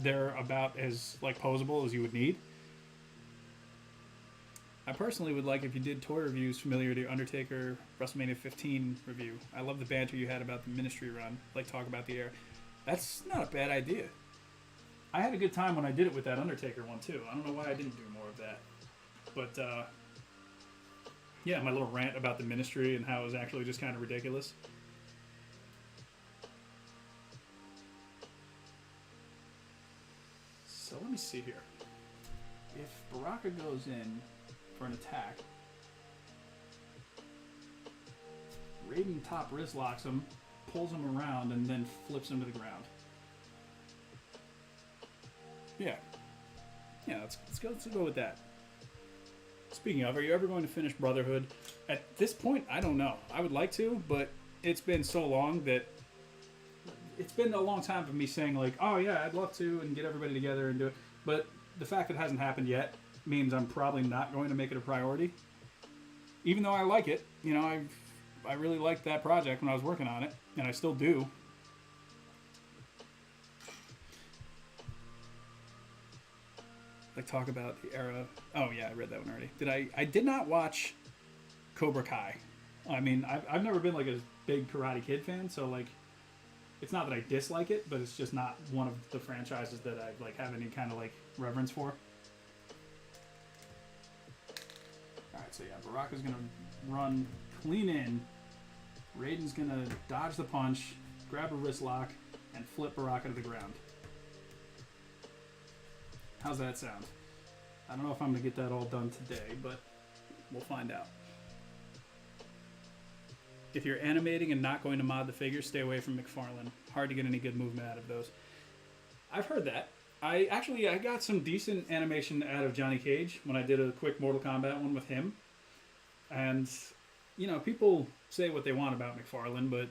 they're about as like posable as you would need. I personally would like if you did toy reviews familiar to Undertaker WrestleMania 15 review. I love the banter you had about the Ministry run, like talk about the air. That's not a bad idea. I had a good time when I did it with that Undertaker one too. I don't know why I didn't do more of that. But yeah, my little rant about the Ministry and how it was actually just kind of ridiculous. So let me see here. If Baraka goes in for an attack, Raiden top wrist locks him, pulls him around, and then flips him to the ground. Yeah. Yeah, let's go with that. Speaking of, are you ever going to finish Brotherhood? At this point, I don't know. I would like to, but it's been so long that it's been a long time for me saying like, oh yeah, I'd love to and get everybody together and do it. But the fact that it hasn't happened yet means I'm probably not going to make it a priority. Even though I like it, you know, I really liked that project when I was working on it, and I still do. Like talk about the era. Oh yeah, I read that one already. I did not watch Cobra Kai. I mean, I've never been like a big Karate Kid fan, so like, it's not that I dislike it, but it's just not one of the franchises that I like have any kind of like reverence for. All right, so yeah, Baraka's gonna run clean in. Raiden's gonna dodge the punch, grab a wrist lock, and flip Baraka to the ground. How's that sound? I don't know if I'm gonna get that all done today, but we'll find out. If you're animating and not going to mod the figures, stay away from McFarlane. Hard to get any good movement out of those. I've heard that. I got some decent animation out of Johnny Cage when I did a quick Mortal Kombat one with him. And, you know, people say what they want about McFarlane, but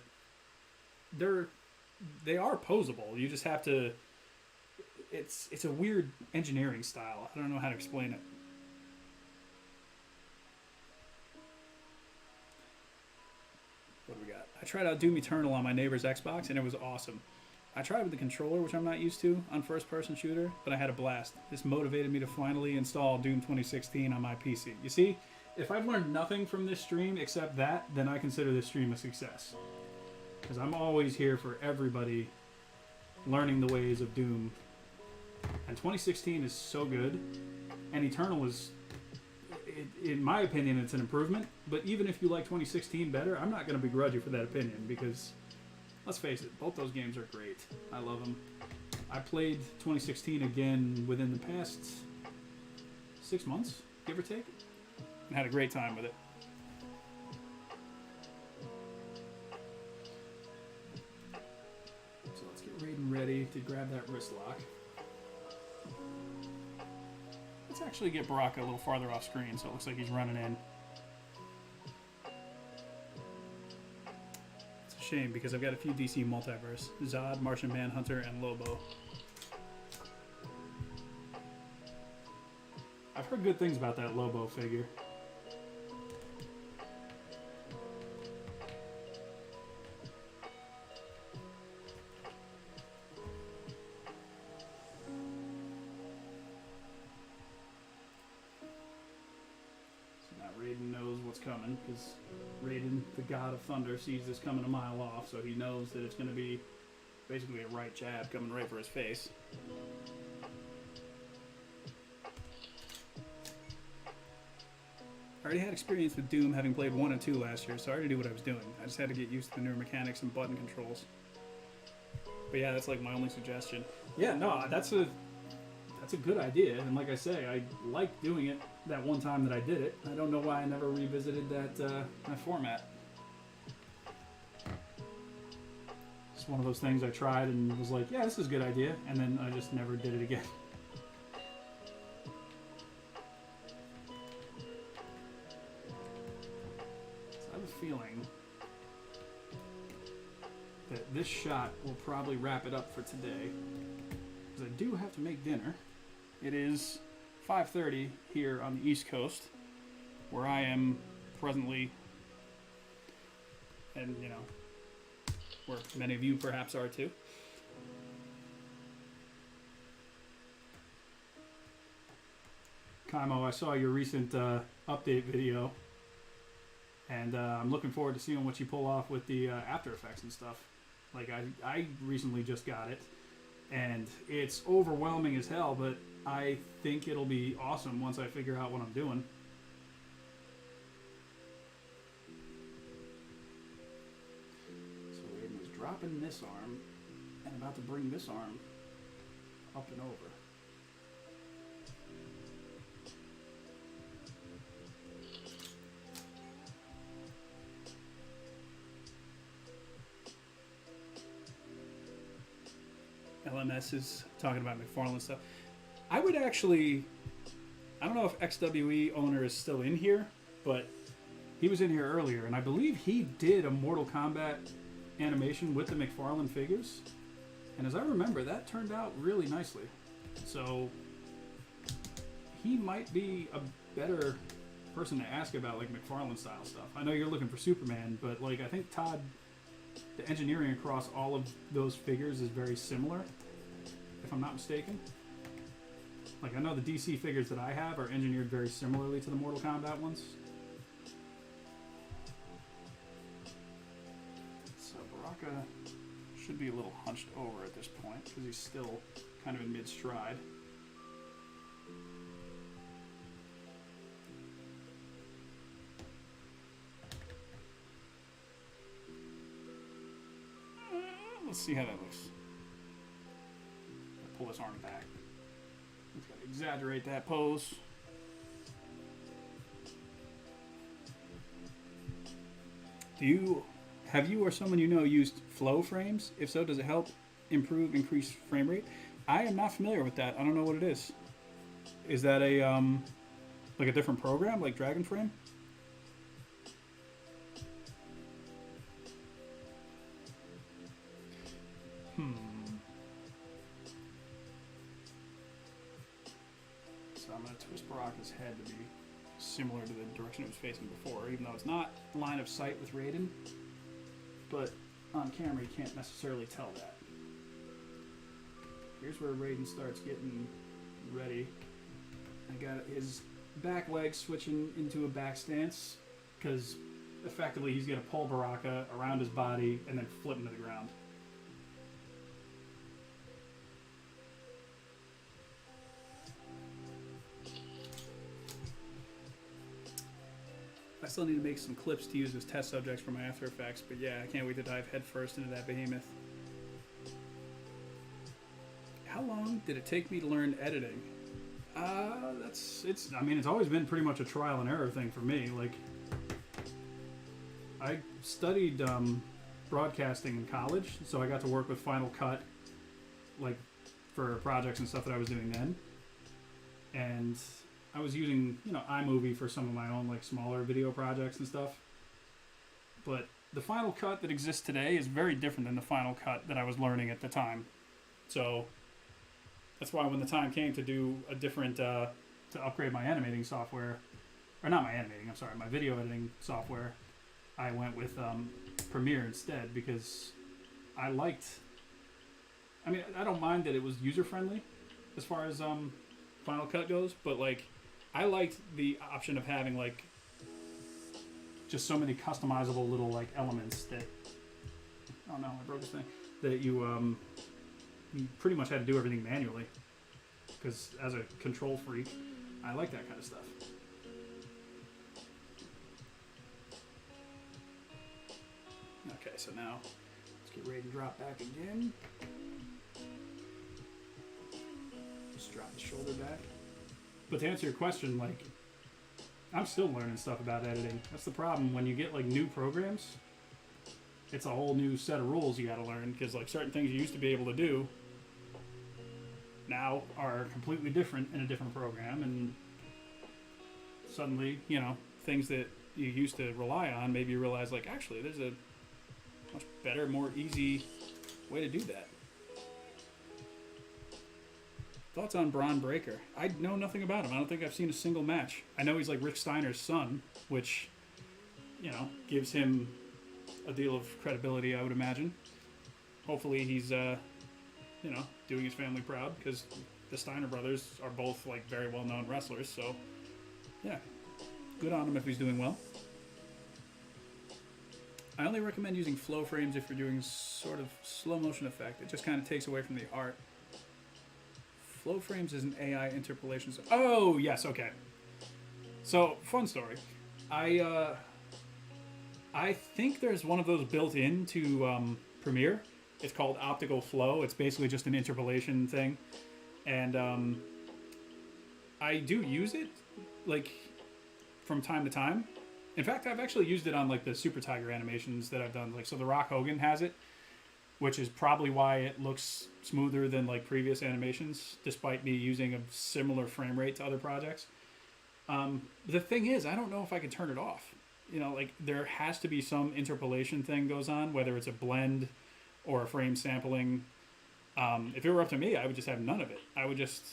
they are posable. You just have to... It's a weird engineering style. I don't know how to explain it. What do we got? I tried out Doom Eternal on my neighbor's Xbox, and it was awesome. I tried with the controller, which I'm not used to, on first-person shooter, but I had a blast. This motivated me to finally install Doom 2016 on my PC. You see, if I've learned nothing from this stream except that, then I consider this stream a success. Because I'm always here for everybody learning the ways of Doom. And 2016 is so good, and Eternal is... in my opinion, it's an improvement. But even if you like 2016 better, I'm not going to begrudge you for that opinion because, let's face it, both those games are great. I love them. I played 2016 again within the past 6 months, give or take, and had a great time with it. So let's get Raiden ready to grab that wrist lock. Let's actually get Baraka a little farther off screen so it looks like he's running in. It's a shame because I've got a few DC multiverse. Zod, Martian Manhunter, and Lobo. I've heard good things about that Lobo figure. Coming because Raiden, the god of thunder, sees this coming a mile off, so he knows that it's going to be basically a right jab coming right for his face. I already had experience with Doom, having played 1 and 2 last year, so I already knew what I was doing. I just had to get used to the newer mechanics and button controls. But yeah, that's like my only suggestion. Yeah, no, that's a good idea, and like I say, I liked doing it that one time that I did it. I don't know why I never revisited that format. It's one of those things I tried and was like, yeah, this is a good idea, and then I just never did it again. So I have a feeling that this shot will probably wrap it up for today, because I do have to make dinner. It is 5:30 here on the East Coast, where I am presently and where many of you perhaps are too. Kaimo, I saw your recent update video, and I'm looking forward to seeing what you pull off with the After Effects and stuff. Like, I recently just got it, and it's overwhelming as hell, but I think it'll be awesome once I figure out what I'm doing. So Aiden was dropping this arm and about to bring this arm up and over. LMS is talking about McFarlane stuff. I would actually, I don't know if XWE owner is still in here, but he was in here earlier, and I believe he did a Mortal Kombat animation with the McFarlane figures. And as I remember, that turned out really nicely. So he might be a better person to ask about like McFarlane style stuff. I know you're looking for Superman, but like I think Todd, the engineering across all of those figures is very similar, if I'm not mistaken. Like, I know the DC figures that I have are engineered very similarly to the Mortal Kombat ones. So Baraka should be a little hunched over at this point because he's still kind of in mid-stride. Let's see how that looks. I'll pull this arm back. Just gotta exaggerate that pose. Have you or someone you know used flow frames? If so, does it help increase frame rate? I am not familiar with that. I don't know what it is. Is that a like a different program, like Dragon Frame? So I'm going to twist Baraka's head to be similar to the direction it was facing before, even though it's not line of sight with Raiden. But on camera, you can't necessarily tell that. Here's where Raiden starts getting ready. I got his back leg switching into a back stance, because effectively he's going to pull Baraka around his body and then flip him to the ground. I still need to make some clips to use as test subjects for my After Effects, but yeah, I can't wait to dive headfirst into that behemoth. How long did it take me to learn editing? It's always been pretty much a trial and error thing for me. Like, I studied broadcasting in college, so I got to work with Final Cut, like, for projects and stuff that I was doing then. And I was using, iMovie for some of my own, like, smaller video projects and stuff. But the Final Cut that exists today is very different than the Final Cut that I was learning at the time. So that's why when the time came to do a different, to upgrade my animating software, or not my animating, I'm sorry, my video editing software, I went with Premiere instead, because I don't mind that it was user-friendly as far as Final Cut goes, but, like, I liked the option of having, like, just so many customizable little, like, elements that, oh no, I broke this thing, that you pretty much had to do everything manually, because as a control freak, I like that kind of stuff. Okay, so now let's get ready to drop back again. Just drop the shoulder back. But to answer your question, like, I'm still learning stuff about editing. That's the problem. When you get, like, new programs, it's a whole new set of rules you gotta learn, because, like, certain things you used to be able to do now are completely different in a different program, and suddenly, things that you used to rely on, maybe you realize, like, actually, there's a much better, more easy way to do that. Thoughts on Braun Breaker? I know nothing about him. I don't think I've seen a single match. I know he's like Rick Steiner's son, which, gives him a deal of credibility, I would imagine. Hopefully he's, doing his family proud, because the Steiner brothers are both like very well-known wrestlers. So, yeah, good on him if he's doing well. I only recommend using flow frames if you're doing sort of slow motion effect. It just kind of takes away from the art. Flow frames is an AI interpolation. Oh, yes, okay. So, fun story. I think there's one of those built into Premiere. It's called optical flow. It's basically just an interpolation thing. And I do use it, like, from time to time. In fact, I've actually used it on like the Super Tiger animations that I've done. Like, so the Rock Hogan has it, which is probably why it looks smoother than like previous animations, despite me using a similar frame rate to other projects. The thing is, I don't know if I can turn it off. Like there has to be some interpolation thing goes on, whether it's a blend or a frame sampling. If it were up to me, I would just have none of it. I would just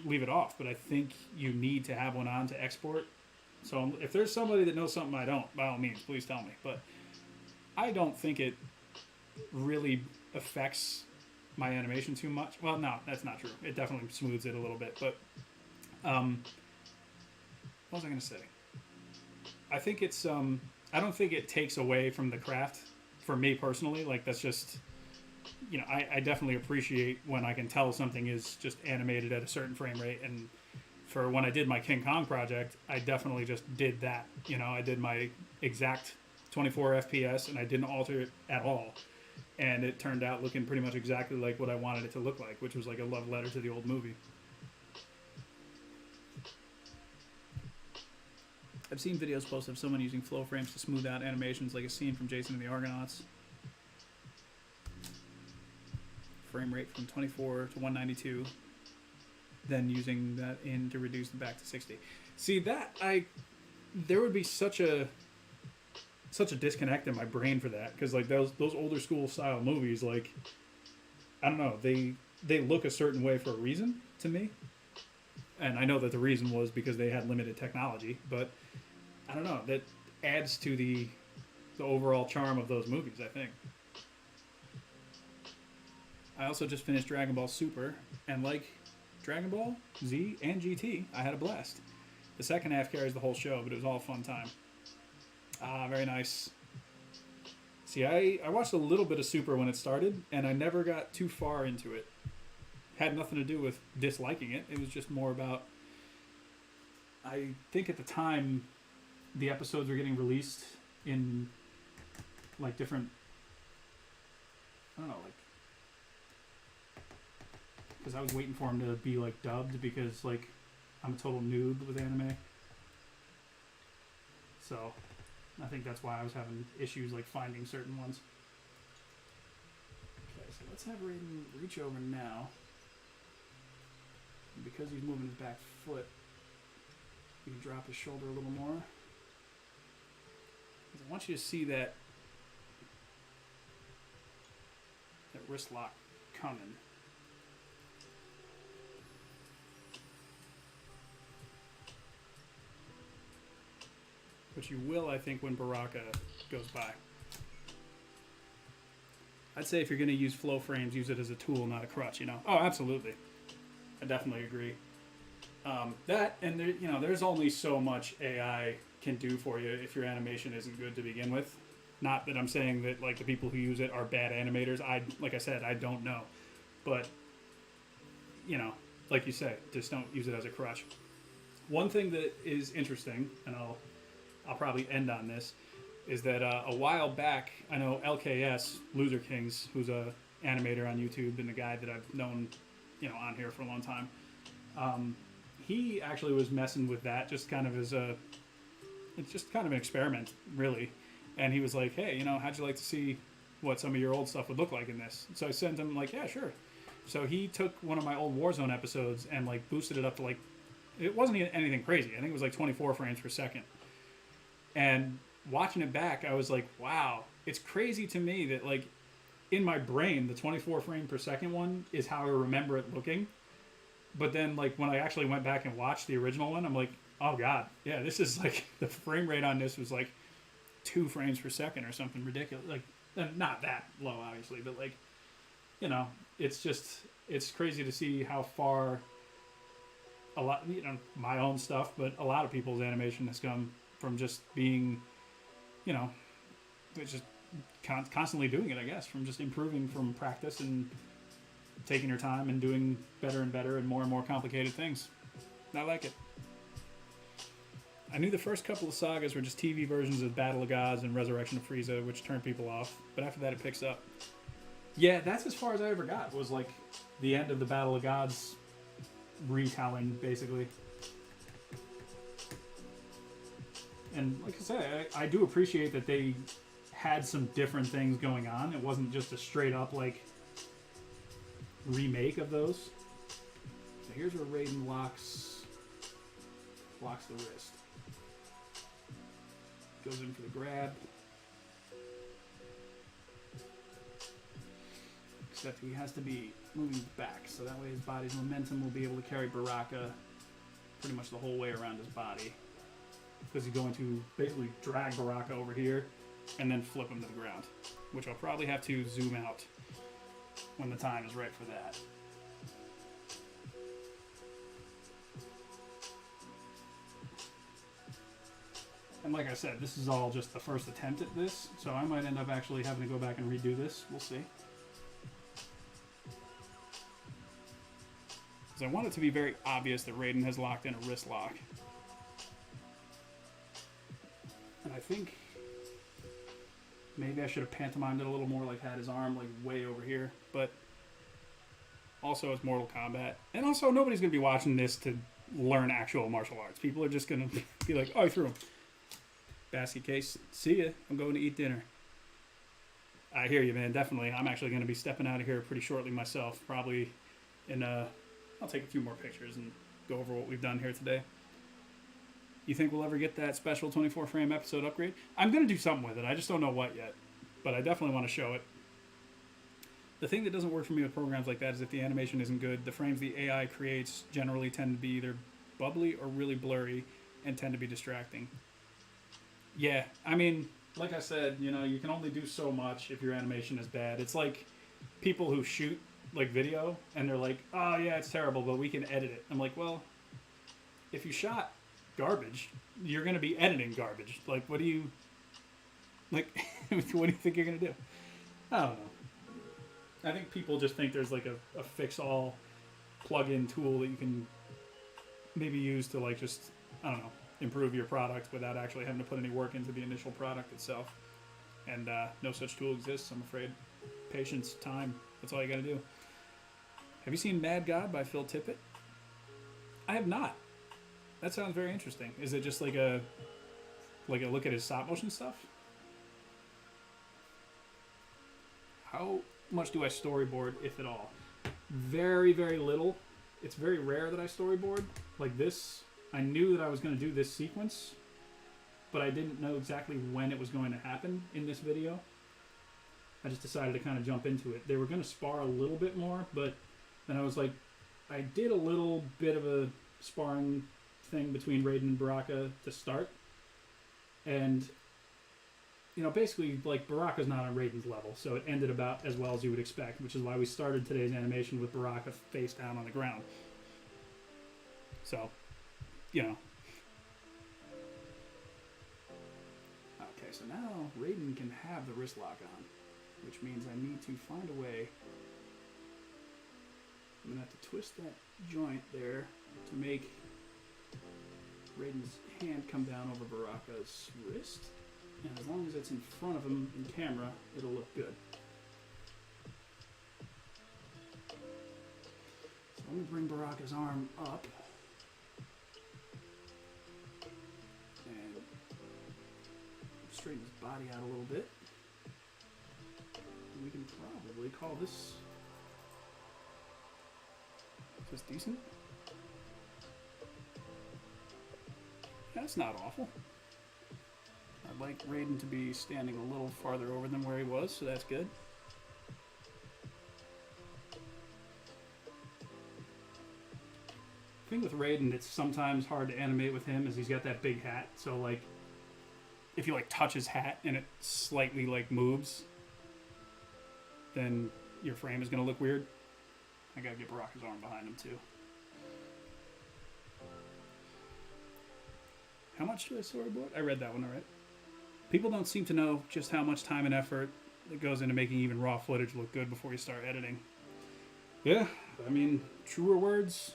leave it off. But I think you need to have one on to export. So if there's somebody that knows something I don't, by all means, please tell me. But I don't think it really affects my animation too much. Well, no, that's not true. It definitely smooths it a little bit. But what was I going to say? I think it's I don't think it takes away from the craft for me personally. Like that's just, I definitely appreciate when I can tell something is just animated at a certain frame rate. And for when I did my King Kong project, I definitely just did that. I did my exact 24 FPS and I didn't alter it at all. And it turned out looking pretty much exactly like what I wanted it to look like, which was like a love letter to the old movie. I've seen videos posted of someone using flow frames to smooth out animations like a scene from Jason and the Argonauts. Frame rate from 24 to 192. Then using that in to reduce it back to 60. See that there would be such a disconnect in my brain for that, because like those older school style movies, like I don't know, they look a certain way for a reason to me, and I know that the reason was because they had limited technology, but I don't know, that adds to the overall charm of those movies, I think. I also just finished Dragon Ball Super, and like Dragon Ball Z and GT, I had a blast. The second half carries the whole show, but it was all a fun time. Very nice. See, I watched a little bit of Super when it started, and I never got too far into it. Had nothing to do with disliking it. It was just more about, I think at the time, the episodes were getting released in, like, different, I don't know, like, because I was waiting for them to be, like, dubbed, because, like, I'm a total noob with anime. So I think that's why I was having issues like finding certain ones. Okay, so let's have Raiden reach over now. And because he's moving his back foot, you can drop his shoulder a little more. I want you to see that wrist lock coming. Which you will, I think, when Baraka goes by. I'd say if you're going to use flow frames, use it as a tool, not a crutch, Oh, absolutely. I definitely agree. That, and there, there's only so much AI can do for you if your animation isn't good to begin with. Not that I'm saying that, like, the people who use it are bad animators. Like I said, I don't know. But, like you say, just don't use it as a crutch. One thing that is interesting, and I'll probably end on this, is that a while back, I know LKS, Loser Kings, who's a animator on YouTube and a guy that I've known, on here for a long time, he actually was messing with that just kind of as it's just kind of an experiment, really. And he was like, hey, how'd you like to see what some of your old stuff would look like in this? So I sent him, like, yeah, sure. So he took one of my old Warzone episodes and, like, boosted it up to, like, it wasn't even anything crazy. I think it was, like, 24 frames per second. And watching it back, I was like, wow, it's crazy to me that, like, in my brain, the 24 frame per second one is how I remember it looking. But then, like, when I actually went back and watched the original one, I'm like, oh, God, yeah, this is, like, the frame rate on this was, like, 2 frames per second or something ridiculous. Like, not that low, obviously, but like, you know, it's just, it's crazy to see how far a lot, you know, my own stuff, but a lot of people's animation has come from just being, you know, it's just constantly doing it, I guess, from just improving from practice and taking your time and doing better and more complicated things. I like it. I knew the first couple of sagas were just TV versions of Battle of Gods and Resurrection of Frieza, which turned people off, but after that it picks up. Yeah, that's as far as I ever got, was like the end of the Battle of Gods retelling, basically. And like I said, I do appreciate that they had some different things going on. It wasn't just a straight up like remake of those. So here's where Raiden locks the wrist. Goes in for the grab. Except he has to be moving back, so that way his body's momentum will be able to carry Baraka pretty much the whole way around his body. Because he's going to basically drag Baraka over here and then flip him to the ground. Which I'll probably have to zoom out when the time is right for that. And like I said, this is all just the first attempt at this, so I might end up actually having to go back and redo this. We'll see. Because I want it to be very obvious that Raiden has locked in a wrist lock. And I think maybe I should have pantomimed it a little more, like had his arm like way over here. But also it's Mortal Kombat. And also nobody's going to be watching this to learn actual martial arts. People are just going to be like, oh, I threw him. Basket case, see ya. I'm going to eat dinner. I hear you, man. Definitely. I'm actually going to be stepping out of here pretty shortly myself. Probably in I'll take a few more pictures and go over what we've done here today. You think we'll ever get that special 24 frame episode upgrade? I'm going to do something with it. I just don't know what yet. But I definitely want to show it. The thing that doesn't work for me with programs like that is if the animation isn't good, the frames the AI creates generally tend to be either bubbly or really blurry and tend to be distracting. Yeah, I mean, like I said, you know, you can only do so much if your animation is bad. It's like people who shoot, like, video, and they're like, oh, yeah, it's terrible, but we can edit it. I'm like, well, if you shot garbage, you're going to be editing garbage. Like, what do you think you're going to do? I don't know. I think people just think there's, like, a fix-all plug-in tool that you can maybe use to, like, just, I don't know, improve your product without actually having to put any work into the initial product itself. And no such tool exists, I'm afraid. Patience, time, that's all you gotta do. Have you seen Mad God by Phil Tippett? I have not. That sounds very interesting. Is it just like a look at his stop motion stuff? How much do I storyboard, if at all? Very, very little. It's very rare that I storyboard. Like this, I knew that I was going to do this sequence, but I didn't know exactly when it was going to happen in this video. I just decided to kind of jump into it. They were going to spar a little bit more, but then I was like, I did a little bit of a sparring thing between Raiden and Baraka to start. And, you know, basically, like, Baraka's not on Raiden's level, so it ended about as well as you would expect, which is why we started today's animation with Baraka face down on the ground. So, you know. Okay, so now Raiden can have the wrist lock on, which means I need to find a way. I'm going to have to twist that joint there to make Raiden's hand come down over Baraka's wrist. And as long as it's in front of him in camera, it'll look good. So let me bring Baraka's arm up. And straighten his body out a little bit. And we can probably call this... Is this decent? That's not awful. I'd like Raiden to be standing a little farther over than where he was, so that's good. The thing with Raiden that's sometimes hard to animate with him is he's got that big hat, so like if you like touch his hat and it slightly like moves, then your frame is gonna look weird. I gotta get Baraka's arm behind him too. How much do I storyboard? I read that one alright. People don't seem to know just how much time and effort it goes into making even raw footage look good before you start editing. Yeah, I mean, truer words,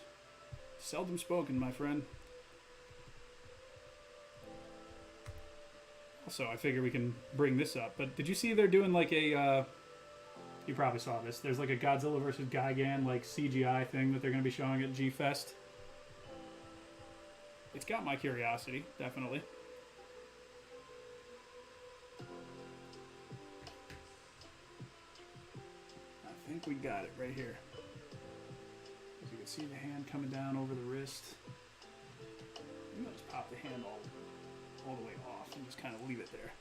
seldom spoken, my friend. Also, I figure we can bring this up, but did you see they're doing like a, you probably saw this, there's like a Godzilla vs. Gigan like CGI thing that they're going to be showing at G-Fest. It's got my curiosity, definitely. I think we got it right here. As you can see the hand coming down over the wrist. I'm going to just pop the hand all the way off and just kind of leave it there.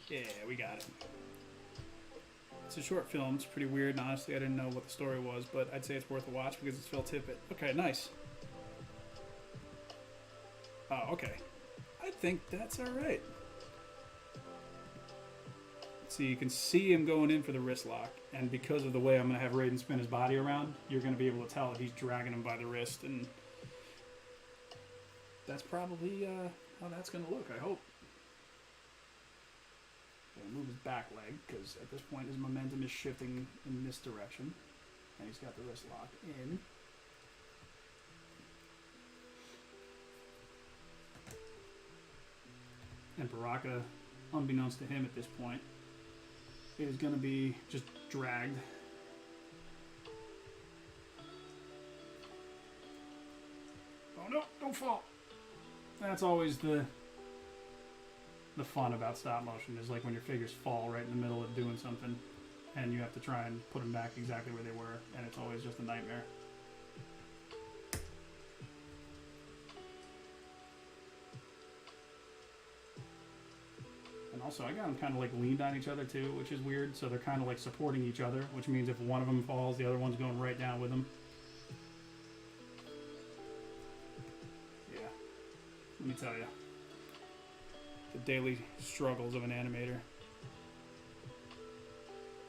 Yeah, we got it. It's a short film. It's pretty weird, and honestly, I didn't know what the story was, but I'd say it's worth a watch because it's Phil Tippett. Okay, nice. Oh, okay. I think that's all right. So you can see him going in for the wrist lock, and because of the way I'm going to have Raiden spin his body around, you're going to be able to tell that he's dragging him by the wrist, and that's probably how that's going to look, I hope. Move his back leg, because at this point his momentum is shifting in this direction, and he's got the wrist lock in. And Baraka, unbeknownst to him at this point, is going to be just dragged. Oh no, don't fall. That's always the fun about stop motion, is like when your figures fall right in the middle of doing something and you have to try and put them back exactly where they were, and it's always just a nightmare. And also I got them kind of like leaned on each other too, which is weird, so they're kind of like supporting each other, which means if one of them falls, the other one's going right down with them. Yeah, let me tell you. The daily struggles of an animator. I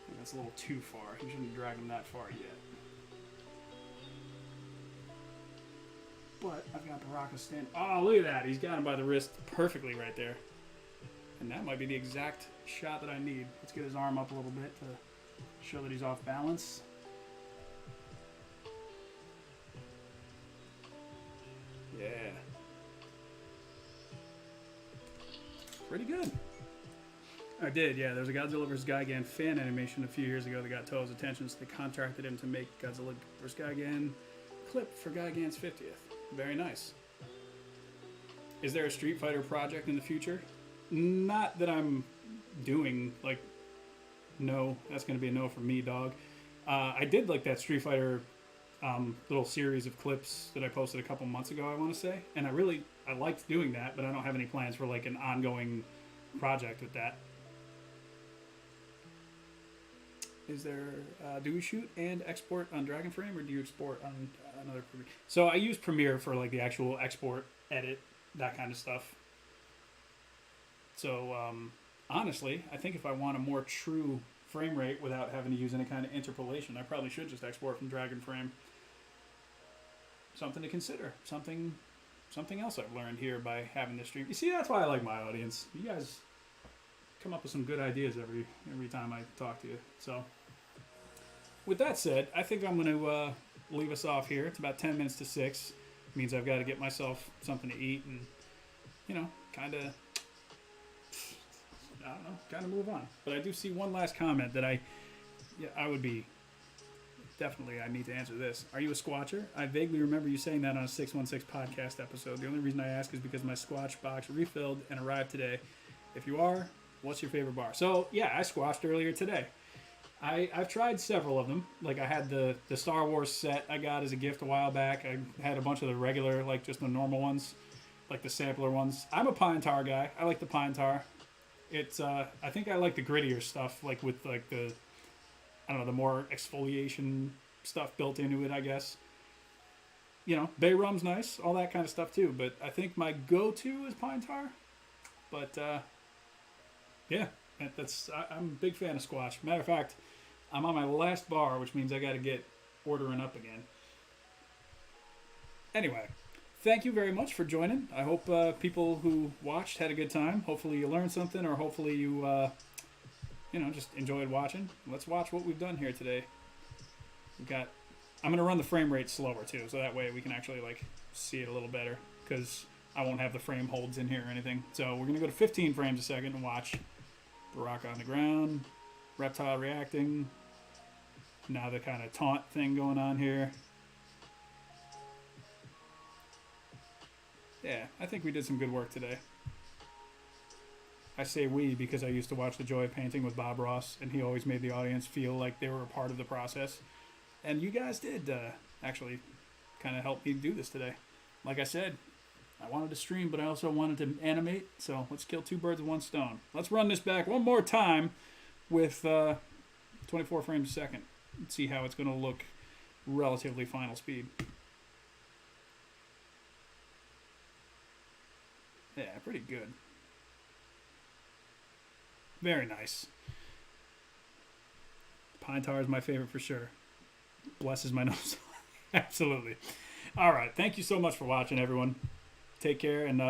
think that's a little too far. You shouldn't drag him that far yet. But I've got Baraka stand. Oh, look at that. He's got him by the wrist perfectly right there. And that might be the exact shot that I need. Let's get his arm up a little bit to show that he's off balance. Yeah. Pretty good. I did, yeah. There was a Godzilla vs. Gigan fan animation a few years ago that got Toa's attention, so they contracted him to make Godzilla vs. Gigan clip for Gigan's 50th. Very nice. Is there a Street Fighter project in the future? Not that I'm doing, like, no. That's going to be a no for me, dog. I did like that Street Fighter little series of clips that I posted a couple months ago, I want to say. And I liked doing that, but I don't have any plans for like an ongoing project with that. Is there, do we shoot and export on Dragon Frame, or do you export on another Premiere? So I use Premiere for like the actual export, edit, that kind of stuff. So honestly, I think if I want a more true frame rate without having to use any kind of interpolation, I probably should just export from Dragon Frame. Something to consider. Something else I've learned here by having this stream. You see, that's why I like my audience. You guys come up with some good ideas every time I talk to you. So, with that said, I think I'm going to leave us off here. It's about 10 minutes to 6. It means I've got to get myself something to eat and, you know, kind of, I don't know, kind of move on. But I do see one last comment that I would be, definitely I need to answer this. Are you a Squatcher? I vaguely remember you saying that on a 616 podcast episode. The only reason I ask is because my Squatch box refilled and arrived today. If you are, what's your favorite bar? So, yeah, I squashed earlier today. I've tried several of them. Like, I had the Star Wars set I got as a gift a while back. I had a bunch of the regular, like, just the normal ones, like the sampler ones. I'm a pine tar guy. I like the pine tar. It's, I think I like the grittier stuff, like, with, like, the, I don't know, the more exfoliation stuff built into it, I guess. bay rum's nice, all that kind of stuff too. But I think my go-to is pine tar. But yeah, I'm a big fan of squash. Matter of fact, I'm on my last bar, which means I got to get ordering up again. Anyway, thank you very much for joining. I hope people who watched had a good time. Hopefully you learned something, or hopefully you just enjoyed watching. Let's watch what we've done here today. I'm gonna run the frame rate slower too, so that way we can actually see it a little better, because I won't have the frame holds in here or anything. So we're gonna go to 15 frames a second and watch Baraka on the ground, reptile reacting. Now the kind of taunt thing going on here. Yeah, I think we did some good work today. I say we because I used to watch The Joy of Painting with Bob Ross, and he always made the audience feel like they were a part of the process. And you guys did actually kind of help me do this today. Like I said, I wanted to stream, but I also wanted to animate, so let's kill two birds with one stone. Let's run this back one more time with 24 frames a second and see how it's going to look relatively final speed. Yeah, pretty good. Very nice. Pine tar is my favorite for sure. Blesses my nose. Absolutely. All right. Thank you so much for watching, everyone. Take care, and